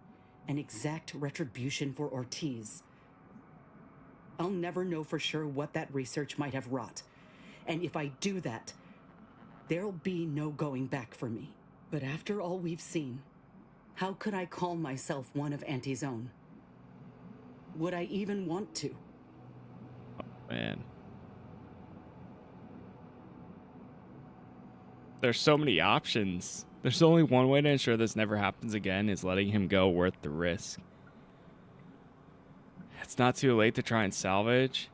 and exact retribution for Ortiz, I'll never know for sure what that research might have wrought. And if I do that, there'll be no going back for me. But after all we've seen, how could I call myself one of Auntie's own? Would I even want to? Oh, man. There's so many options. There's only one way to ensure this never happens again, is letting him go worth the risk. It's not too late to try and salvage.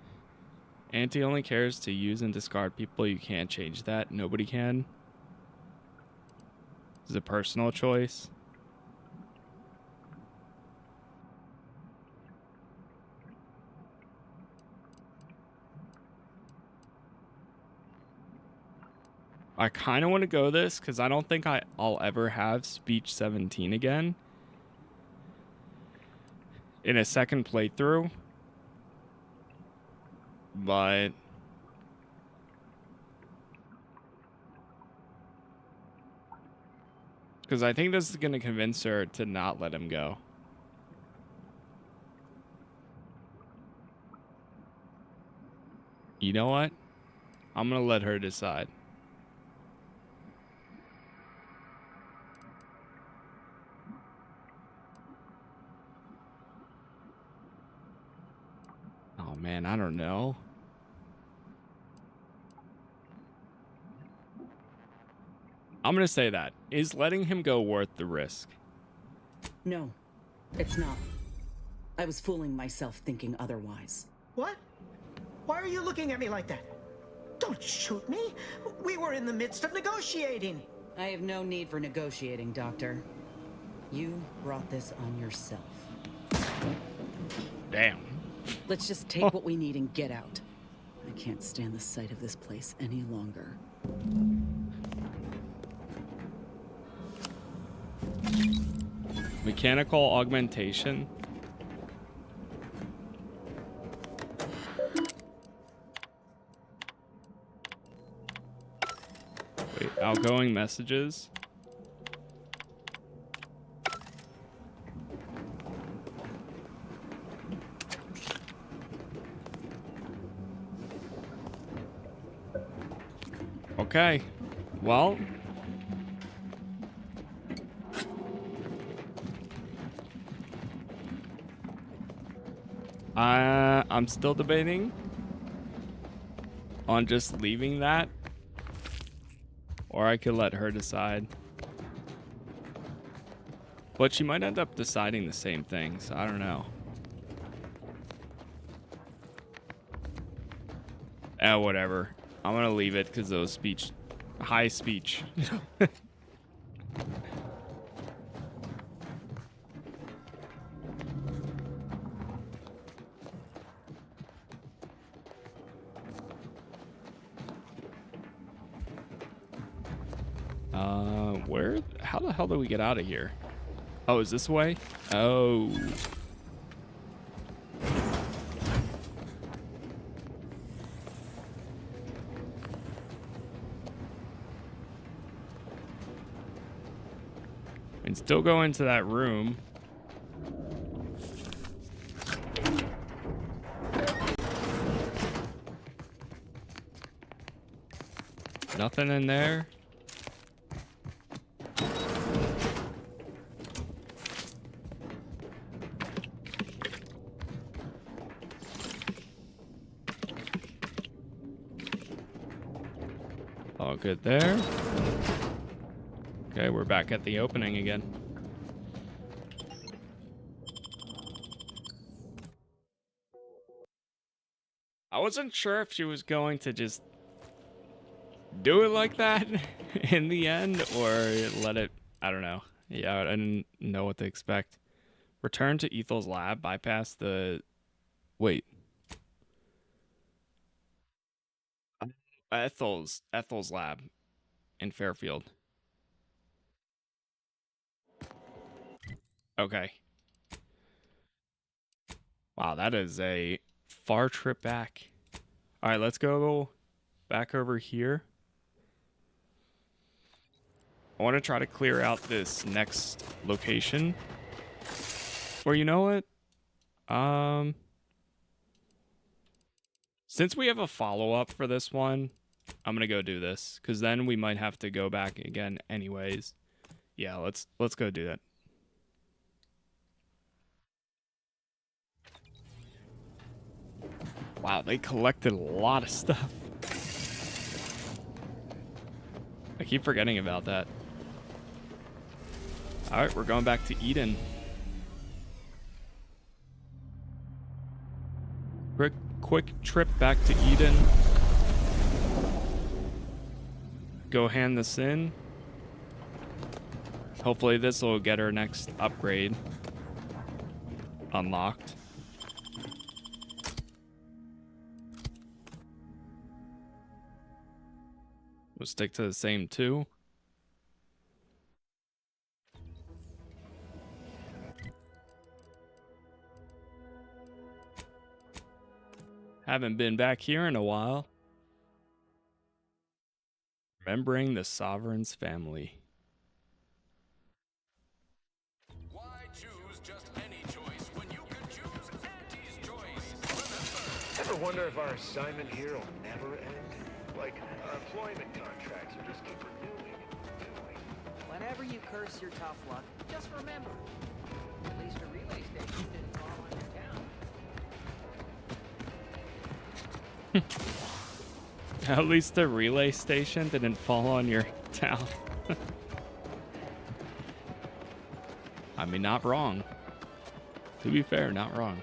Auntie only cares to use and discard people. You can't change that. Nobody can. It's a personal choice. I kind of want to go this because I don't think I'll ever have speech 17 again in a second playthrough. But because I think this is going to convince her to not let him go. You know what? I'm going to let her decide. Oh man, I don't know. I'm gonna say that. Is letting him go worth the risk? No, it's not. I was fooling myself thinking otherwise. What? Why are you looking at me like that? Don't shoot me. We were in the midst of negotiating. I have no need for negotiating, Doctor. You brought this on yourself. Damn. Let's just take what we need and get out. I can't stand the sight of this place any longer. Mechanical augmentation. Wait, outgoing messages. Okay, well, I'm still debating on just leaving that, or I could let her decide. But she might end up deciding the same thing, so I don't know. Whatever. I'm gonna leave it because those high speech. How the hell do we get out of here? Oh, is this way? Oh. And still go into that room. Nothing in there. All good there. Okay, we're back at the opening again. I wasn't sure if she was going to just do it like that in the end or let it, I don't know. Yeah, I didn't know what to expect. Return to Ethel's lab, bypass the... Wait. Ethel's lab in Fairfield. Okay. Wow, that is a far trip back. All right, let's go back over here. I want to try to clear out this next location. Or you know what? Since we have a follow-up for this one, I'm gonna go do this, because then we might have to go back again anyways. Yeah, let's go do that. Wow, they collected a lot of stuff. I keep forgetting about that. Alright, we're going back to Eden. Quick trip back to Eden. Go hand this in. Hopefully this will get our next upgrade unlocked. We'll stick to the same two. Haven't been back here in a while. Remembering the Sovereign's family. Why choose just any choice when you can choose Auntie's choice? Ever wonder if our assignment here will never end? Like, our employment contracts will just keep renewing and renewing. Whenever you curse your tough luck, just remember, at least a relay station didn't fall on your town. At least the relay station didn't fall on your town. I mean, not wrong. To be fair, not wrong.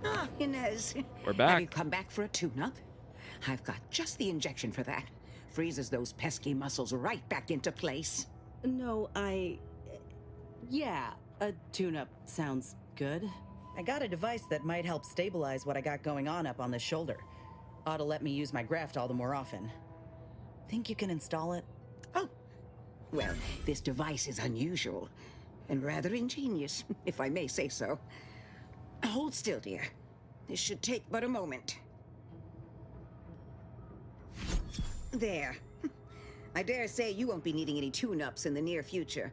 Ah, Inez. We're back. Have you come back for a tune-up? I've got just the injection for that. Freezes those pesky muscles right back into place. No, yeah, a tune-up sounds good. I got a device that might help stabilize what I got going on up on the shoulder. Ought to let me use my graft all the more often. Think you can install it? Oh, well, this device is unusual and rather ingenious, if I may say so. Hold still, dear. This should take but a moment. There. I dare say you won't be needing any tune-ups in the near future,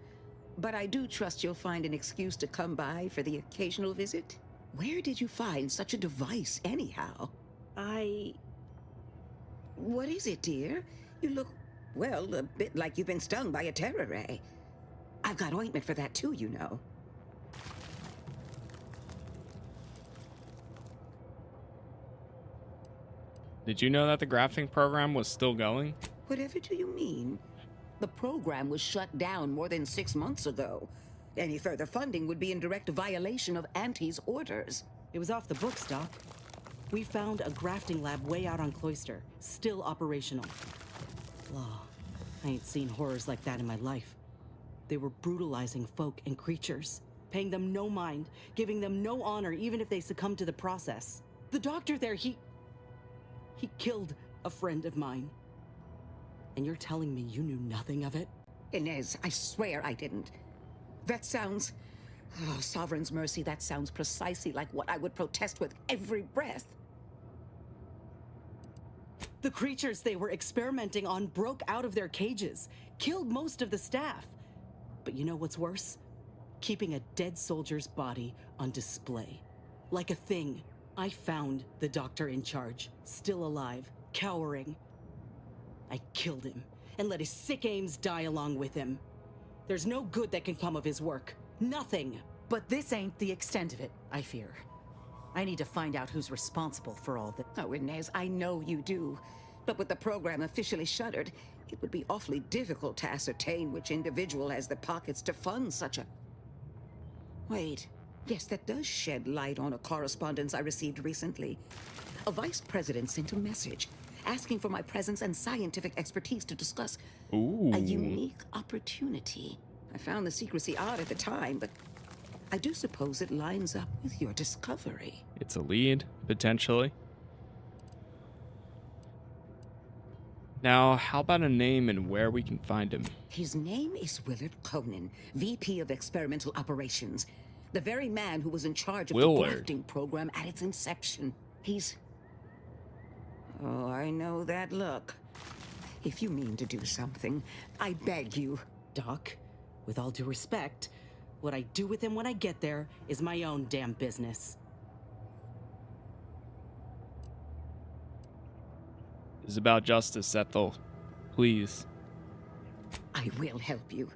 but I do trust you'll find an excuse to come by for the occasional visit. Where did you find such a device, anyhow? What is it, dear? You look, well, a bit like you've been stung by a terror ray. I've got ointment for that too, you know. Did you know that the grafting program was still going? Whatever do you mean? The program was shut down more than 6 months ago. Any further funding would be in direct violation of Auntie's orders. It was off the books, Doc. We found a grafting lab way out on Cloister, still operational. Law. I ain't seen horrors like that in my life. They were brutalizing folk and creatures, paying them no mind, giving them no honor even if they succumbed to the process. The doctor there, he killed a friend of mine. And you're telling me you knew nothing of it? Inez, I swear I didn't. That sounds... Oh, Sovereign's mercy, that sounds precisely like what I would protest with every breath. The creatures they were experimenting on broke out of their cages, killed most of the staff. But you know what's worse? Keeping a dead soldier's body on display. Like a thing. I found the doctor in charge, still alive, cowering. I killed him, and let his sick aims die along with him. There's no good that can come of his work. Nothing. But this ain't the extent of it, I fear. I need to find out who's responsible for all this. Oh, Inez, I know you do. But with the program officially shuttered, it would be awfully difficult to ascertain which individual has the pockets to fund such a... Wait. Yes, that does shed light on a correspondence I received recently. A vice president sent a message asking for my presence and scientific expertise to discuss a unique opportunity. I found the secrecy odd at the time, but I do suppose it lines up with your discovery. It's a lead, potentially. Now, how about a name and where we can find him? His name is Willard Conan, VP of Experimental Operations. The very man who was in charge of the grafting program at its inception. He's... Oh, I know that look. If you mean to do something, I beg you. Doc, with all due respect, what I do with him when I get there is my own damn business. This is about justice, Ethel. Please. I will help you.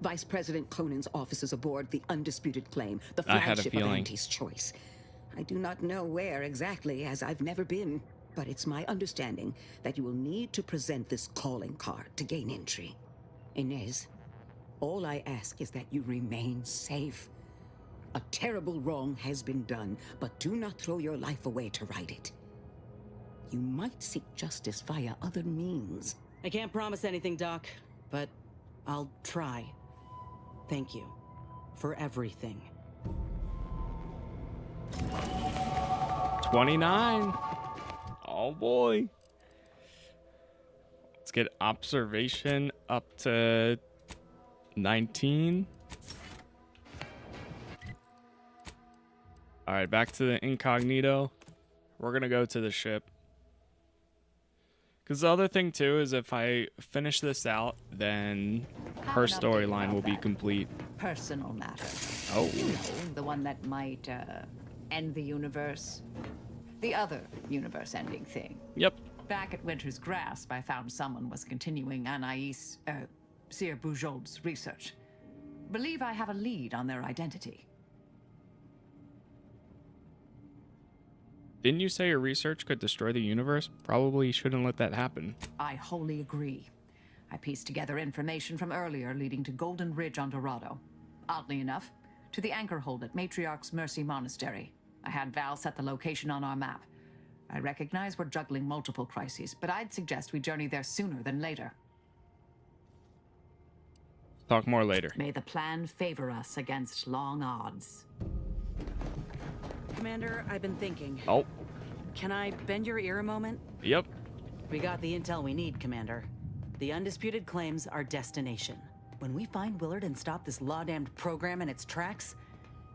Vice President Conan's office is aboard the undisputed claim, the I had a flagship of feeling. Auntie's choice. I do not know where exactly, as I've never been, but it's my understanding that you will need to present this calling card to gain entry. Inez, all I ask is that you remain safe. A terrible wrong has been done, but do not throw your life away to right it. You might seek justice via other means. I can't promise anything, Doc, but I'll try. Thank you for everything. 29. Oh boy. Let's get observation up to 19. All right, back to the incognito. We're gonna go to the ship. Because the other thing too is if I finish this out, then her storyline will be complete. Personal matter. Oh. You know, the one that might end the universe. The other universe-ending thing. Yep. Back at Winter's Grasp, I found someone was continuing Anaïs, Sir Bujold's research. Believe I have a lead on their identity. Didn't you say your research could destroy the universe? Probably shouldn't let that happen. I wholly agree. I pieced together information from earlier leading to Golden Ridge on Dorado. Oddly enough, to the anchor hold at Matriarch's Mercy Monastery. I had Val set the location on our map. I recognize we're juggling multiple crises, but I'd suggest we journey there sooner than later. Talk more later. May the plan favor us against long odds. Commander, I've been thinking. Oh. Can I bend your ear a moment? Yep. We got the intel we need, Commander. The undisputed claims our destination. When we find Willard and stop this law-damned program in its tracks,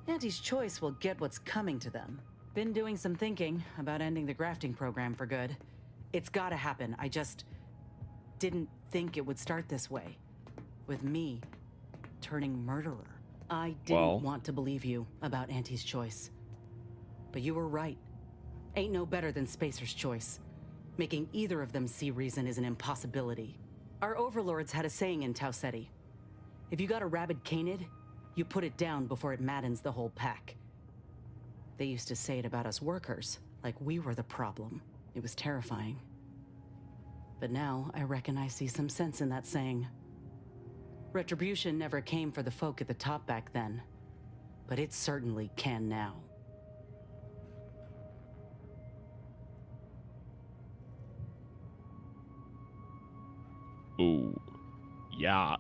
Auntie's Choice will get what's coming to them. Been doing some thinking about ending the grafting program for good. It's gotta happen. I just didn't think it would start this way. With me turning murderer. I didn't want to believe you about Auntie's Choice. But you were right. Ain't no better than Spacer's Choice. Making either of them see reason is an impossibility. Our overlords had a saying in Tau Ceti. If you got a rabid canid, you put it down before it maddens the whole pack. They used to say it about us workers, like we were the problem. It was terrifying. But now I reckon I see some sense in that saying. Retribution never came for the folk at the top back then, but it certainly can now. Ooh. Yeah.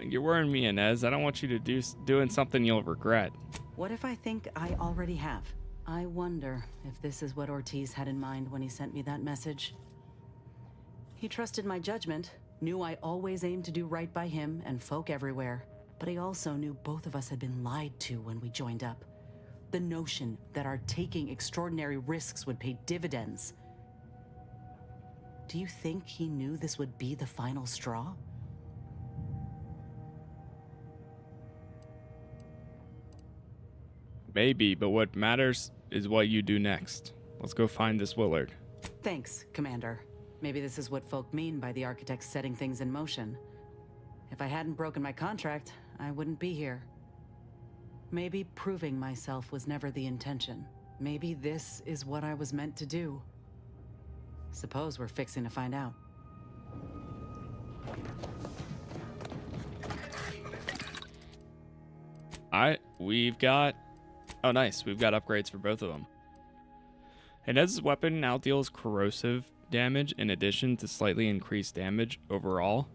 You're worrying me, Inez. I don't want you to doing something you'll regret. What if I think I already have? I wonder if this is what Ortiz had in mind when he sent me that message. He trusted my judgment, knew I always aimed to do right by him and folk everywhere, but he also knew both of us had been lied to when we joined up. The notion that our taking extraordinary risks would pay dividends. Do you think he knew this would be the final straw? Maybe, but what matters is what you do next. Let's go find this Willard. Thanks, Commander. Maybe this is what folk mean by the architects setting things in motion. If I hadn't broken my contract, I wouldn't be here. Maybe proving myself was never the intention. Maybe this is what I was meant to do. Suppose we're fixing to find out. We've got... Oh, nice. We've got upgrades for both of them. Inez's weapon now deals corrosive damage in addition to slightly increased damage overall.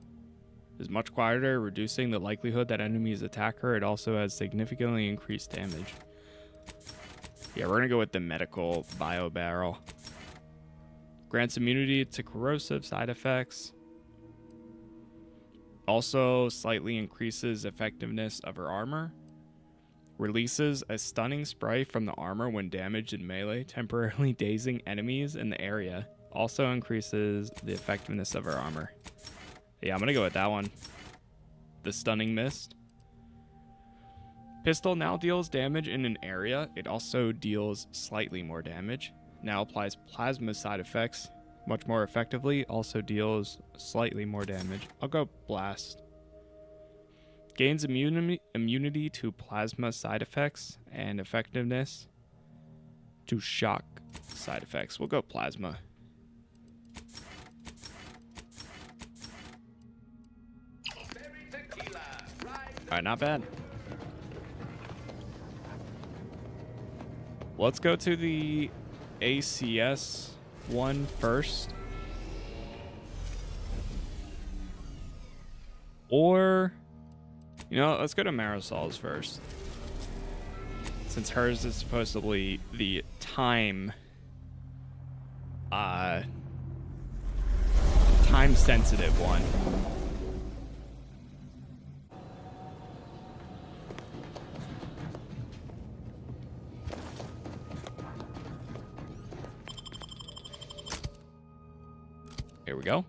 Is much quieter, reducing the likelihood that enemies attack her. It also has significantly increased damage. Yeah, we're gonna go with the medical bio barrel. Grants immunity to corrosive side effects. Also slightly increases effectiveness of her armor. Releases a stunning spray from the armor when damaged in melee, temporarily dazing enemies in the area. Also increases the effectiveness of her armor. Yeah, I'm gonna go with that one. The stunning mist. Pistol now deals damage in an area. It also deals slightly more damage. Now applies plasma side effects much more effectively. Also deals slightly more damage. I'll go blast. Gains immunity to plasma side effects and effectiveness to shock side effects. We'll go plasma. Alright, not bad. Let's go to the ACS one first. Or... You know, let's go to Marisol's first. Since hers is supposedly the time sensitive one. Here we go.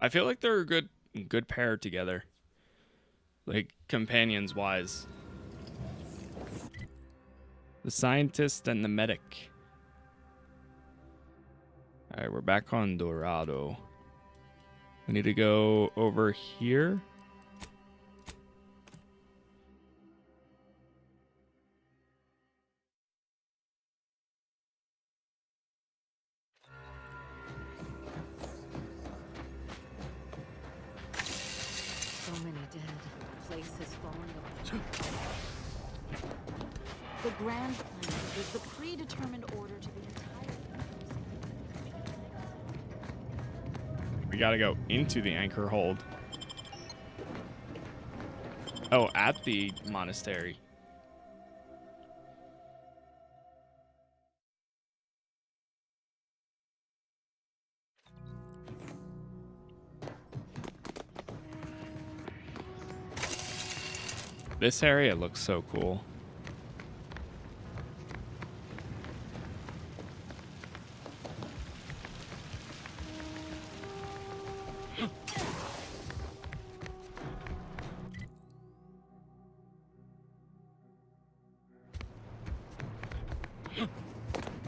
I feel like they're a good pair together, like companions wise. The scientist and the medic. All right, we're back on Dorado. We need to go over here. So many dead. The place is falling apart. The grand plan is the predetermined order to the entire... We gotta go into the anchor hold. Oh, at the monastery. This area looks so cool.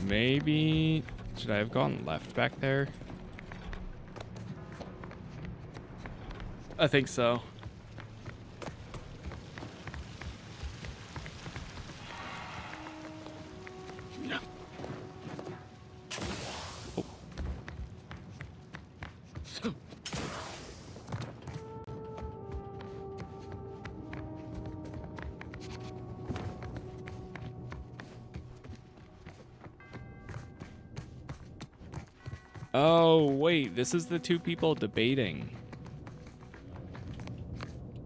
Maybe... Should I have gone left back there? I think so. Oh, wait, this is the two people debating.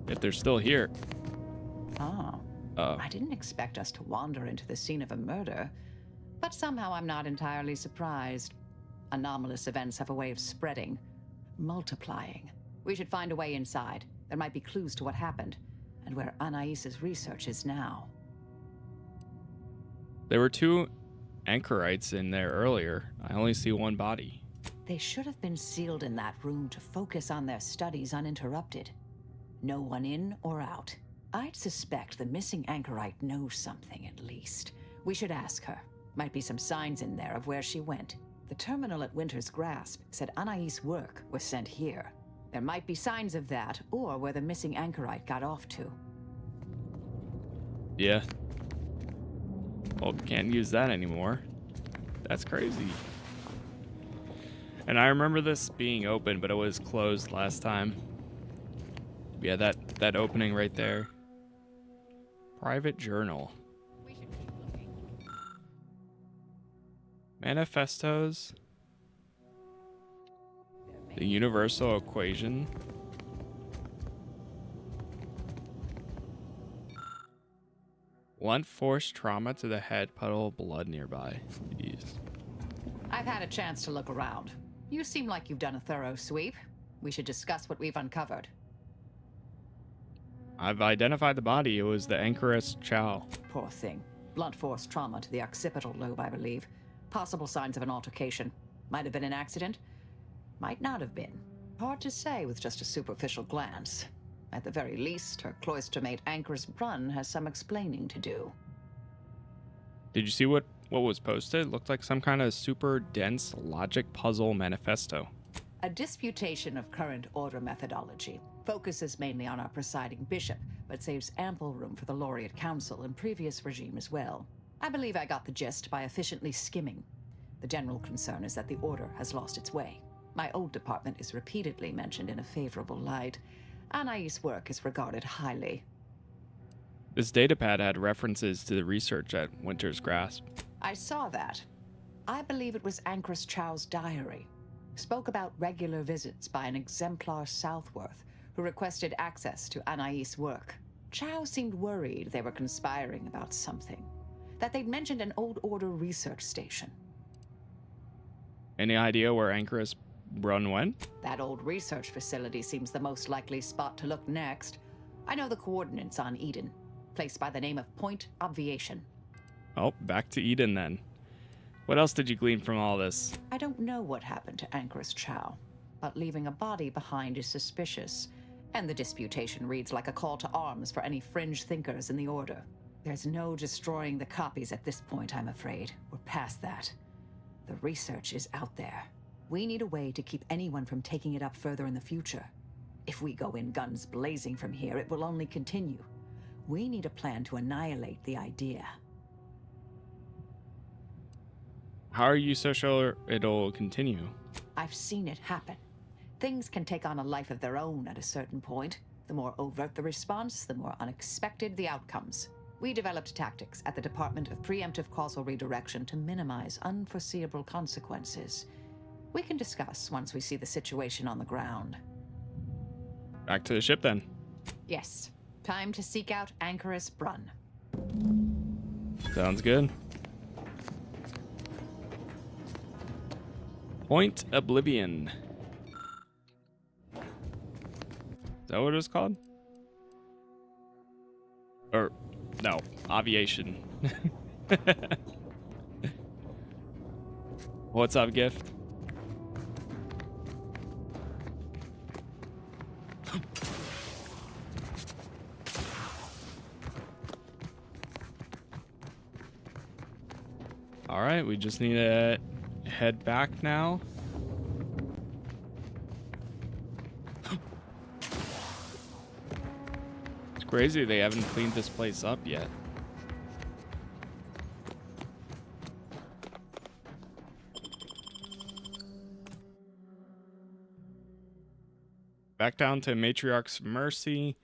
If they're still here. Oh. Oh. I didn't expect us to wander into the scene of a murder, but somehow I'm not entirely surprised. Anomalous events have a way of spreading, multiplying. We should find a way inside. There might be clues to what happened, and where Anais's research is now. There were two anchorites in there earlier. I only see one body. They should have been sealed in that room to focus on their studies uninterrupted. No one in or out. I'd suspect the missing anchorite knows something at least. We should ask her. Might be some signs in there of where she went. The terminal at Winter's Grasp said Anais' work was sent here. There might be signs of that, or where the missing anchorite got off to. Yeah. Well, can't use that anymore. That's crazy. And I remember this being open, but it was closed last time. Yeah, that opening right there. Private journal. Manifestos. The universal equation. Blunt force trauma to the head, puddle of blood nearby. Jeez. I've had a chance to look around. You seem like you've done a thorough sweep. We should discuss what we've uncovered. I've identified the body. It was the anchoress Chow. Poor thing. Blunt force trauma to the occipital lobe, I believe. Possible signs of an altercation. Might have been an accident. Might not have been. Hard to say with just a superficial glance. At the very least, her cloister-mate Anchoress Brunn has some explaining to do. Did you see what was posted? It looked like some kind of super dense logic puzzle manifesto. A disputation of current order methodology. Focuses mainly on our presiding bishop, but saves ample room for the Laureate Council and previous regime as well. I believe I got the gist by efficiently skimming. The general concern is that the order has lost its way. My old department is repeatedly mentioned in a favorable light. Anais' work is regarded highly. This datapad had references to the research at Winter's Grasp. I saw that. I believe it was Anchoress Chow's diary. Spoke about regular visits by an exemplar Southworth, who requested access to Anais' work. Chow seemed worried they were conspiring about something. That they'd mentioned an old order research station. Any idea where Anchoress Brunn went? That old research facility seems the most likely spot to look next. I know the coordinates on Eden. Place by the name of Point Obviation. Oh, back to Eden then. What else did you glean from all this? I don't know what happened to Anchoress Chow, but leaving a body behind is suspicious, and the disputation reads like a call to arms for any fringe thinkers in the Order. There's no destroying the copies at this point, I'm afraid. We're past that. The research is out there. We need a way to keep anyone from taking it up further in the future. If we go in guns blazing from here, it will only continue. We need a plan to annihilate the idea. How are you so sure it'll continue? I've seen it happen. Things can take on a life of their own at a certain point. The more overt the response, the more unexpected the outcomes. We developed tactics at the Department of Preemptive Causal Redirection to minimize unforeseeable consequences. We can discuss once we see the situation on the ground. Back to the ship then. Yes. Time to seek out Anchoress Brunn. Sounds good. Point Oblivion. Is that what it was called? Or, no, Aviation. What's up, Gift? All right, we just need to head back now. It's crazy they haven't cleaned this place up yet. Back down to Matriarch's Mercy.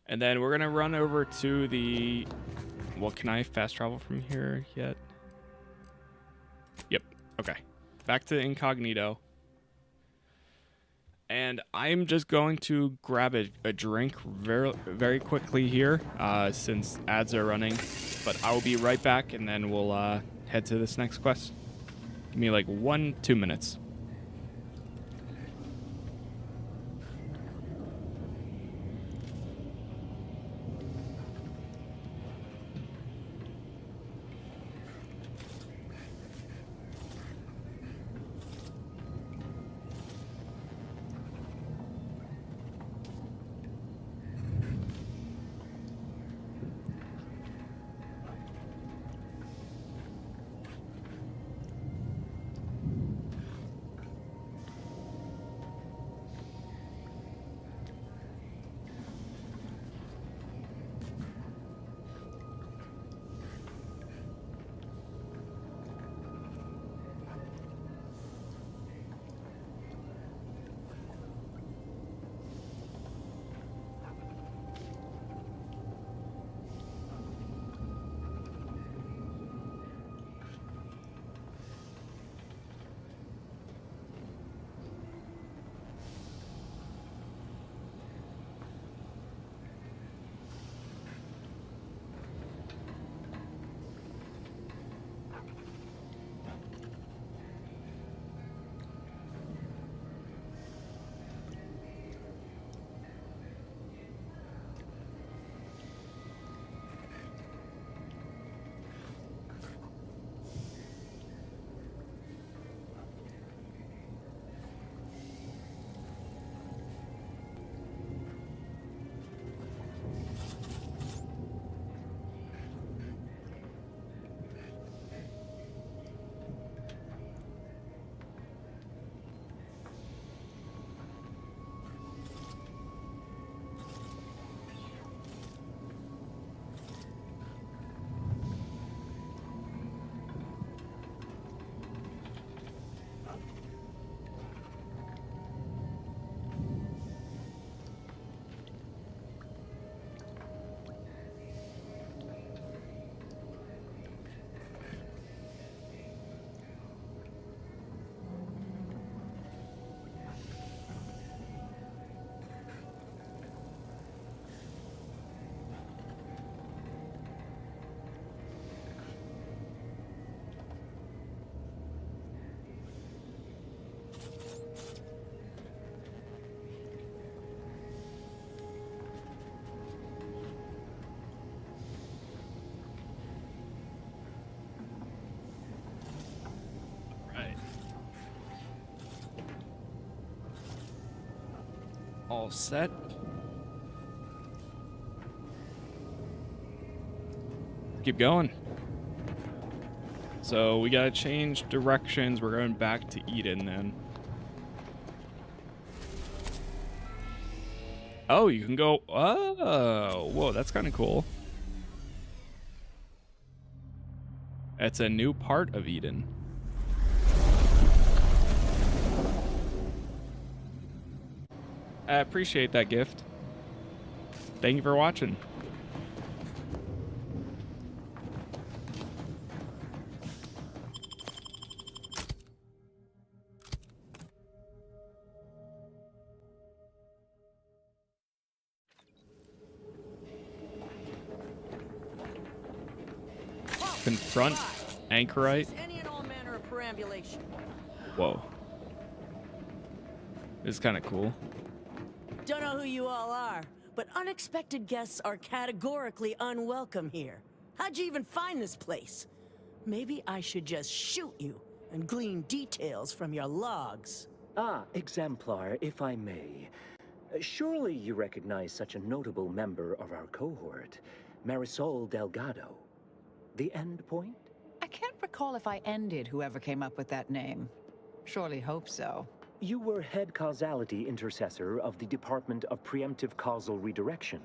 And then we're going to run over to the... Well, can I fast travel from here yet? Yep. Okay. back to incognito. And I'm just going to grab a drink very quickly here, since ads are running. But I will be right back, and then we'll head to this next quest. Give me like 1-2 minutes. All set. Keep going. So we gotta change directions. We're going back to Eden then. Oh, you can go. Oh, whoa, that's kind of cool. It's a new part of Eden. I appreciate that gift. Thank you for watching. Confront Anchorite. Any and all manner of perambulation. Whoa. This is kind of cool. Don't know who you all are, but unexpected guests are categorically unwelcome here. How'd you even find this place? Maybe I should just shoot you and glean details from your logs. Ah, Exemplar, if I may. Surely you recognize such a notable member of our cohort, Marisol Delgado. The end point? I can't recall if I ended whoever came up with that name. Surely hope so. You were head causality intercessor of the Department of Preemptive Causal Redirection,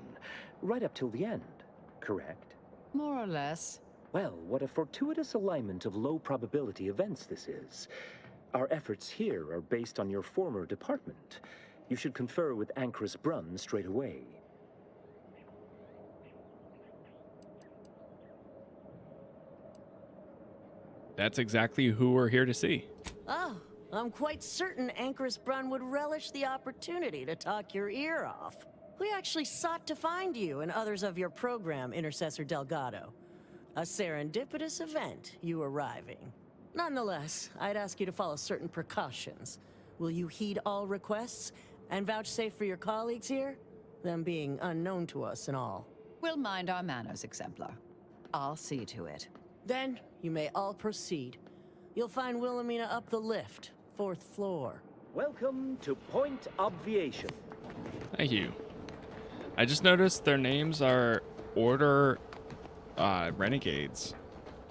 right up till the end, correct? More or less. Well, what a fortuitous alignment of low probability events this is. Our efforts here are based on your former department. You should confer with Ancrus Brunn straight away. That's exactly who we're here to see. Oh, I'm quite certain Anchorus Brun would relish the opportunity to talk your ear off. We actually sought to find you and others of your program, Intercessor Delgado. A serendipitous event, you arriving. Nonetheless, I'd ask you to follow certain precautions. Will you heed all requests and vouchsafe for your colleagues here? Them being unknown to us and all. We'll mind our manners, Exemplar. I'll see to it. Then, you may all proceed. You'll find Wilhelmina up the lift, 4th floor. Welcome to Point Obviation. Thank you. I just noticed their names are Order Renegades.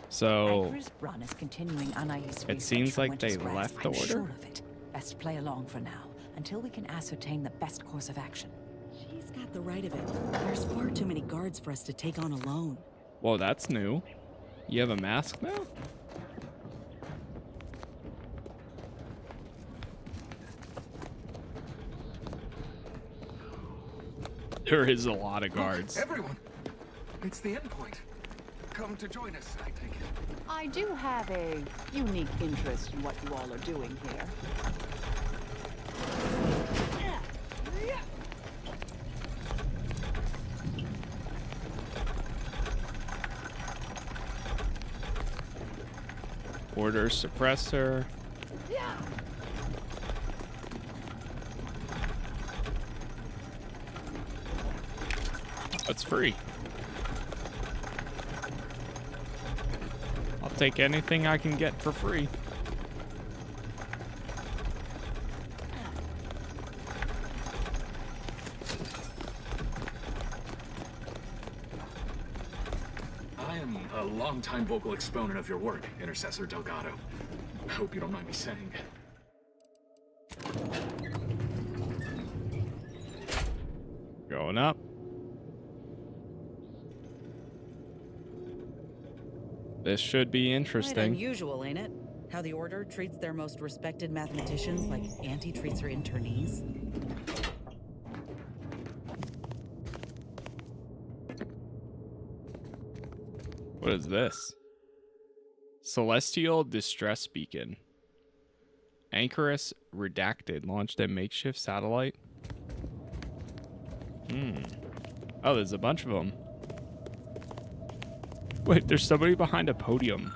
So Anchorus Brun is continuing Anais' it seems like they left the I'm Order. sure of it. Best play along for now, until we can ascertain the best course of action. She's got the right of it. There's far too many guards for us to take on alone. Whoa, that's new. You have a mask now? There is a lot of guards. Everyone! It's the endpoint. Come to join us, I take it. I do have a unique interest in what you all are doing here. Order suppressor. It's free. I'll take anything I can get for free. I am a longtime vocal exponent of your work, Intercessor Delgado. I hope you don't mind me saying. Going up. This should be Quite interesting. unusual, ain't it? How the Order treats their most respected mathematicians like Auntie treats her internees. What is this? Celestial Distress Beacon. Anchorus Redacted launched a makeshift satellite. Oh, there's a bunch of them. Wait, there's somebody behind a podium.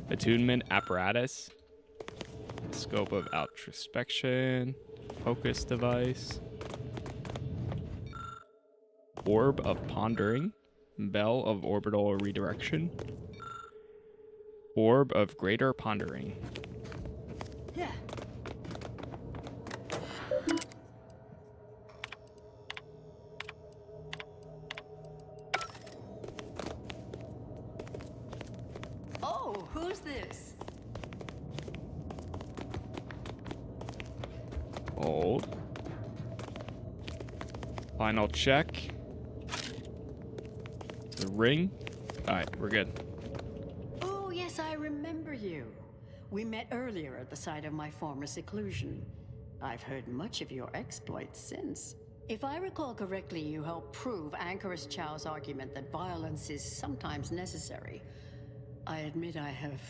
Attunement apparatus. Scope of introspection. Focus device. Orb of pondering. Bell of orbital redirection. Orb of greater pondering. Yeah. Oh, who's this? Hold. Final check. The ring. Alright, we're good. Oh, yes, I remember you. We met earlier at the site of my former seclusion. I've heard much of your exploits since. If I recall correctly, you helped prove Anchorus Chow's argument that violence is sometimes necessary. I admit I have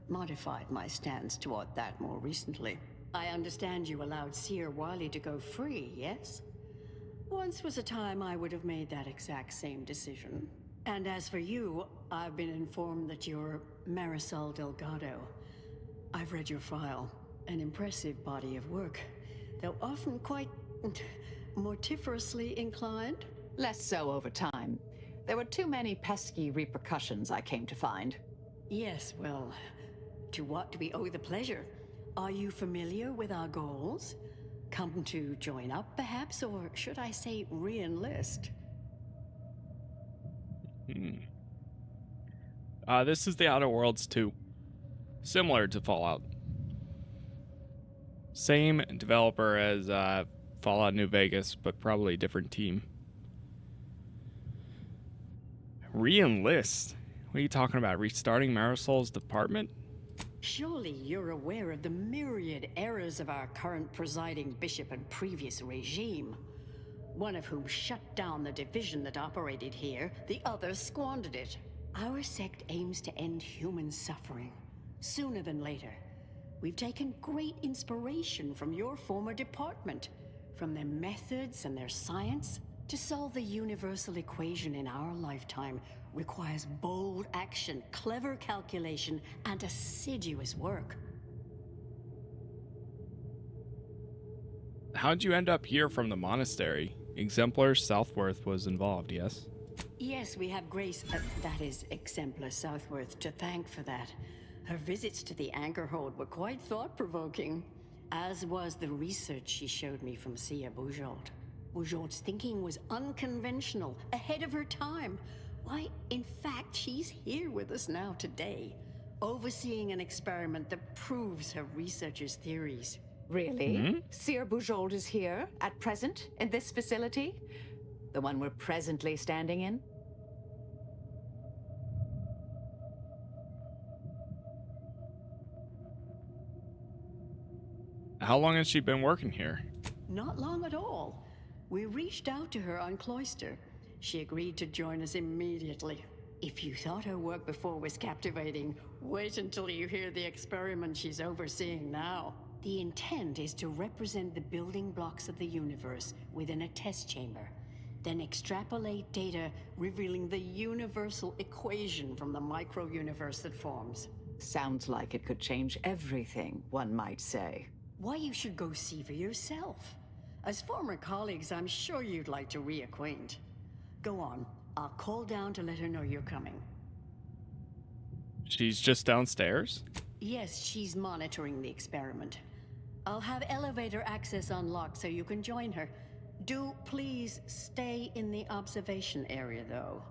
modified my stance toward that more recently. I understand you allowed Seer Wiley to go free, yes? Once was a time I would have made that exact same decision. And as for you, I've been informed that you're Marisol Delgado. I've read your file. An impressive body of work, though often quite mortiferously inclined. Less so over time. There were too many pesky repercussions, I came to find. Yes, well, to what do we owe the pleasure? Are you familiar with our goals? Come to join up, perhaps, or should I say re-enlist? This is the Outer Worlds 2. Similar to Fallout. Same developer as Fallout New Vegas, but probably a different team. Re-enlist? What are you talking about? Restarting Marisol's department? Surely you're aware of the myriad errors of our current presiding bishop and previous regime. One of whom shut down the division that operated here, the other squandered it. Our sect aims to end human suffering. sooner than later. We've taken great inspiration from your former department, from their methods and their science. To solve the universal equation in our lifetime requires bold action, clever calculation, and assiduous work. How'd you end up here from the monastery? Exemplar Southworth was involved, yes? Yes, we have Grace, that is Exemplar Southworth, to thank for that. Her visits to the anchor hold were quite thought-provoking, as was the research she showed me from Sia Bujold. Bujold's thinking was unconventional, ahead of her time. Why, in fact, she's here with us now today, overseeing an experiment that proves her researcher's theories. Really? Sir Bujold is here, at present, in this facility? The one we're presently standing in? How long has she been working here? Not long at all. We reached out to her on Cloister. She agreed to join us immediately. If you thought her work before was captivating, wait until you hear the experiment she's overseeing now. The intent is to represent the building blocks of the universe within a test chamber, then extrapolate data revealing the universal equation from the micro-universe that forms. Sounds like it could change everything, one might say. Why, you should go see for yourself. As former colleagues, I'm sure you'd like to reacquaint. Go on, I'll call down to let her know you're coming. She's just downstairs? Yes, she's monitoring the experiment. I'll have elevator access unlocked so you can join her. Do please stay in the observation area, though.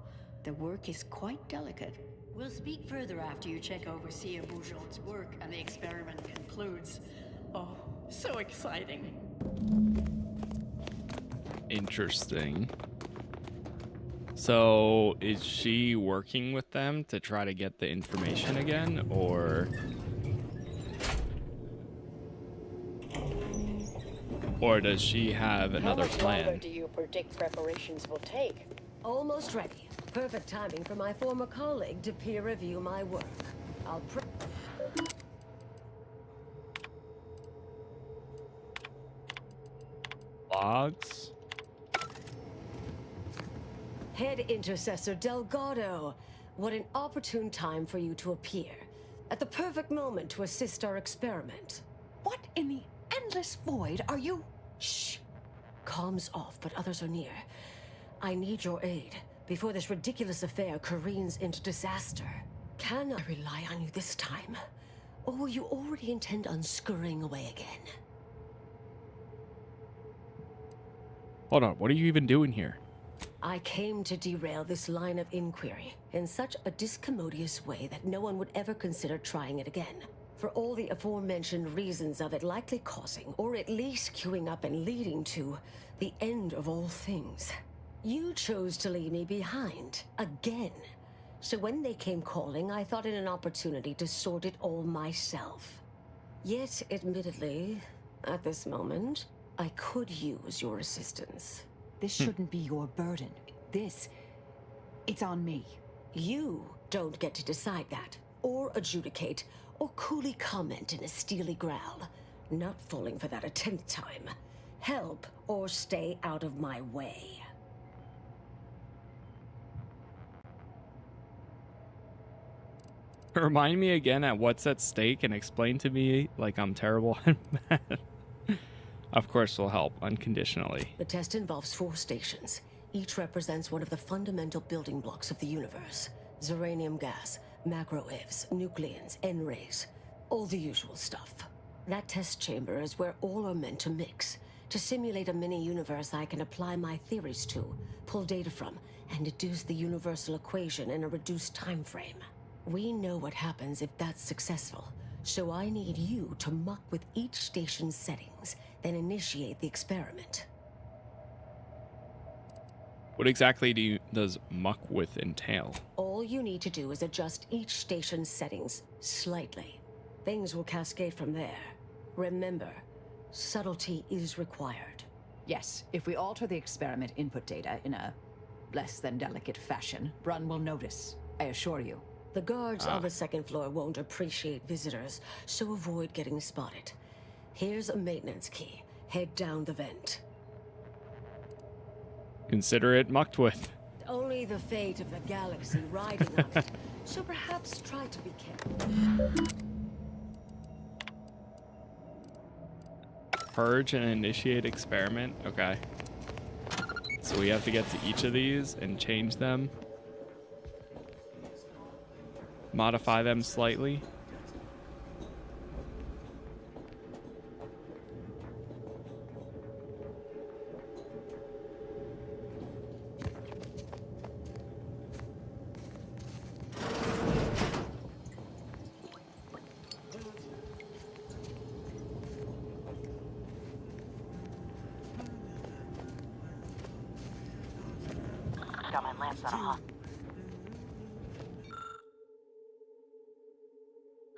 The work is quite delicate. We'll speak further after you check over Sia Bujold's work and the experiment concludes. Oh, so exciting. Interesting. So, is she working with them to try to get the information again, or... Or does she have another How much longer plan? do you predict preparations will take? Almost ready. Perfect timing for my former colleague to peer review my work. I'll Logs? Head Intercessor Delgado. What an opportune time for you to appear. At the perfect moment to assist our experiment. What in the endless void are you? Shh. Comms off, but others are near. I need your aid before this ridiculous affair careens into disaster. Can I rely on you this time? Or will you already intend on scurrying away again? Hold on, what are you even doing here? I came to derail this line of inquiry in such a discommodious way that no one would ever consider trying it again. For all the aforementioned reasons of it likely causing, or at least queuing up and leading to, the end of all things. You chose to leave me behind, again. So when they came calling, I thought it an opportunity to sort it all myself. Yet, admittedly, at this moment, I could use your assistance. This shouldn't be your burden. It's on me. You don't get to decide that, or adjudicate, or coolly comment in a steely growl. Not falling for that a 10th time. Help or stay out of my way. Remind me again at what's at stake and explain to me like I'm terrible and bad. Of course we'll help, unconditionally. The test involves 4 stations. Each represents one of the fundamental building blocks of the universe. Zeranium gas, macro-ivs, nucleons, N-rays. All the usual stuff. That test chamber is where all are meant to mix. To simulate a mini-universe I can apply my theories to, pull data from, and deduce the universal equation in a reduced time frame. We know what happens if that's successful, so I need you to muck with each station's settings, then initiate the experiment. What exactly does muck with entail? All you need to do is adjust each station's settings slightly. Things will cascade from there. Remember, subtlety is required. Yes, if we alter the experiment input data in a less than delicate fashion, Brun will notice, I assure you. The guards on the second floor won't appreciate visitors, so avoid getting spotted. Here's a maintenance key. Head down the vent. Consider it mucked with. Only the fate of the galaxy riding on it, so perhaps try to be careful. Purge and initiate experiment. Okay. So we have to get to each of these and change them. Modify them slightly. Got my lamp set off.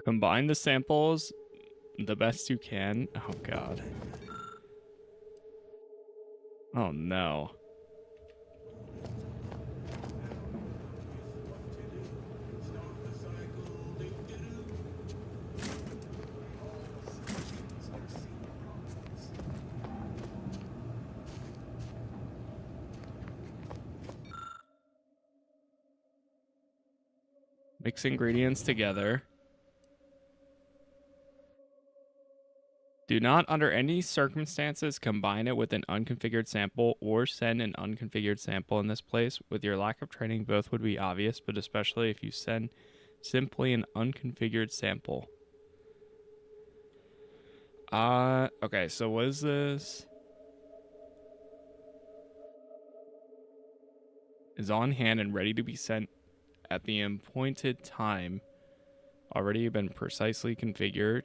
Combine the samples the best you can. Oh god. Oh no. Mix ingredients together. Do not, under any circumstances, combine it with an unconfigured sample or send an unconfigured sample in this place. With your lack of training, both would be obvious, but especially if you send simply an unconfigured sample. Okay, so what is this? Is on hand and ready to be sent at the appointed time. Already been precisely configured.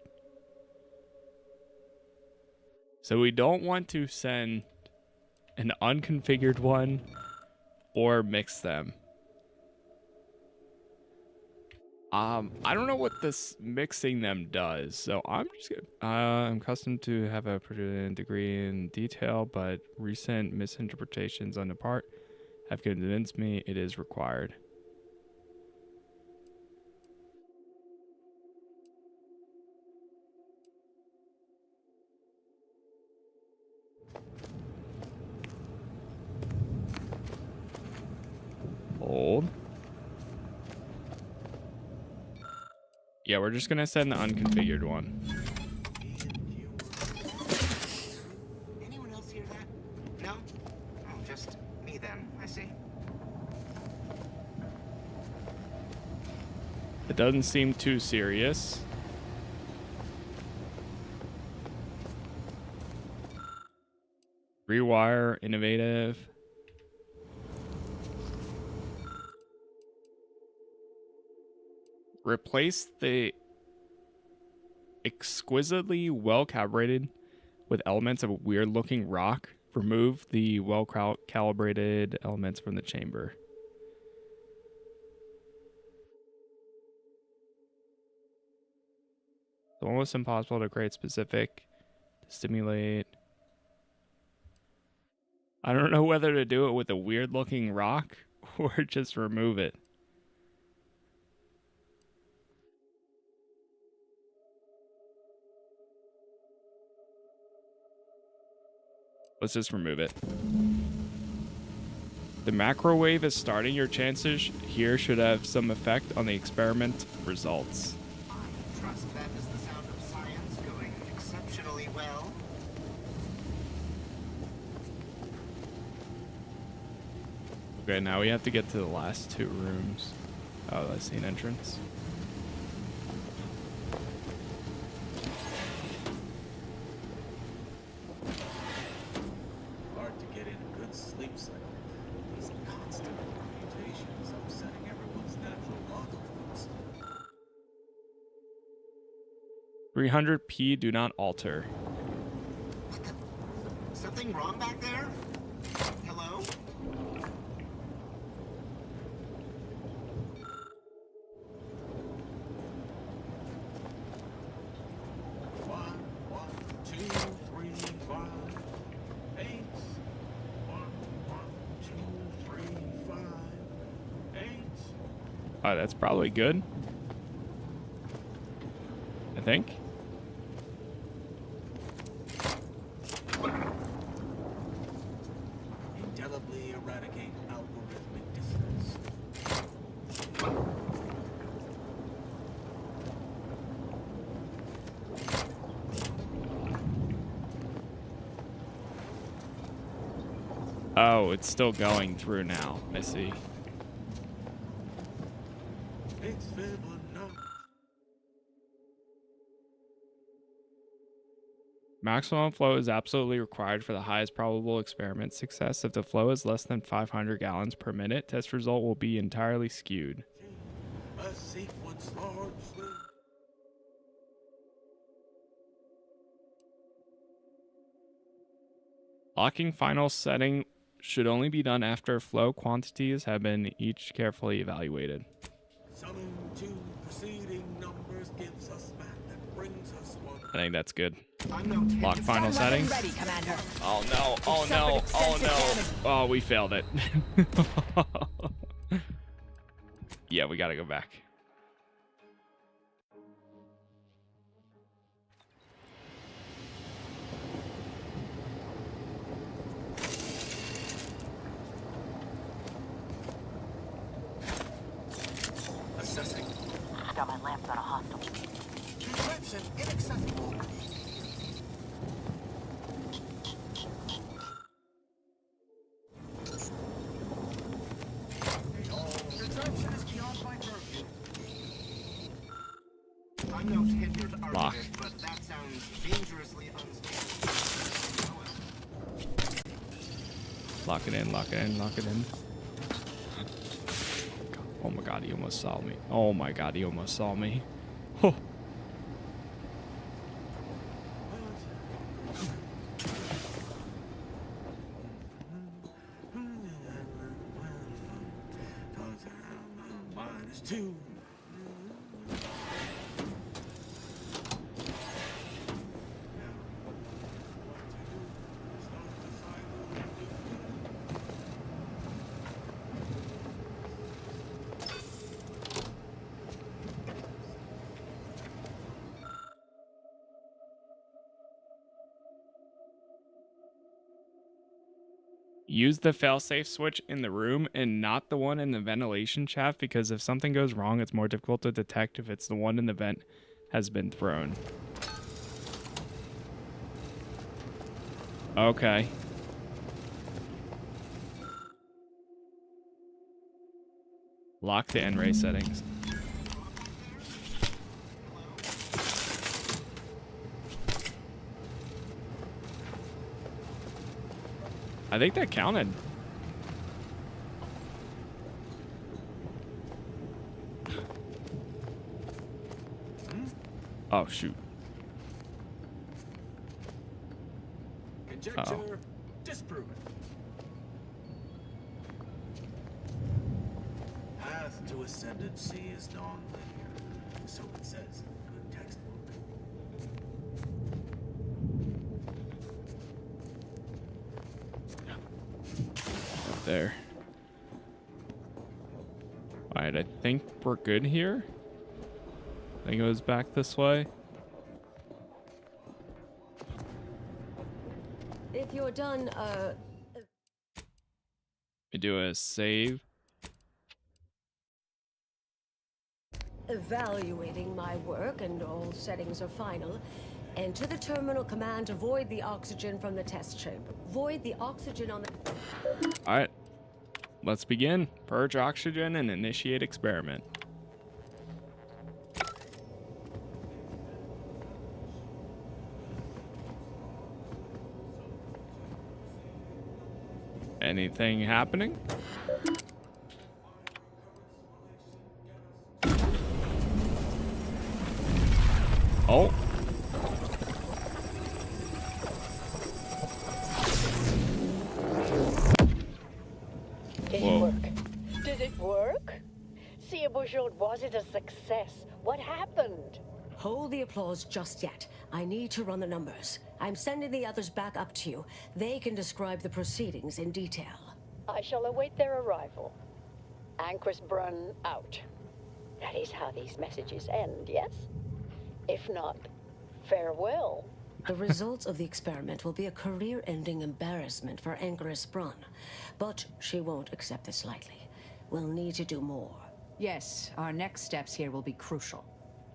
So we don't want to send an unconfigured one or mix them. I don't know what this mixing them does, so I'm just gonna, I'm accustomed to have a degree in detail, but recent misinterpretations on the part have convinced me it is required. Hold. Yeah, we're just gonna send the unconfigured one. Anyone else hear that? No? Oh, just me then. I see. It doesn't seem too serious. Rewire, innovative. Replace the exquisitely well calibrated with elements of a weird looking rock. Remove the well calibrated elements from the chamber. It's almost impossible to create specific to stimulate. I don't know whether to do it with a weird looking rock or just remove it. Let's just remove it. The macro wave is starting. Your chances here should have some effect on the experiment results. I trust that is the sound of science going exceptionally well. Okay, now we have to get to the last two rooms. Oh, I see an entrance. Hard to get in a good sleep cycle. These constant permutations upsetting everyone's natural logarithms. 300p, do not alter. Something wrong back there? Hello? Oh, that's probably good. I think. Indelibly eradicate algorithmic dissonance. Oh, it's still going through now. I see. It's Fibonacci. Maximum flow is absolutely required for the highest probable experiment success. If the flow is less than 500 gallons per minute, test result will be entirely skewed. A sequence largely. Locking final setting should only be done after flow quantities have been each carefully evaluated. Summing two preceding numbers gives us math that brings us one. I think that's good. I'm Lock final settings. Ready, Commander. Oh no, oh no, oh no. Oh, we failed it. Yeah, we gotta go back. Assessing. Got my lamps on a hostile. Encryption inaccessible. Encryption is beyond my purview. I'm no tenured Lock. archivist, but that sounds dangerously unstable. Lock it in, lock it in, lock it in. Oh my god, he almost saw me. Oh my god, he almost saw me. Oh. Minus two. Use the failsafe switch in the room and not the one in the ventilation shaft, because if something goes wrong, it's more difficult to detect if it's the one in the vent has been thrown. Okay. Lock the N-ray settings. I think that counted. Oh, shoot. Conjecture disproven. Path to ascendancy is non-linear, so it says in a good textbook. Up there. Alright, I think we're good here. I think it was back this way. If you're done, We do a save. evaluating my work and all settings are final, enter the terminal command to void the oxygen from the test chamber. Void the oxygen on the... Alright. Let's begin. Purge oxygen and initiate experiment. Anything happening? Oh. Did Whoa. it work? Did it work? See, Bouchard, was it a success? What happened? Hold the applause just yet. I need to run the numbers. I'm sending the others back up to you. They can describe the proceedings in detail. I shall await their arrival. Anchor's Brun out. That is how these messages end, yes? If not, farewell. The results of the experiment will be a career-ending embarrassment for Anchoress Brunn, but she won't accept this lightly. We'll need to do more. Yes, our next steps here will be crucial.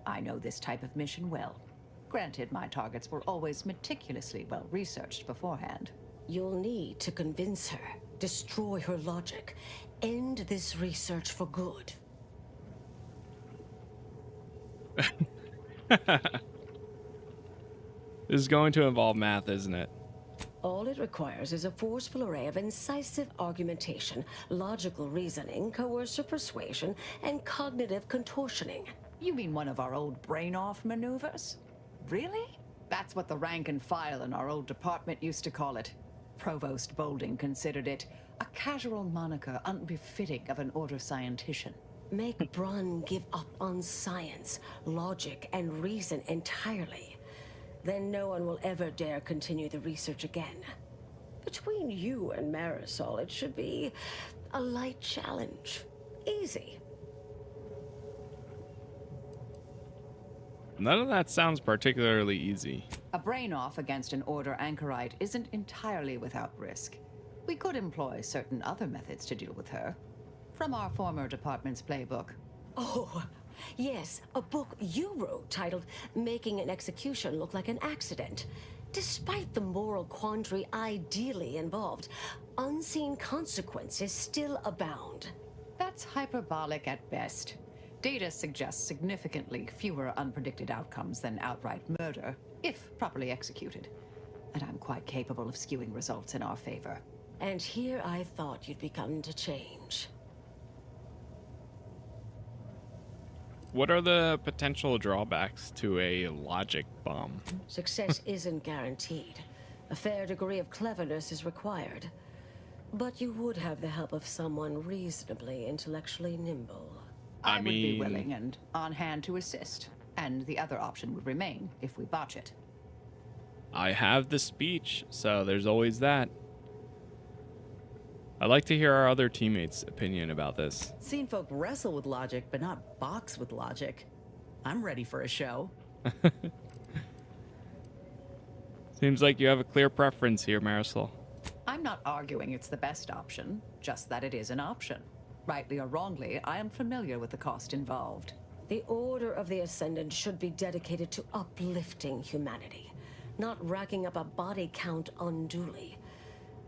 I know this type of mission well. Granted, my targets were always meticulously well-researched beforehand. You'll need to convince her, destroy her logic, end this research for good. This is going to involve math, isn't it? All it requires is a forceful array of incisive argumentation, logical reasoning, coercive persuasion, and cognitive contortioning. You mean one of our old brain-off maneuvers? Really? That's what the rank and file in our old department used to call it. Provost Bolding considered it a casual moniker unbefitting of an order scientician. Make Brunn give up on science, logic, and reason entirely. Then no one will ever dare continue the research again. Between you and Marisol, it should be a light challenge. Easy. None of that sounds particularly easy. A brain-off against an order anchorite isn't entirely without risk. We could employ certain other methods to deal with her. From our former department's playbook. Oh, yes, a book you wrote titled Making an Execution Look Like an Accident. Despite the moral quandary ideally involved, unseen consequences still abound. That's hyperbolic at best. Data suggests significantly fewer unpredicted outcomes than outright murder, if properly executed. And I'm quite capable of skewing results in our favor. And here I thought you'd begun to change. What are the potential drawbacks to a logic bomb? Success isn't guaranteed. A fair degree of cleverness is required. But you would have the help of someone reasonably intellectually nimble. I would be willing and on hand to assist. And the other option would remain if we botch it. I have the speech, so there's always that. I'd like to hear our other teammates' opinion about this. Seen folk wrestle with logic, but not box with logic. I'm ready for a show. Seems like you have a clear preference here, Marisol. I'm not arguing it's the best option, just that it is an option. Rightly or wrongly, I am familiar with the cost involved. The Order of the Ascendant should be dedicated to uplifting humanity, not racking up a body count unduly.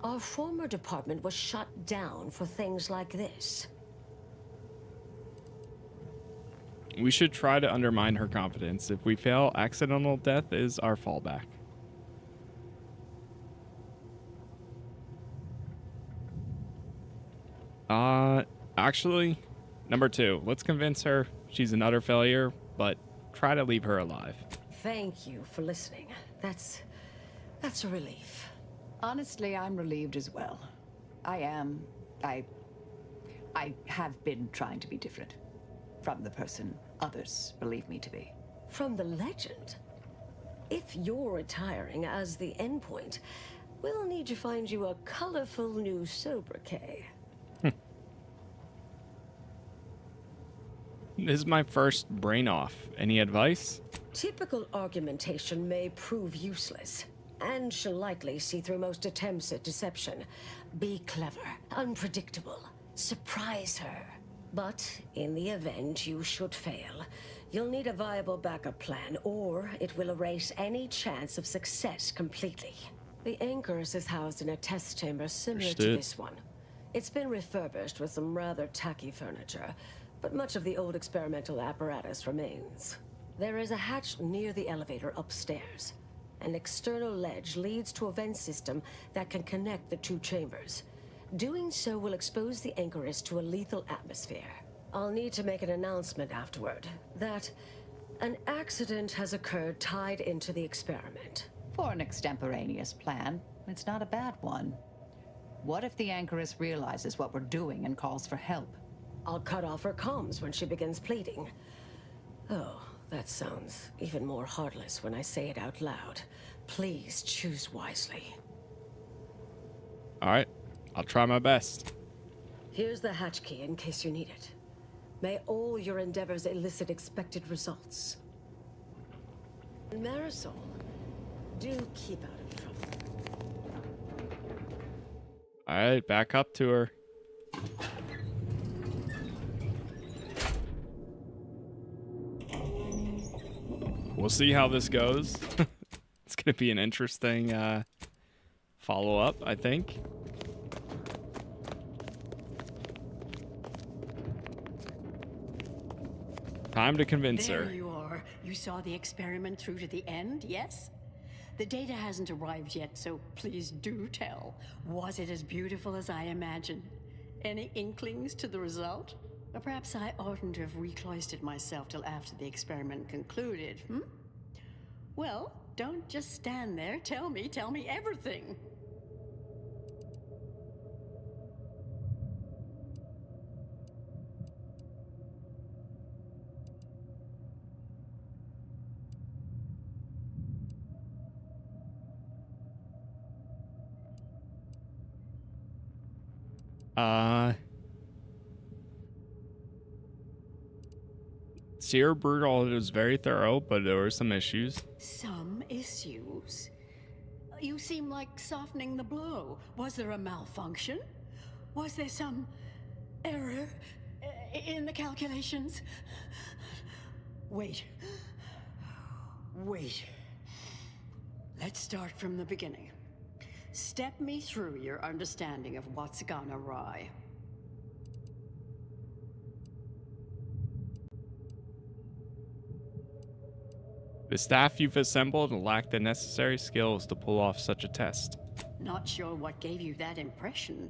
Our former department was shut down for things like this. We should try to undermine her confidence. If we fail, accidental death is our fallback. Actually, number 2, let's convince her she's an utter failure, but try to leave her alive. Thank you for listening. That's a relief. Honestly, I'm relieved as well. I have been trying to be different. From the person others believe me to be. From the legend? If you're retiring as the endpoint, we'll need to find you a colorful new sobriquet. This is my first brain off. Any advice? Typical argumentation may prove useless, and she'll likely see through most attempts at deception. Be clever, unpredictable, surprise her. But in the event you should fail, you'll need a viable backup plan, or it will erase any chance of success completely. The Anchoress is housed in a test chamber similar to this one. It's been refurbished with some rather tacky furniture, but much of the old experimental apparatus remains. There is a hatch near the elevator upstairs. An external ledge leads to a vent system that can connect the two chambers. Doing so will expose the Anchoress to a lethal atmosphere. I'll need to make an announcement afterward that an accident has occurred tied into the experiment. For an extemporaneous plan, it's not a bad one. What if the Anchoress realizes what we're doing and calls for help? I'll cut off her comms when she begins pleading. Oh, that sounds even more heartless when I say it out loud. Please choose wisely. All right, I'll try my best. Here's the hatch key in case you need it. May all your endeavors elicit expected results. Marisol, do keep out of trouble. All right, back up to her. We'll see how this goes. It's going to be an interesting follow-up, I think. Time to convince her. There you are. You saw the experiment through to the end, yes? The data hasn't arrived yet, so please do tell. Was it as beautiful as I imagined? Any inklings to the result? Or perhaps I oughtn't to have recloistered myself till after the experiment concluded, hmm? Well, don't just stand there. Tell me everything. Sierra Brutal was very thorough, but there were some issues. Some issues? You seem like softening the blow. Was there a malfunction? Was there some error in the calculations? Wait. Let's start from the beginning. Step me through your understanding of what's gone awry. The staff you've assembled lack the necessary skills to pull off such a test. Not sure what gave you that impression,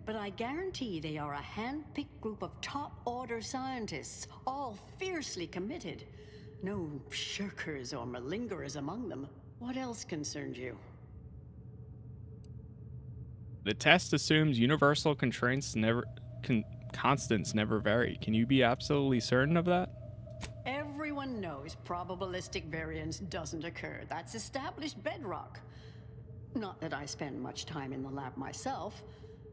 but I guarantee they are a hand-picked group of top-order scientists, all fiercely committed. No shirkers or malingerers among them. What else concerns you? The test assumes universal constants never vary. Can you be absolutely certain of that? Everyone knows probabilistic variance doesn't occur. That's established bedrock. Not that I spend much time in the lab myself.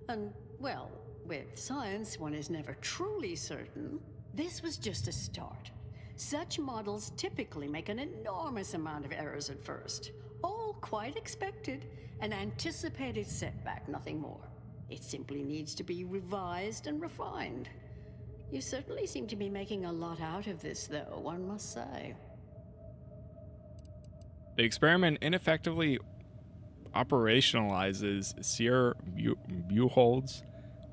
And, well, with science, one is never truly certain. This was just a start. Such models typically make an enormous amount of errors at first. All quite expected. An anticipated setback, nothing more. It simply needs to be revised and refined. You certainly seem to be making a lot out of this, though, one must say. The experiment ineffectively operationalizes Sierra Buchholz's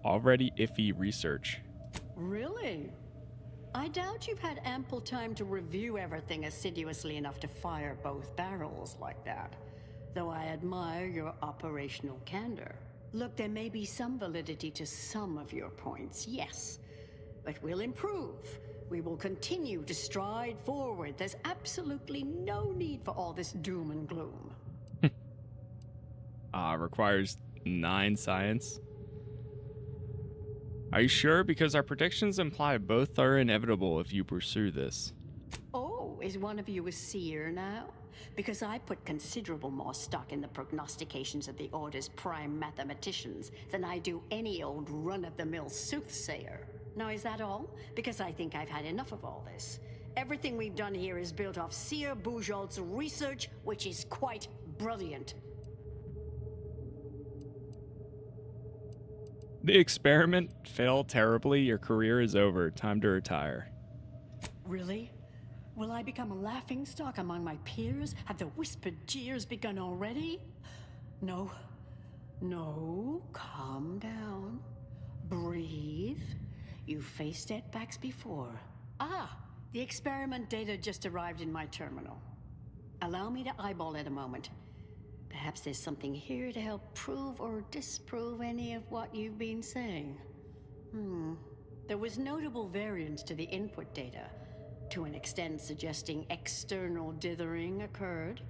already iffy research. Really? I doubt you've had ample time to review everything assiduously enough to fire both barrels like that. Though I admire your operational candor. Look, there may be some validity to some of your points, yes. But we'll improve. We will continue to stride forward. There's absolutely no need for all this doom and gloom. Requires 9 science. Are you sure? Because our predictions imply both are inevitable if you pursue this. Oh, is one of you a seer now? Because I put considerable more stock in the prognostications of the Order's prime mathematicians than I do any old run-of-the-mill soothsayer. Now, is that all? Because I think I've had enough of all this. Everything we've done here is built off Sierra Buchholz's research, which is quite brilliant. The experiment failed terribly. Your career is over. Time to retire. Really? Will I become a laughingstock among my peers? Have the whispered jeers begun already? No. No. Calm down. Breathe. You've faced setbacks before. The experiment data just arrived in my terminal. Allow me to eyeball it a moment. Perhaps there's something here to help prove or disprove any of what you've been saying. There was notable variance to the input data, to an extent suggesting external dithering occurred.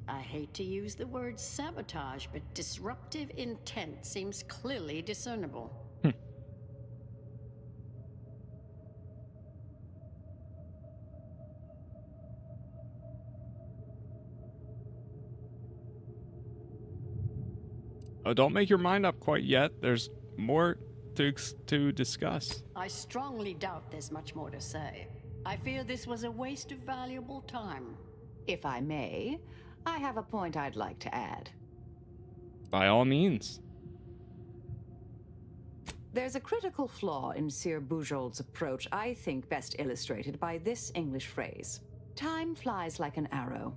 I hate to use the word sabotage, but disruptive intent seems clearly discernible. Oh, don't make your mind up quite yet. There's more to discuss. I strongly doubt there's much more to say. I fear this was a waste of valuable time. If I may, I have a point I'd like to add. By all means. There's a critical flaw in Sir Bujold's approach I think best illustrated by this English phrase. Time flies like an arrow.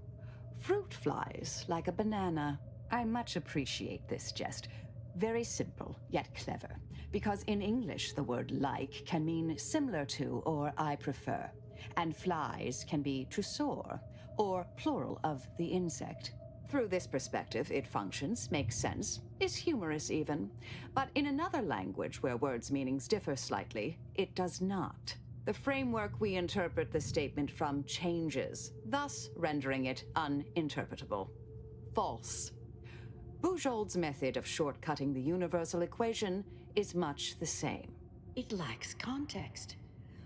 Fruit flies like a banana. I much appreciate this jest. Very simple, yet clever. Because in English, the word like can mean similar to or I prefer. And flies can be to soar, or plural of the insect. Through this perspective, it functions, makes sense, is humorous even. But in another language where words' meanings differ slightly, it does not. The framework we interpret the statement from changes, thus rendering it uninterpretable. False. Bujold's method of shortcutting the universal equation is much the same. It lacks context.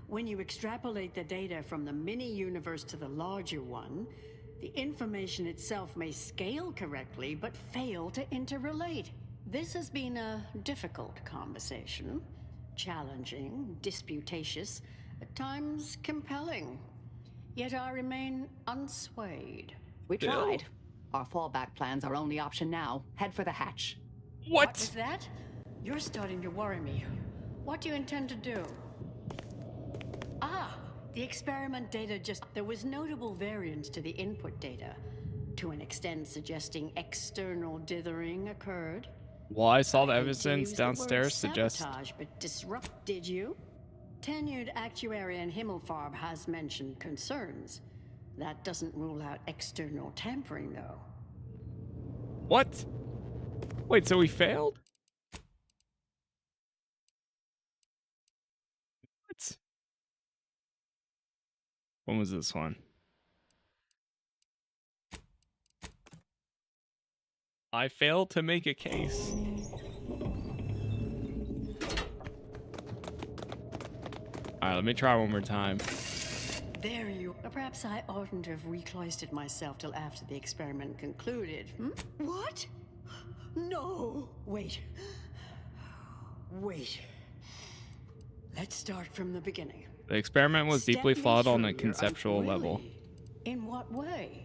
When you extrapolate the data from the mini-universe to the larger one, the information itself may scale correctly, but fail to interrelate. This has been a difficult conversation. Challenging, disputatious, at times compelling. Yet I remain unswayed. We tried. Our fallback plan's our only option now. Head for the hatch. What was that? You're starting to worry me. What do you intend to do? Ah, the experiment data there was notable variance to the input data, to an extent suggesting external dithering occurred. Well, I saw the I hate to evidence use the word downstairs suggest. sabotage, but disrupt, did you? Tenured actuary in Himmelfarb has mentioned concerns. That doesn't rule out external tampering, though. What? Wait, so we failed? What? When was this one? I failed to make a case. Alright, let me try one more time. There you... Perhaps I oughtn't to have recloistered myself till after the experiment concluded, hmm? What? No! Wait. Let's start from the beginning. The experiment was Step deeply me flawed on through a your conceptual really? level. In what way?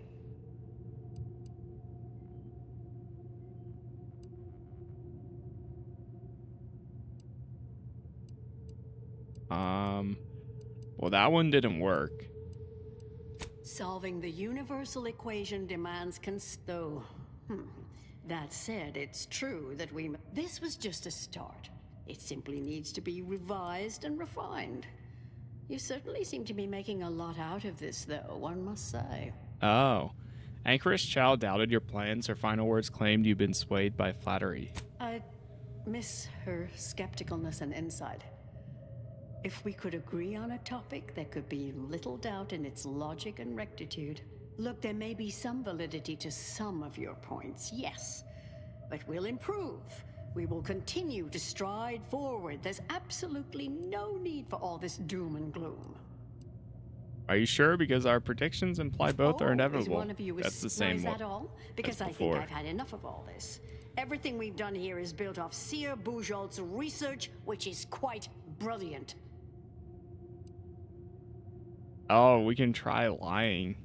Well, that one didn't work. Solving the universal equation demands though. That said, it's true that this was just a start. It simply needs to be revised and refined. You certainly seem to be making a lot out of this, though, one must say. Oh. Anchorage Chow doubted your plans. Her final words claimed you'd been swayed by flattery. I miss her skepticalness and insight. If we could agree on a topic, there could be little doubt in its logic and rectitude. Look, there may be some validity to some of your points, yes. But we'll improve. We will continue to stride forward. There's absolutely no need for all this doom and gloom. Are you sure? Because our predictions imply both are inevitable. Is one of you That's the same is one. that all? Because I think I've had enough of all this. Everything we've done here is built off Sir Bujold's research, which is quite brilliant. Oh, we can try lying.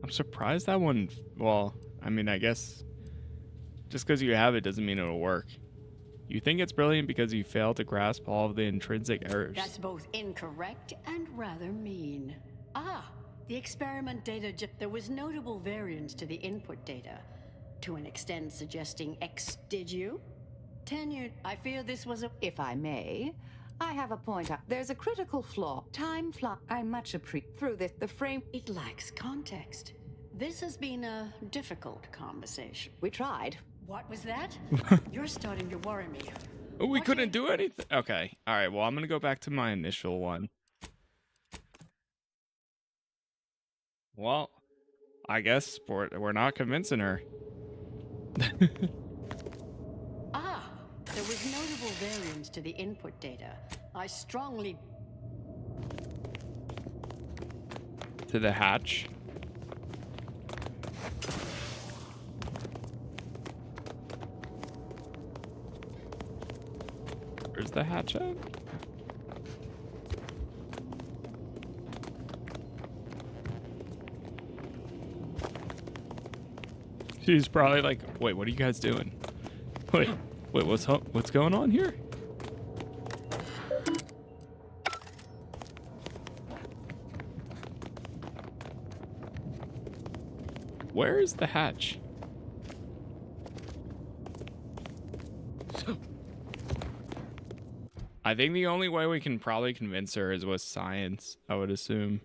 I'm surprised that one... Well, I mean, I guess... Just because you have it doesn't mean it'll work. You think it's brilliant because you fail to grasp all of the intrinsic errors. That's both incorrect and rather mean. Ah, the experiment data there was notable variance to the input data, to an extent suggesting did you? Tenured, I fear this was a... If I may, I have a point. There's a critical flaw. Time fly. I much appreciate through this the frame. It lacks context. This has been a difficult conversation. We tried. What was that? You're starting to worry me. We couldn't do anything. Okay. All right. Well, I'm going to go back to my initial one. Well, I guess we're not convincing her. Ah, there was notable variance to the input data. I strongly... To the hatch. Where's the hatch at? She's probably like, wait, what are you guys doing? Wait, what's up? What's going on here? Where is the hatch? I think the only way we can probably convince her is with science, I would assume.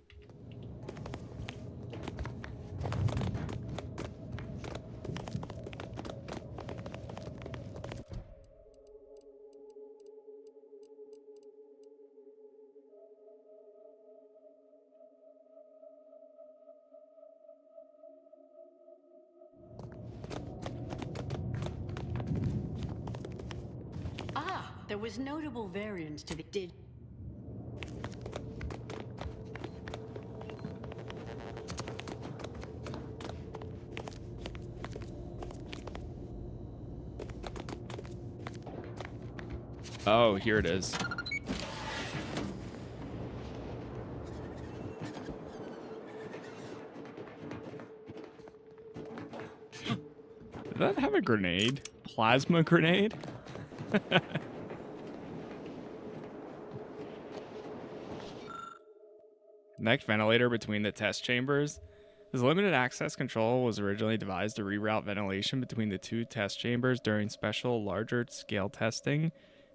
There was notable variance to the Oh, here it is. Did that have a grenade? Plasma grenade? Next ventilator between the test chambers. This limited access control was originally devised to reroute ventilation between the two test chambers during special larger scale testing.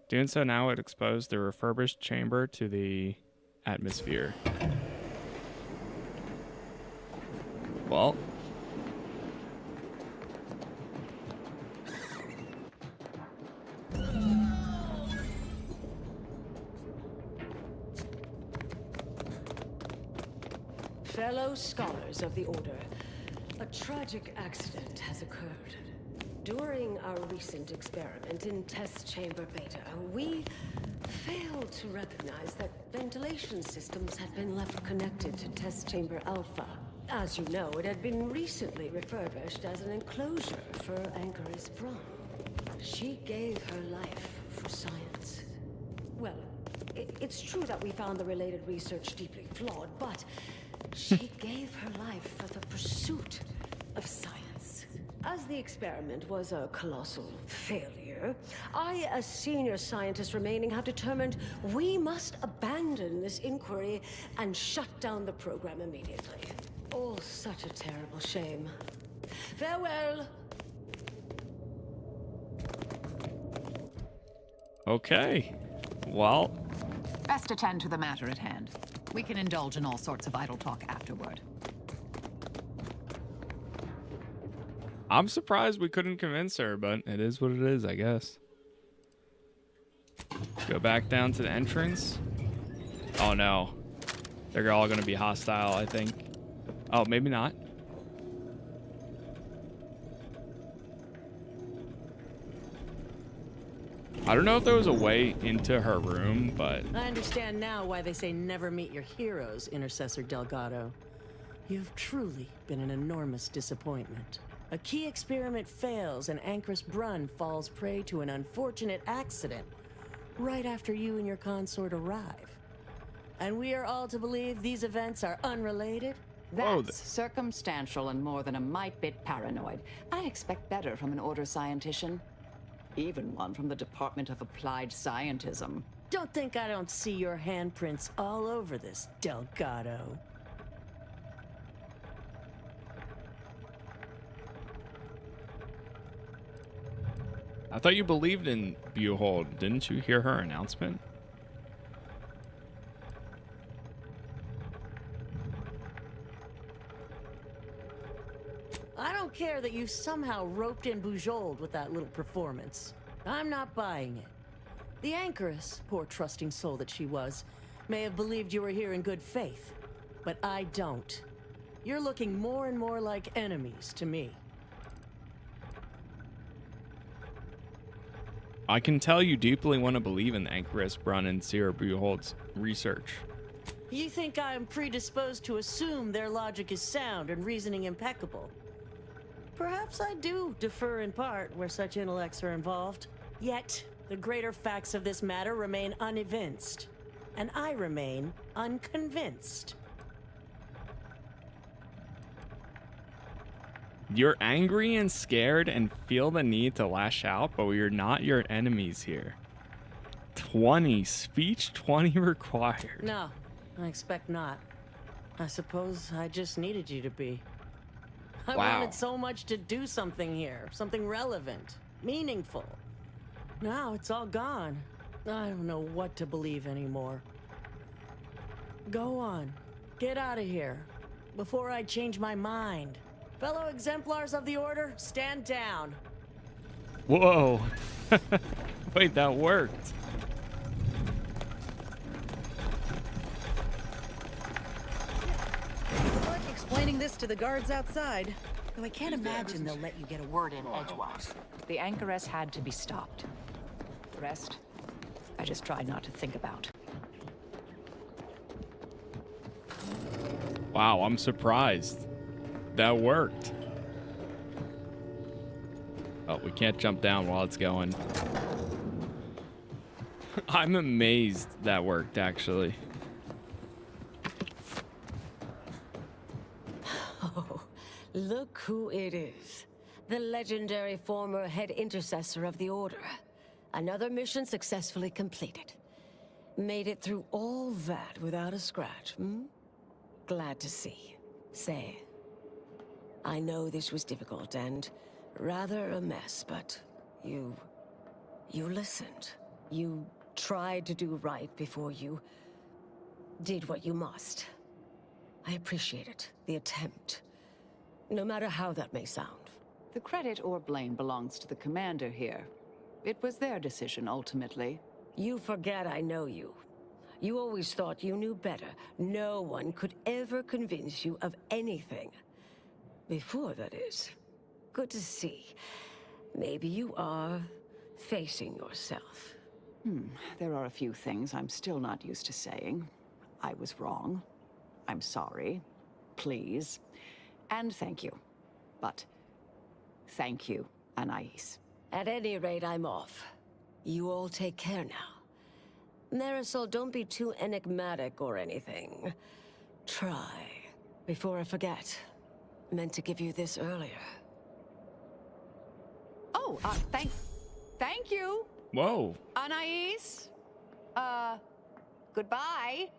Doing so now would expose the refurbished chamber to the atmosphere. Well. Fellow scholars of the Order, a tragic accident has occurred. During our recent experiment in Test Chamber Beta, we failed to recognize that ventilation systems had been left connected to Test Chamber Alpha. As you know, it had been recently refurbished as an enclosure for Ankaris Braun. She gave her life for science. Well, it's true that we found the related research deeply flawed, but she gave her life for the pursuit of science. As the experiment was a colossal failure, I, as senior scientist remaining, have determined we must abandon this inquiry and shut down the program immediately. Oh, such a terrible shame. Farewell. Okay. Well. Best attend to the matter at hand. We can indulge in all sorts of idle talk afterward. I'm surprised we couldn't convince her, but it is what it is, I guess. Go back down to the entrance. Oh no. They're all going to be hostile, I think. Oh, maybe not. I don't know if there was a way into her room, but... I understand now why they say never meet your heroes, Intercessor Delgado. You've truly been an enormous disappointment. A key experiment fails and Ankaris Braun falls prey to an unfortunate accident right after you and your consort arrive. And we are all to believe these events are unrelated? That's circumstantial and more than a mite bit paranoid. I expect better from an Order scientician. Even one from the Department of Applied Scientism. Don't think I don't see your handprints all over this, Delgado. I thought you believed in Buhold. Didn't you hear her announcement? I don't care that you somehow roped in Bujold with that little performance. I'm not buying it. The Ankaris, poor trusting soul that she was, may have believed you were here in good faith, but I don't. You're looking more and more like enemies to me. I can tell you deeply want to believe in Ankaris Braun and Sierra Buhold's research. You think I'm predisposed to assume their logic is sound and reasoning impeccable? Perhaps I do defer in part where such intellects are involved. Yet, The greater facts of this matter remain unevinced, and I remain unconvinced. You're angry and scared and feel the need to lash out, but we are not your enemies here. 20. Speech 20 required. No, I expect not. I suppose I just needed you to be. I wanted so much to do something here, something relevant, meaningful. Now it's all gone. I don't know what to believe anymore. Go on, get out of here, before I change my mind. Fellow exemplars of the Order, stand down. Whoa. Wait, that worked. Good luck explaining this to the guards outside. Though I can't imagine they'll let you get a word in edgewise. The Anchoress had to be stopped. The rest, I just tried not to think about. Wow, I'm surprised. That worked. Oh, we can't jump down while it's going. I'm amazed that worked, actually. Oh, look who it is. The legendary former head intercessor of the Order. Another mission successfully completed. Made it through all that without a scratch, hmm? Glad to see. Say, I know this was difficult and rather a mess, but you listened. You tried to do right before you did what you must. I appreciate it, the attempt, no matter how that may sound. The credit or blame belongs to the commander here. It was their decision, ultimately. You forget I know you. You always thought you knew better. No one could ever convince you of anything. Before, that is. Good to see. Maybe you are facing yourself. There are a few things I'm still not used to saying. I was wrong. I'm sorry. Please. And thank you. But thank you, Anais. At any rate, I'm off. You all take care now. Marisol, don't be too enigmatic or anything. Try. Before I forget. Meant to give you this earlier. Oh, thank you. Whoa. Anais? Goodbye.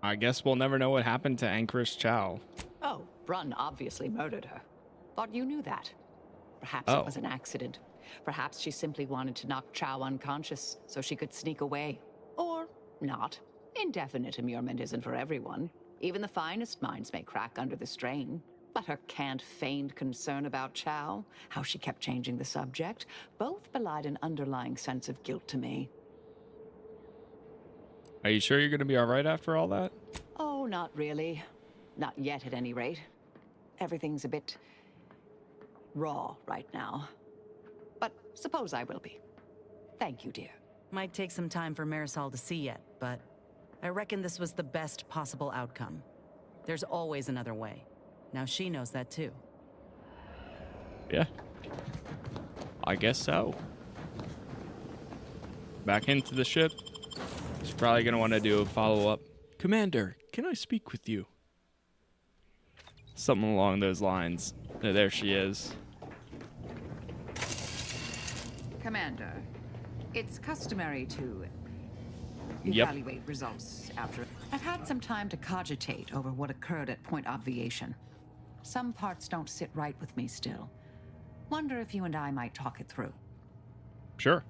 I guess we'll never know what happened to Anchoress Chow. Oh, Brun obviously murdered her. Thought you knew that. Perhaps it was an accident. Perhaps she simply wanted to knock Chow unconscious so she could sneak away. Or not. Indefinite immurement isn't for everyone. Even the finest minds may crack under the strain. But her canned, feigned concern about Chow, how she kept changing the subject, both belied an underlying sense of guilt to me. Are you sure you're going to be all right after all that? Oh, not really. Not yet, at any rate. Everything's a bit raw right now. But suppose I will be. Thank you, dear. Might take some time for Marisol to see yet, but I reckon this was the best possible outcome. There's always another way. Now she knows that too. Yeah. I guess so. Back into the ship. She's probably going to want to do a follow-up. Commander, can I speak with you? Something along those lines. There she is. Commander, it's customary to evaluate results after. I've had some time to cogitate over what occurred at Point Obviation. Some parts don't sit right with me still. Wonder if you and I might talk it through. Sure.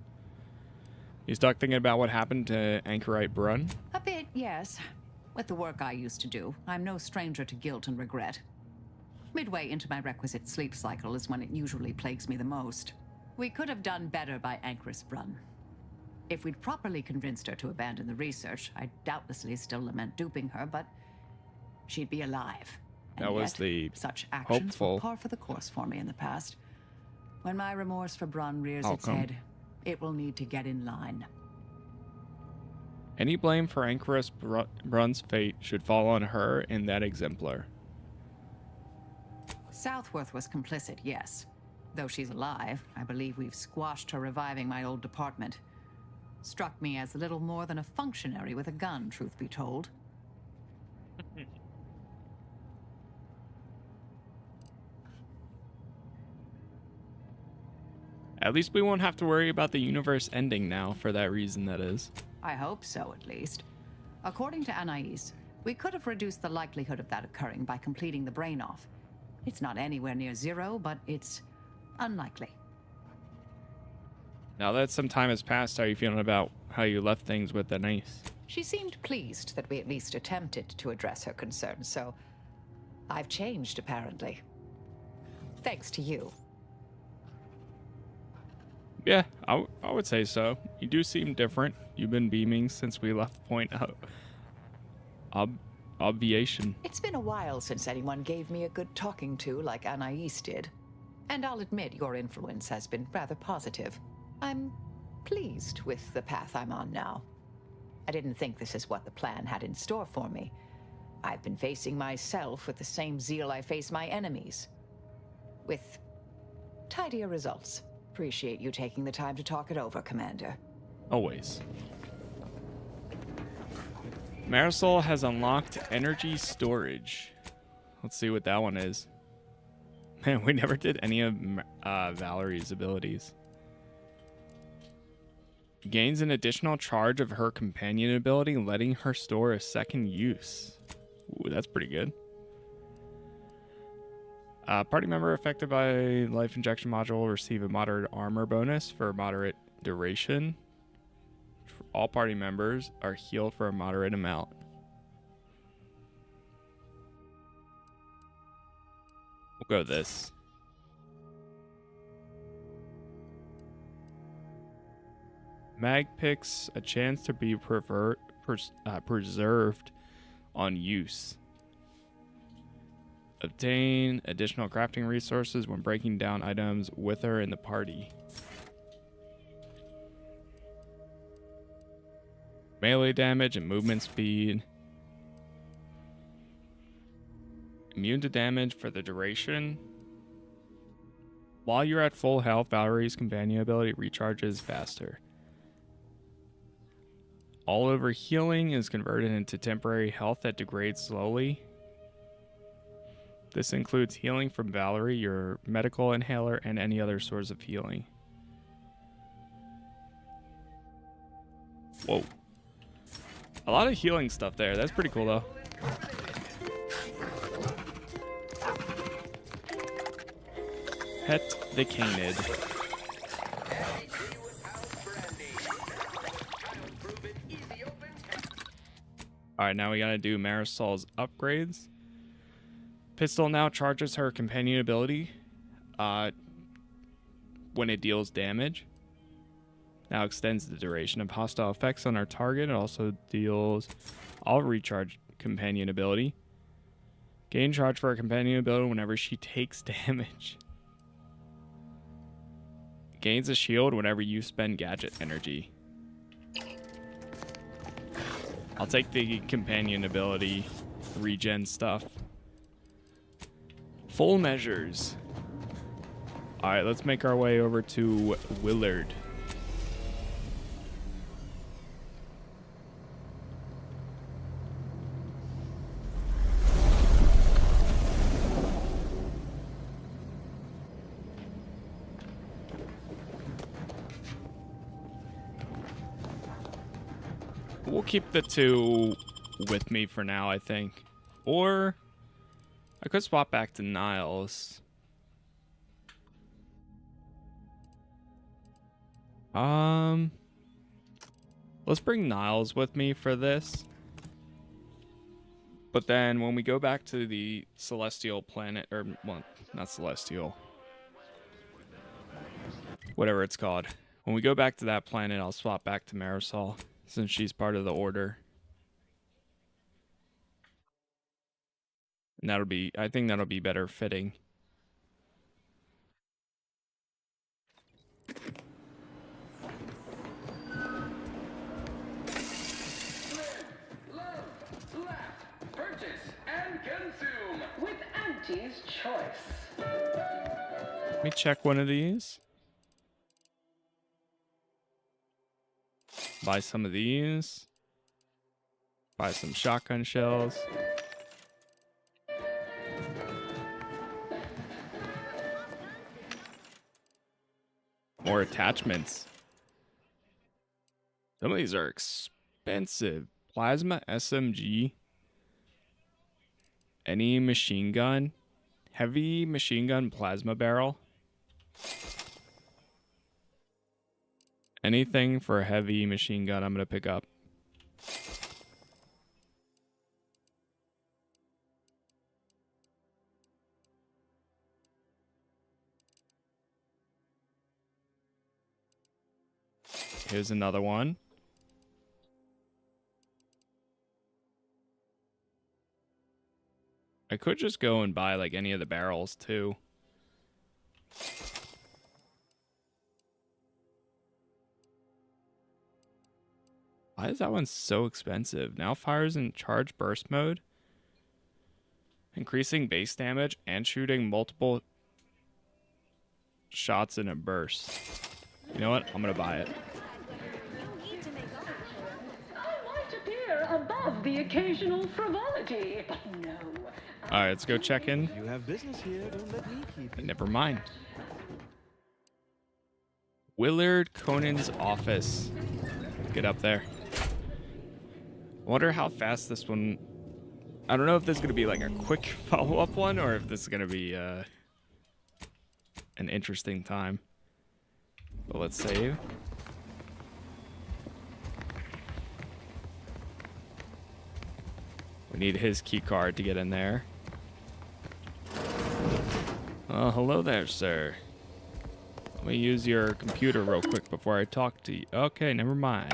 You stuck thinking about what happened to Anchorite Brun? A bit, yes. With the work I used to do, I'm no stranger to guilt and regret. Midway into my requisite sleep cycle is when it usually plagues me the most. We could have done better by Anchoress Brun. If we'd properly convinced her to abandon the research, I'd doubtlessly still lament duping her, but she'd be alive. And that was yet, the such actions hopeful were par for the course for me in the past. When my remorse for Brun rears its outcome. head, it will need to get in line. Any blame for Anchoress Brun's fate should fall on her and that exemplar. Southworth was complicit, yes. Though she's alive, I believe we've squashed her reviving my old department. Struck me as little more than a functionary with a gun, truth be told. At least we won't have to worry about the universe ending now, for that reason, that is. I hope so, at least. According to Anais, we could have reduced the likelihood of that occurring by completing the brain off. It's not anywhere near zero, but it's unlikely. Now that some time has passed, how are you feeling about how you left things with Anais? She seemed pleased that we at least attempted to address her concerns, so I've changed, apparently. Thanks to you. Yeah, I would say so. You do seem different. You've been beaming since we left Point Obviation. It's been a while since anyone gave me a good talking to like Anais did. And I'll admit your influence has been rather positive. I'm pleased with the path I'm on now. I didn't think this is what the plan had in store for me. I've been facing myself with the same zeal I face my enemies. With tidier results. Appreciate you taking the time to talk it over, Commander. Always. Marisol has unlocked energy storage. Let's see what that one is. Man, we never did any of Valerie's abilities. Gains an additional charge of her companion ability, letting her store a second use. Ooh, that's pretty good. Party member affected by life injection module will receive a moderate armor bonus for a moderate duration. All party members are healed for a moderate amount. We'll go this. Mag picks a chance to be preserved on use. Obtain additional crafting resources when breaking down items with her in the party. Melee damage and movement speed. Immune to damage for the duration. While you're at full health, Valerie's companion ability recharges faster. All over healing is converted into temporary health that degrades slowly. This includes healing from Valerie, your medical inhaler, and any other source of healing. Whoa. A lot of healing stuff there. That's pretty cool, though. Het the Canid. Alright, now we gotta do Marisol's upgrades. Pistol now charges her companion ability when it deals damage. Now extends the duration of hostile effects on our target. It also deals all recharge companion ability. Gain charge for her companion ability whenever she takes damage. Gains a shield whenever you spend gadget energy. I'll take the companion ability regen stuff. Full measures. Alright, let's make our way over to Willard. We'll keep the two with me for now, I think. Or I could swap back to Niles. Let's bring Niles with me for this. But then when we go back to the celestial planet, or well, not celestial, whatever it's called. When we go back to that planet, I'll swap back to Marisol, since she's part of the Order. And that'll be, I think that'll be better fitting. Purchase and consume with Auntie's Choice. Let me check one of these. Buy some of these. Buy some shotgun shells. More attachments. Some of these are expensive. Plasma SMG. Any machine gun. Heavy machine gun plasma barrel. Anything for a heavy machine gun I'm going to pick up. Here's another one. I could just go and buy like any of the barrels too. Why is that one so expensive? Now fires in charge burst mode. Increasing base damage and shooting multiple shots in a burst. You know what? I'm gonna buy it. Above the occasional frivolity, but no. All right, let's go check in. You have business here. Don't let me keep you. Never mind. Willard Conan's office. Get up there. I wonder how fast this one. I don't know if this is gonna be like a quick follow-up one or if this is gonna be an interesting time. But let's save. We need his key card to get in there. Oh, hello there, sir. Let me use your computer real quick before I talk to you. Okay, never mind.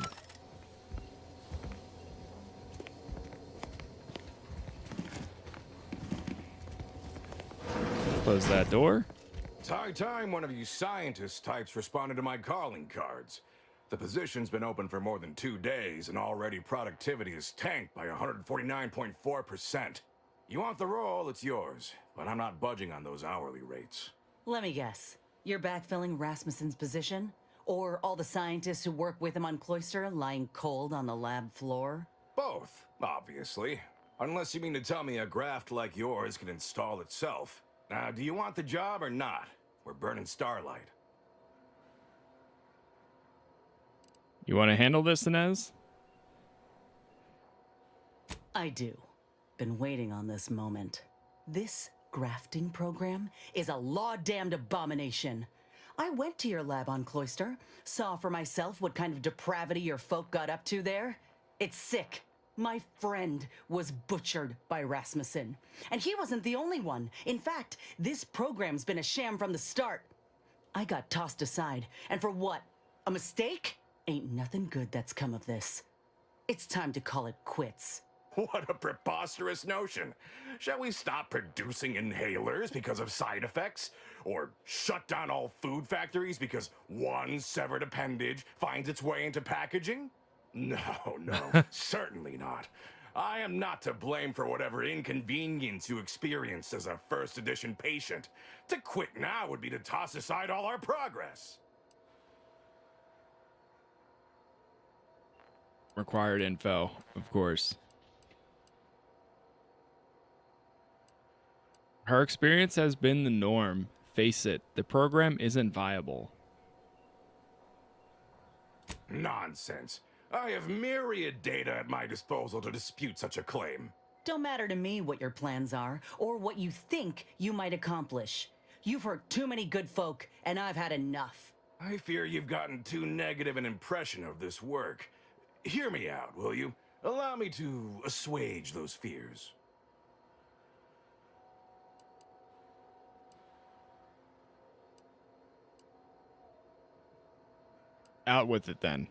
Close that door. It's high time one of you scientist types responded to my calling cards. The position's been open for more than 2 days, and already productivity is tanked by 149.4%. You want the role, it's yours, but I'm not budging on those hourly rates. Let me guess. You're backfilling Rasmussen's position? Or all the scientists who work with him on Cloister lying cold on the lab floor? Both, obviously. Unless you mean to tell me a graft like yours can install itself. Now, do you want the job or not? We're burning starlight. You want to handle this, Inez? I do. Been waiting on this moment. This grafting program is a law-damned abomination. I went to your lab on Cloister, saw for myself what kind of depravity your folk got up to there. It's sick. My friend was butchered by Rasmussen. And he wasn't the only one. In fact, this program's been a sham from the start. I got tossed aside. And for what? A mistake? Ain't nothing good that's come of this. It's time to call it quits. What a preposterous notion. Shall we stop producing inhalers because of side effects? Or shut down all food factories because one severed appendage finds its way into packaging? No, certainly not. I am not to blame for whatever inconvenience you experienced as a first edition patient. To quit now would be to toss aside all our progress. Required info, of course. Her experience has been the norm. Face it, the program isn't viable. Nonsense. I have myriad data at my disposal to dispute such a claim. Don't matter to me what your plans are, or what you think you might accomplish. You've hurt too many good folk, and I've had enough. I fear you've gotten too negative an impression of this work. Hear me out, will you? Allow me to assuage those fears. Out with it then.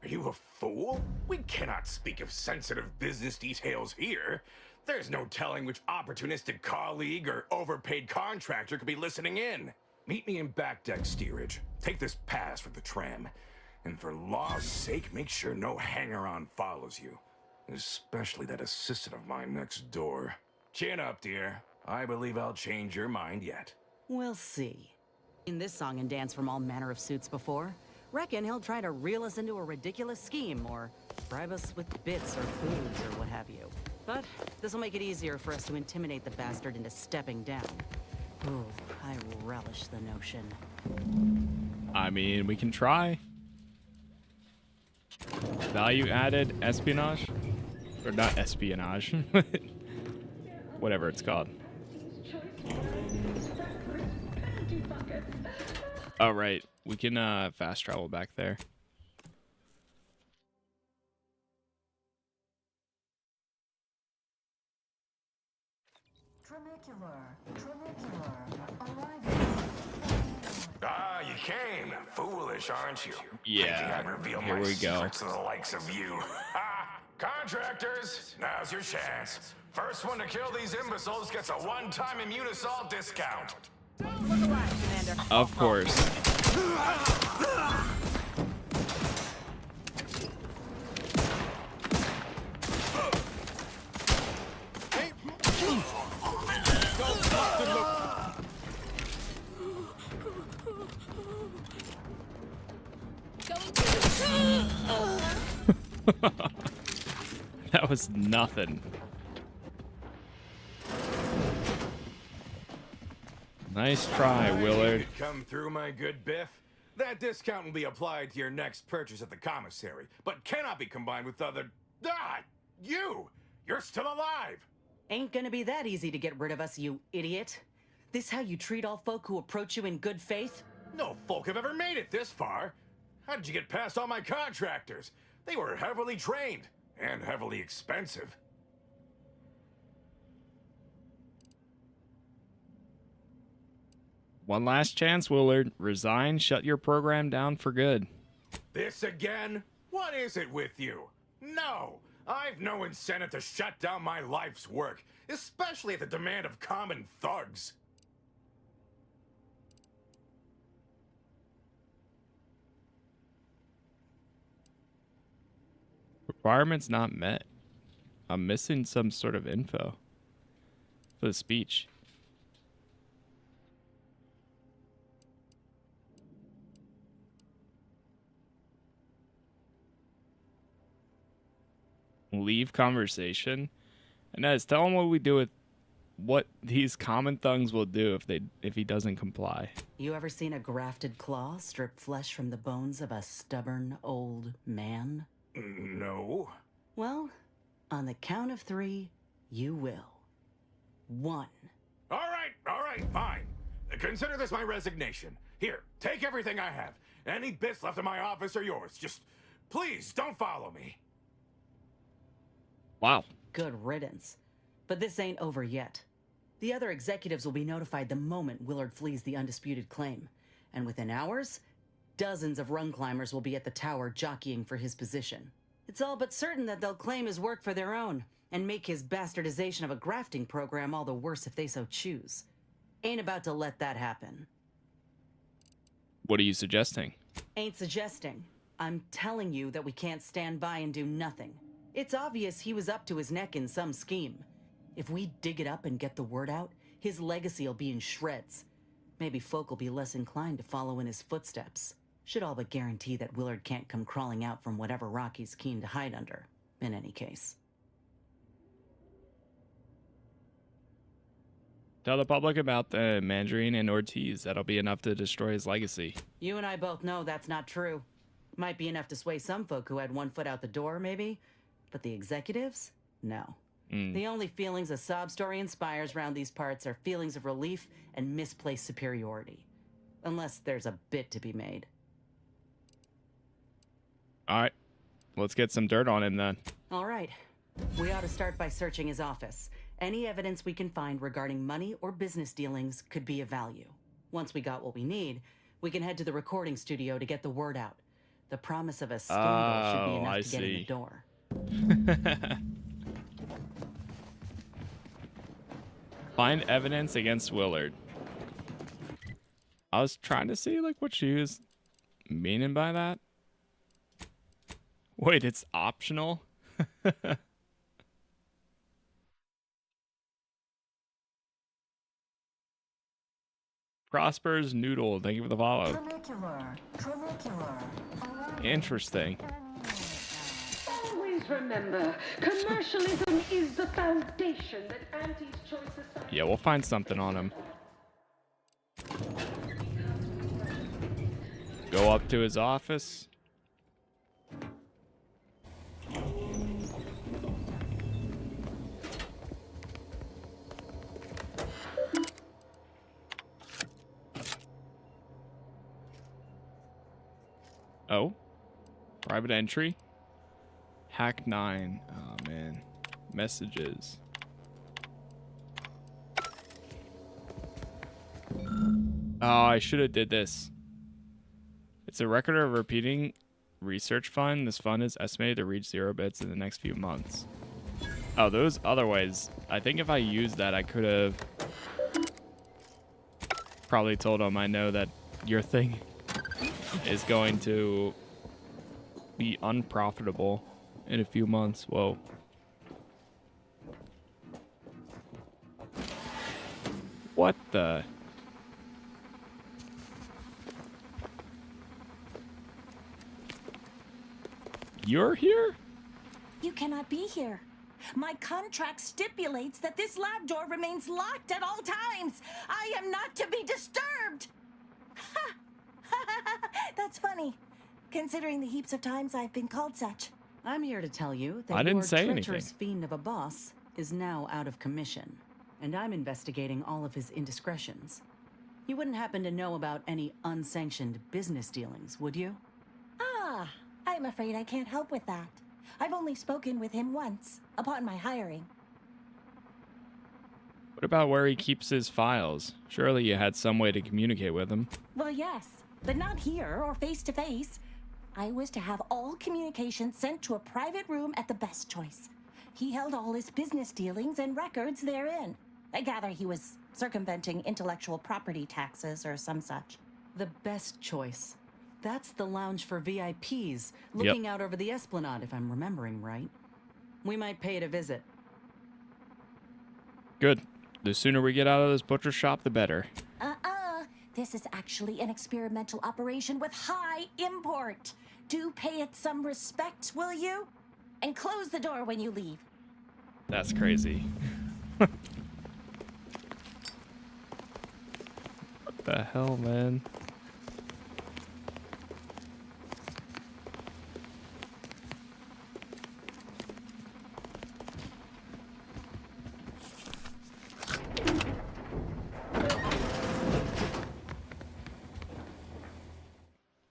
Are you a fool? We cannot speak of sensitive business details here. There's no telling which opportunistic colleague or overpaid contractor could be listening in. Meet me in back deck steerage. Take this pass for the tram. And for law's sake, make sure no hanger-on follows you. Especially that assistant of mine next door. Chin up, dear. I believe I'll change your mind yet. We'll see. In this song and dance from all manner of suits before, reckon he'll try to reel us into a ridiculous scheme or bribe us with bits or foods or what have you. But this'll make it easier for us to intimidate the bastard into stepping down. Ooh, I relish the notion. I mean, we can try. Value added espionage? Or not espionage. Whatever it's called. Oh, right. We can fast travel back there. Ah, you came. Foolish, aren't you? Yeah, Thinking I'd reveal here my we go. secrets to the likes of you. Ha! Contractors, now's your chance. First one to kill these imbeciles gets a one-time immune assault discount. Of course. That was nothing. Nice try, Willard. Come through, my good Biff. That discount will be applied to your next purchase at the commissary, but cannot be combined with other... Ah! You! You're still alive! Ain't gonna be that easy to get rid of us, you idiot. This how you treat all folk who approach you in good faith? No folk have ever made it this far. How did you get past all my contractors? They were heavily trained and heavily expensive. One last chance, Willard. Resign, shut your program down for good. This again? What is it with you? No, I've no incentive to shut down my life's work, especially at the demand of common thugs. Requirements not met. I'm missing some sort of info for the speech. Leave conversation. And as tell him what we do with what these common thugs will do if he doesn't comply. You ever seen a grafted claw strip flesh from the bones of a stubborn old man? No. Well, on the count of 3, you will. 1. All right, fine. Consider this my resignation. Here, take everything I have. Any bits left in my office are yours. Just, please, don't follow me. Wow. Good riddance. But this ain't over yet. The other executives will be notified the moment Willard flees the undisputed claim. And within hours, dozens of rung climbers will be at the tower jockeying for his position. It's all but certain that they'll claim his work for their own and make his bastardization of a grafting program all the worse if they so choose. Ain't about to let that happen. What are you suggesting? Ain't suggesting. I'm telling you that we can't stand by and do nothing. It's obvious he was up to his neck in some scheme. If we dig it up and get the word out, his legacy will be in shreds. Maybe folk will be less inclined to follow in his footsteps. Should all but guarantee that Willard can't come crawling out from whatever rock he's keen to hide under, in any case. Tell the public about the Mandarin and Ortiz. That'll be enough to destroy his legacy. You and I both know that's not true. Might be enough to sway some folk who had one foot out the door, maybe. But the executives? No. The only feelings a sob story inspires round these parts are feelings of relief and misplaced superiority. Unless there's a bit to be made. All right. Let's get some dirt on him then. All right. We ought to start by searching his office. Any evidence we can find regarding money or business dealings could be of value. Once we got what we need, we can head to the recording studio to get the word out. The promise of a scandal should be enough to get in the door. Find evidence against Willard. I was trying to see like what she was meaning by that. Wait, it's optional? Prosper's Noodle, thank you for the follow. Interesting. Always remember, commercialism is the foundation that anti-choice society... Yeah, we'll find something on him. Go up to his office. Oh, private entry. Hack 9. Oh man, messages. Oh, I should have did this. It's a record of repeating research fund. This fund is estimated to reach 0 bits in the next few months. Oh, those otherwise. I think if I used that, I could have probably told him I know that your thing is going to be unprofitable in a few months. Whoa. What the? You're here? You cannot be here. My contract stipulates that this lab door remains locked at all times. I am not to be disturbed. Ha! That's funny, considering the heaps of times I've been called such. I'm here to tell you that I didn't your say treacherous anything. fiend of a boss is now out of commission, and I'm investigating all of his indiscretions. You wouldn't happen to know about any unsanctioned business dealings, would you? Ah, I'm afraid I can't help with that. I've only spoken with him once, upon my hiring. What about where he keeps his files? Surely you had some way to communicate with him. Well, yes, but not here or face to face. I was to have all communications sent to a private room at the Best Choice. He held all his business dealings and records therein. I gather he was circumventing intellectual property taxes or some such. The Best Choice. That's the lounge for VIPs, looking out over the Esplanade, if I'm remembering right. We might pay it a visit. Good. The sooner we get out of this butcher shop, the better. This is actually an experimental operation with high import. Do pay it some respect, will you? And close the door when you leave. That's crazy. What the hell, man?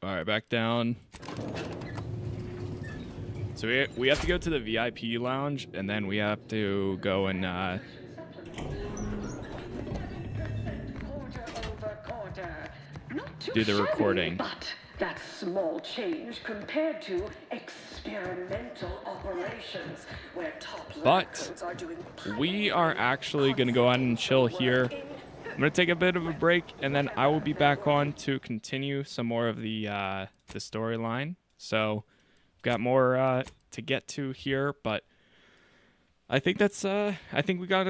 All right, back down. So we have to go to the VIP lounge, and then we have to go and do the recording. But that's small change compared to experimental operations where top But we are actually going to go out and chill here. I'm going to take a bit of a break, and then I will be back on to continue some more of the storyline. So, got more to get to here, but I think that's I think we got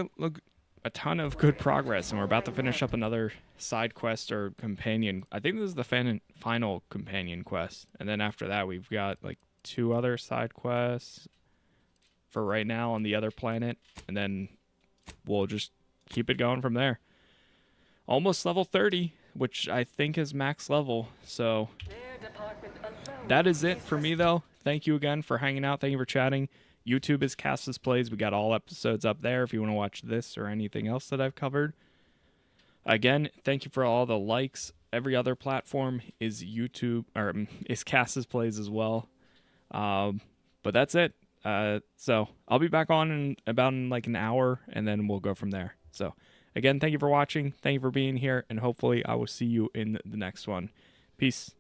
a ton of good progress, and we're about to finish up another side quest or companion. I think this is the final companion quest, and then after that we've got like 2 other side quests for right now on the other planet, and then we'll just keep it going from there. Almost level 30, which I think is max level. So that is it for me, though. Thank you again for hanging out. Thank you for chatting. YouTube is Casas Plays. We got all episodes up there if you want to watch this or anything else that I've covered. Again, thank you for all the likes. Every other platform is YouTube, or is Casas Plays as well. But that's it. So I'll be back on in about like an hour, and then we'll go from there. So again, thank you for watching. Thank you for being here, and hopefully I will see you in the next one. Peace.